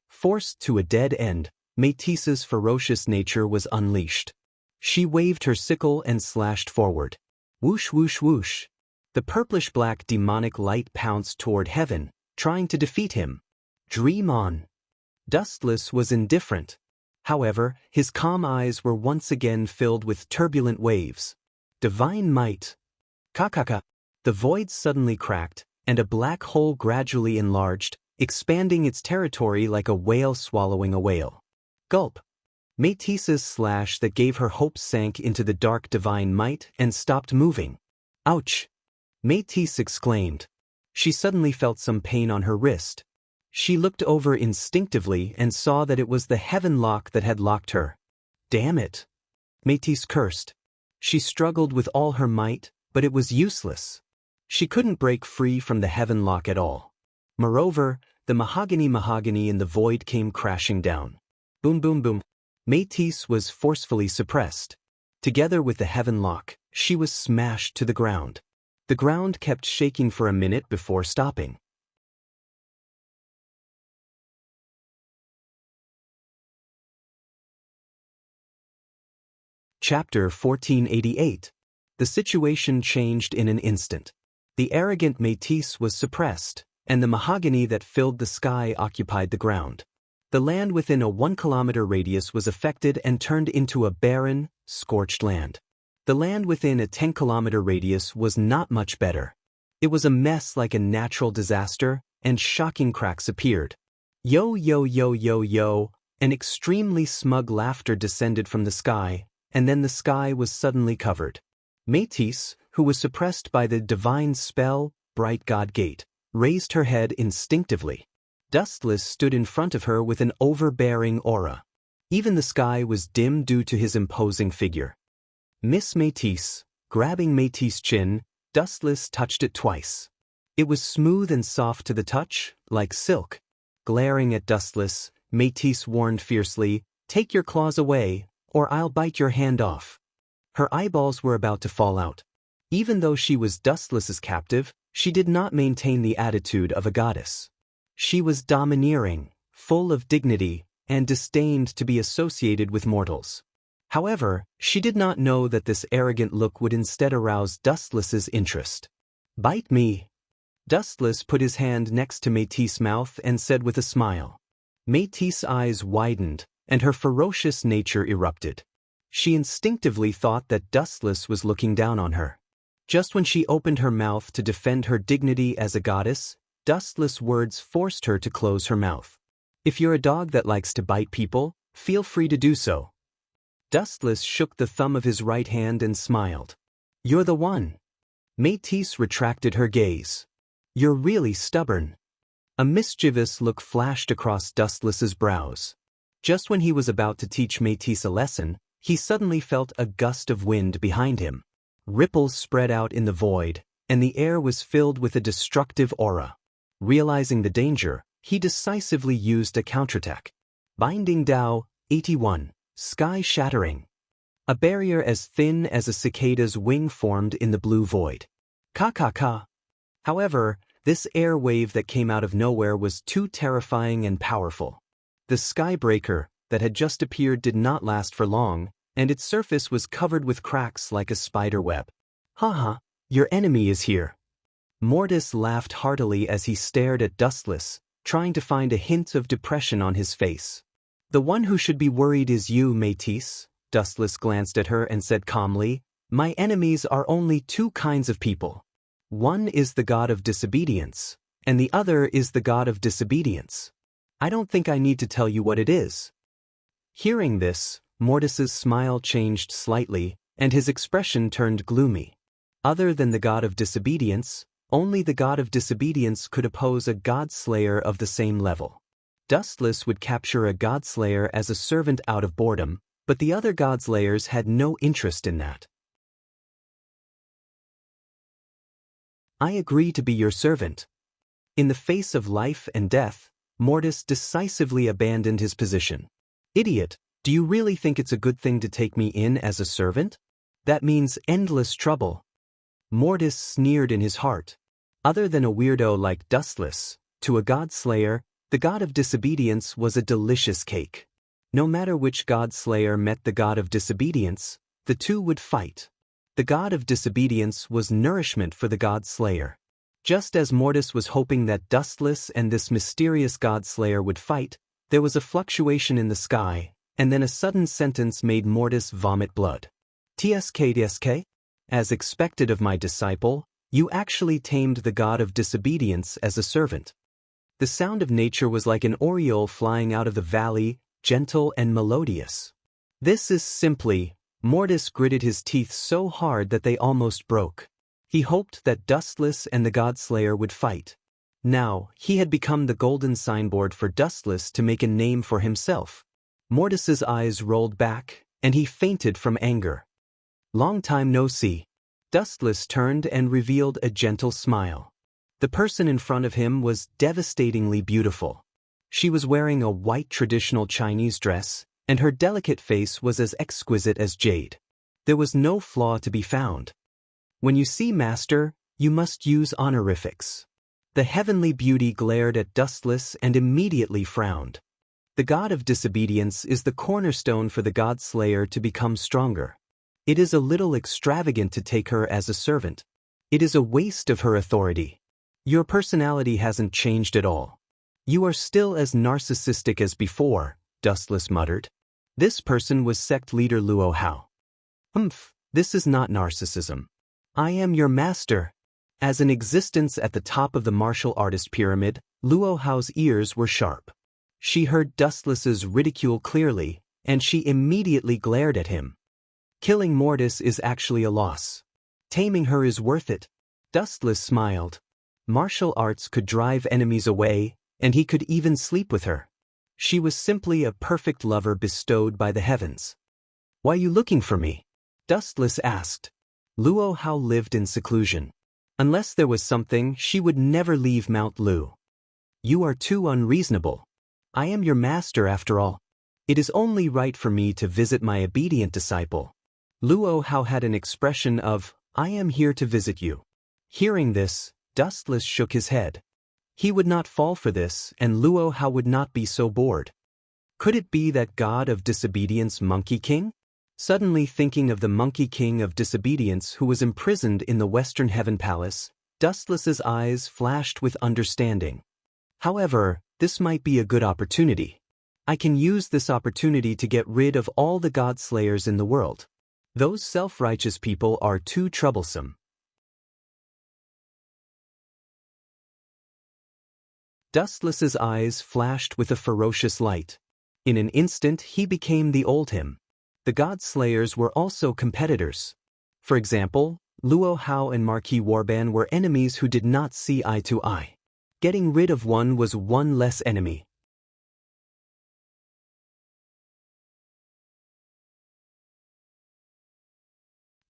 Forced to a dead end, Métis's ferocious nature was unleashed. She waved her sickle and slashed forward. Whoosh whoosh whoosh. The purplish-black demonic light pounced toward heaven, trying to defeat him. Dream on. Dustless was indifferent. However, his calm eyes were once again filled with turbulent waves. Divine might. Kakaka. The void suddenly cracked, and a black hole gradually enlarged, expanding its territory like a whale swallowing a whale. Gulp. Métis's slash that gave her hope sank into the dark divine might and stopped moving. Ouch! Métis exclaimed. She suddenly felt some pain on her wrist. She looked over instinctively and saw that it was the heaven lock that had locked her. Damn it! Métis cursed. She struggled with all her might, but it was useless. She couldn't break free from the heaven lock at all. Moreover, the mahogany in the void came crashing down. Boom boom boom. Métis was forcefully suppressed. Together with the heaven lock, she was smashed to the ground. The ground kept shaking for a minute before stopping. Chapter 1488. The situation changed in an instant. The arrogant Métis was suppressed, and the mahogany that filled the sky occupied the ground. The land within a 1-kilometer radius was affected and turned into a barren, scorched land. The land within a 10-kilometer radius was not much better. It was a mess like a natural disaster, and shocking cracks appeared. Yo yo yo yo yo, an extremely smug laughter descended from the sky, and then the sky was suddenly covered. Métis, who was suppressed by the divine spell, bright god gate, raised her head instinctively. Dustless stood in front of her with an overbearing aura. Even the sky was dim due to his imposing figure. Miss Métis, grabbing Métis' chin, Dustless touched it twice. It was smooth and soft to the touch, like silk. Glaring at Dustless, Métis warned fiercely, "Take your claws away, or I'll bite your hand off." Her eyeballs were about to fall out. Even though she was Dustless's captive, she did not maintain the attitude of a goddess. She was domineering, full of dignity, and disdained to be associated with mortals. However, she did not know that this arrogant look would instead arouse Dustless's interest. "Bite me." Dustless put his hand next to Métis' mouth and said with a smile. Métis' eyes widened, and her ferocious nature erupted. She instinctively thought that Dustless was looking down on her. Just when she opened her mouth to defend her dignity as a goddess, Dustless words forced her to close her mouth. "If you're a dog that likes to bite people, feel free to do so." Dustless shook the thumb of his right hand and smiled. "You're the one." Métis retracted her gaze. "You're really stubborn." A mischievous look flashed across Dustless's brows. Just when he was about to teach Métis a lesson, he suddenly felt a gust of wind behind him. Ripples spread out in the void, and the air was filled with a destructive aura. Realizing the danger, he decisively used a counterattack. Binding Dao, 81, sky-shattering. A barrier as thin as a cicada's wing formed in the blue void. Ka. However, this air wave that came out of nowhere was too terrifying and powerful. The skybreaker that had just appeared did not last for long, and its surface was covered with cracks like a spider web. "Haha, your enemy is here." Mortis laughed heartily as he stared at Dustless, trying to find a hint of depression on his face. "The one who should be worried is you, Métis." Dustless glanced at her and said calmly, "My enemies are only two kinds of people. One is the god of disobedience, and the other is the god of disobedience. I don't think I need to tell you what it is." Hearing this, Mortis's smile changed slightly, and his expression turned gloomy. Other than the god of disobedience, only the god of disobedience could oppose a godslayer of the same level. Dustless would capture a godslayer as a servant out of boredom, but the other godslayers had no interest in that. "I agree to be your servant." In the face of life and death, Mortis decisively abandoned his position. "Idiot, do you really think it's a good thing to take me in as a servant? That means endless trouble." Mortis sneered in his heart. Other than a weirdo like Dustless, to a godslayer, the god of disobedience was a delicious cake. No matter which godslayer met the god of disobedience, the two would fight. The god of disobedience was nourishment for the godslayer. Just as Mortis was hoping that Dustless and this mysterious godslayer would fight, there was a fluctuation in the sky, and then a sudden sentence made Mortis vomit blood. "TSK. As expected of my disciple, You actually tamed the god of disobedience as a servant. The sound of nature was like an oriole flying out of the valley, gentle and melodious. This is simply, Mortis gritted his teeth so hard that they almost broke. He hoped that Dustless and the Godslayer would fight. Now, he had become the golden signboard for Dustless to make a name for himself. Mortis's eyes rolled back, and he fainted from anger. Long time no see. Dustless turned and revealed a gentle smile. The person in front of him was devastatingly beautiful. She was wearing a white traditional Chinese dress, and her delicate face was as exquisite as jade. There was no flaw to be found. When you see Master, you must use honorifics. The heavenly beauty glared at Dustless and immediately frowned. The god of disobedience is the cornerstone for the Godslayer to become stronger. It is a little extravagant to take her as a servant. It is a waste of her authority. Your personality hasn't changed at all. You are still as narcissistic as before, Dustless muttered. This person was sect leader Luo Hao. This is not narcissism. I am your master. As an existence at the top of the martial artist pyramid, Luo Hao's ears were sharp. She heard Dustless's ridicule clearly, and she immediately glared at him. Killing Mortis is actually a loss. Taming her is worth it. Dustless smiled. Martial arts could drive enemies away, and he could even sleep with her. She was simply a perfect lover bestowed by the heavens. Why are you looking for me? Dustless asked. Luo Hao lived in seclusion. Unless there was something, she would never leave Mount Lu. You are too unreasonable. I am your master after all. It is only right for me to visit my obedient disciple. Luo Hao had an expression of, I am here to visit you. Hearing this, Dustless shook his head. He would not fall for this, and Luo Hao would not be so bored. Could it be that god of disobedience Monkey King? Suddenly thinking of the Monkey King of disobedience who was imprisoned in the Western Heaven Palace, Dustless's eyes flashed with understanding. However, this might be a good opportunity. I can use this opportunity to get rid of all the Godslayers in the world. Those self-righteous people are too troublesome. Dustless's eyes flashed with a ferocious light. In an instant he became the old him. The Godslayers were also competitors. For example, Luo Hao and Marquis Warban were enemies who did not see eye to eye. Getting rid of one was one less enemy.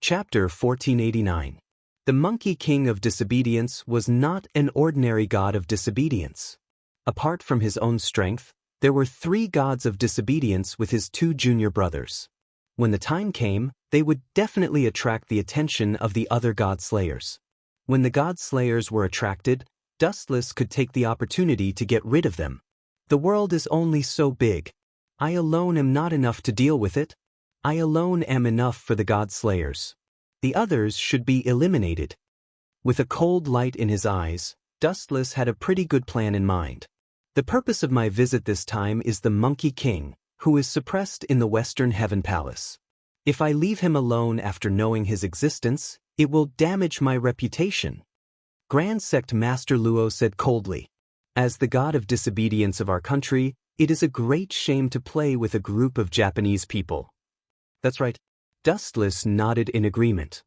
Chapter 1489. The Monkey King of Disobedience was not an ordinary god of disobedience. Apart from his own strength, there were 3 gods of disobedience with his 2 junior brothers. When the time came, they would definitely attract the attention of the other Godslayers. When the Godslayers were attracted, Dustless could take the opportunity to get rid of them. The world is only so big. I alone am not enough to deal with it. I alone am enough for the Godslayers. The others should be eliminated. With a cold light in his eyes, Dustless had a pretty good plan in mind. The purpose of my visit this time is the Monkey King, who is suppressed in the Western Heaven Palace. If I leave him alone after knowing his existence, it will damage my reputation. Grand Sect Master Luo said coldly. As the god of disobedience of our country, it is a great shame to play with a group of Japanese people. That's right. Dustless nodded in agreement.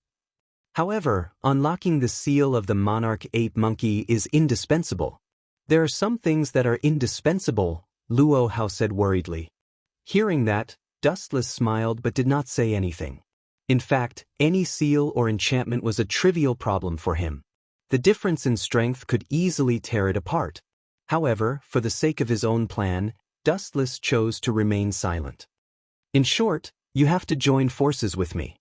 However, unlocking the seal of the monarch ape monkey is indispensable. There are some things that are indispensable, Luo Hao said worriedly. Hearing that, Dustless smiled but did not say anything. In fact, any seal or enchantment was a trivial problem for him. The difference in strength could easily tear it apart. However, for the sake of his own plan, Dustless chose to remain silent. In short, you have to join forces with me.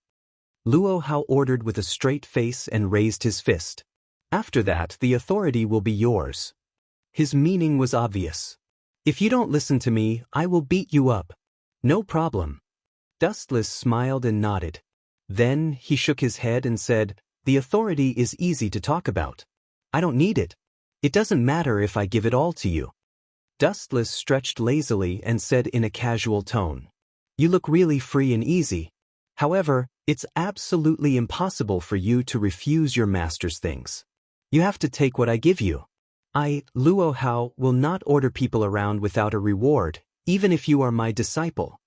Luo Hao ordered with a straight face and raised his fist. After that, the authority will be yours. His meaning was obvious. If you don't listen to me, I will beat you up. No problem. Dustless smiled and nodded. Then he shook his head and said, the authority is easy to talk about. I don't need it. It doesn't matter if I give it all to you. Dustless stretched lazily and said in a casual tone, you look really free and easy. However, It's absolutely impossible for you to refuse your master's things. You have to take what I give you. I, Luo Hao, will not order people around without a reward, even if you are my disciple.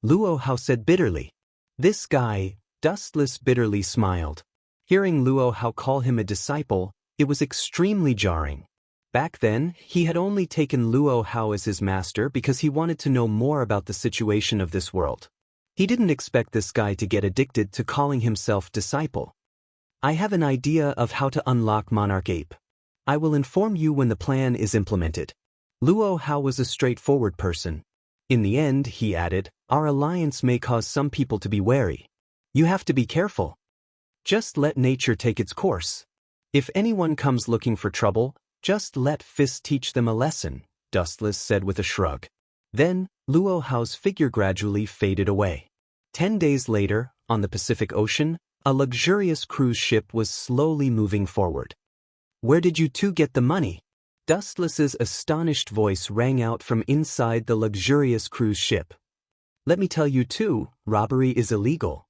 Luo Hao said bitterly. This guy, Dustless, bitterly smiled. Hearing Luo Hao call him a disciple, it was extremely jarring. Back then, he had only taken Luo Hao as his master because he wanted to know more about the situation of this world. He didn't expect this guy to get addicted to calling himself disciple. I have an idea of how to unlock Monarch Ape. I will inform you when the plan is implemented. Luo Hao was a straightforward person. In the end, he added, our alliance may cause some people to be wary. You have to be careful. Just let nature take its course. If anyone comes looking for trouble, just let Fist teach them a lesson, Dustless said with a shrug. Then, Luo Hao's figure gradually faded away. 10 days later, on the Pacific Ocean, a luxurious cruise ship was slowly moving forward. Where did you two get the money? Dustless's astonished voice rang out from inside the luxurious cruise ship. Let me tell you too, robbery is illegal.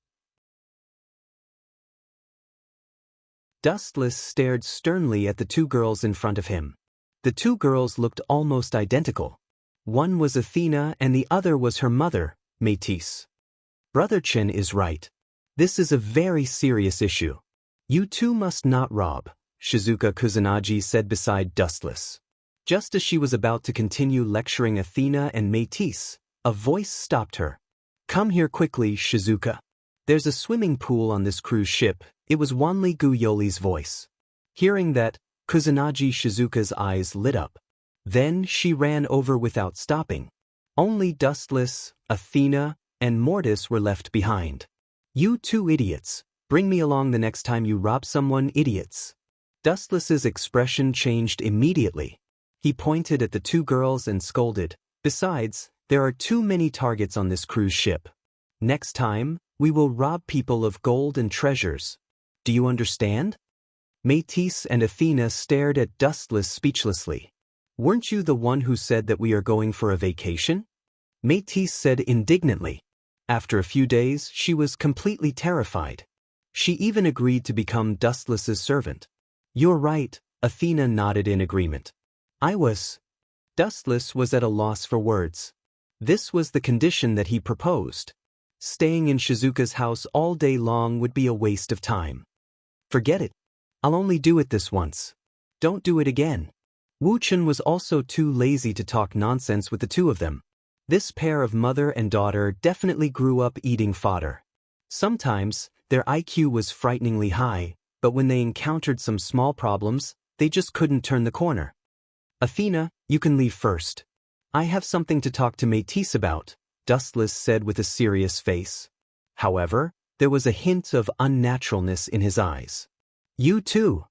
Dustless stared sternly at the two girls in front of him. The two girls looked almost identical. One was Athena and the other was her mother, Métis. Brother Chen is right. This is a very serious issue. You two must not rob, Shizuka Kusanagi said beside Dustless. Just as she was about to continue lecturing Athena and Métis, a voice stopped her. Come here quickly, Shizuka. There's a swimming pool on this cruise ship. It was Wanli Guyoli's voice. Hearing that, Kusanagi Shizuka's eyes lit up. Then she ran over without stopping. Only Dustless, Athena, and Mortis were left behind. You two idiots, bring me along the next time you rob someone, idiots. Dustless's expression changed immediately. He pointed at the two girls and scolded, besides, there are too many targets on this cruise ship. Next time, we will rob people of gold and treasures. Do you understand? Métis and Athena stared at Dustless speechlessly. Weren't you the one who said that we are going for a vacation? Métis said indignantly. After a few days, she was completely terrified. She even agreed to become Dustless's servant. You're right, Athena nodded in agreement. Dustless was at a loss for words. This was the condition that he proposed. Staying in Shizuka's house all day long would be a waste of time. Forget it. I'll only do it this once. Don't do it again. Wu Chen was also too lazy to talk nonsense with the two of them. This pair of mother and daughter definitely grew up eating fodder. Sometimes, their IQ was frighteningly high, but when they encountered some small problems, they just couldn't turn the corner. Athena, you can leave first. I have something to talk to Métis about, Dustless said with a serious face. However, there was a hint of unnaturalness in his eyes. You too.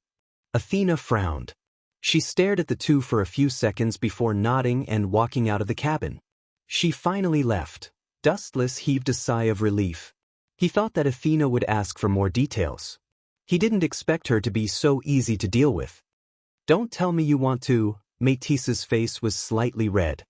Athena frowned. She stared at the two for a few seconds before nodding and walking out of the cabin. She finally left. Dustless heaved a sigh of relief. He thought that Athena would ask for more details. He didn't expect her to be so easy to deal with. Don't tell me you want to. Métis's face was slightly red.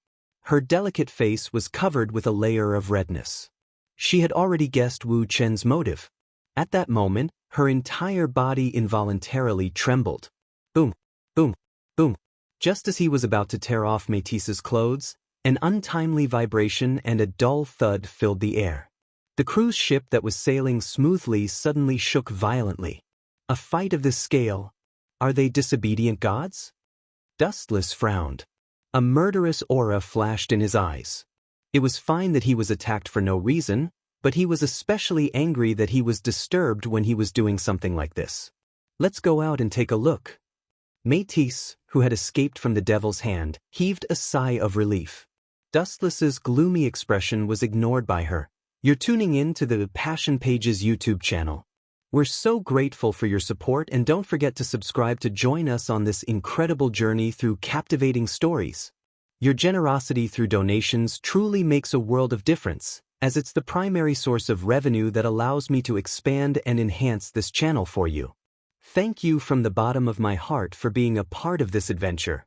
Her delicate face was covered with a layer of redness. She had already guessed Wu Chen's motive. At that moment, her entire body involuntarily trembled. Boom, boom, boom. Just as he was about to tear off Métis's clothes, an untimely vibration and a dull thud filled the air. The cruise ship that was sailing smoothly suddenly shook violently. A fight of this scale. Are they disobedient gods? Dustless frowned. A murderous aura flashed in his eyes. It was fine that he was attacked for no reason, but he was especially angry that he was disturbed when he was doing something like this. Let's go out and take a look. Métis, who had escaped from the devil's hand, heaved a sigh of relief. Dustless's gloomy expression was ignored by her. You're tuning in to the Passion Pages YouTube channel. We're so grateful for your support, and don't forget to subscribe to join us on this incredible journey through captivating stories. Your generosity through donations truly makes a world of difference, as it's the primary source of revenue that allows me to expand and enhance this channel for you. Thank you from the bottom of my heart for being a part of this adventure.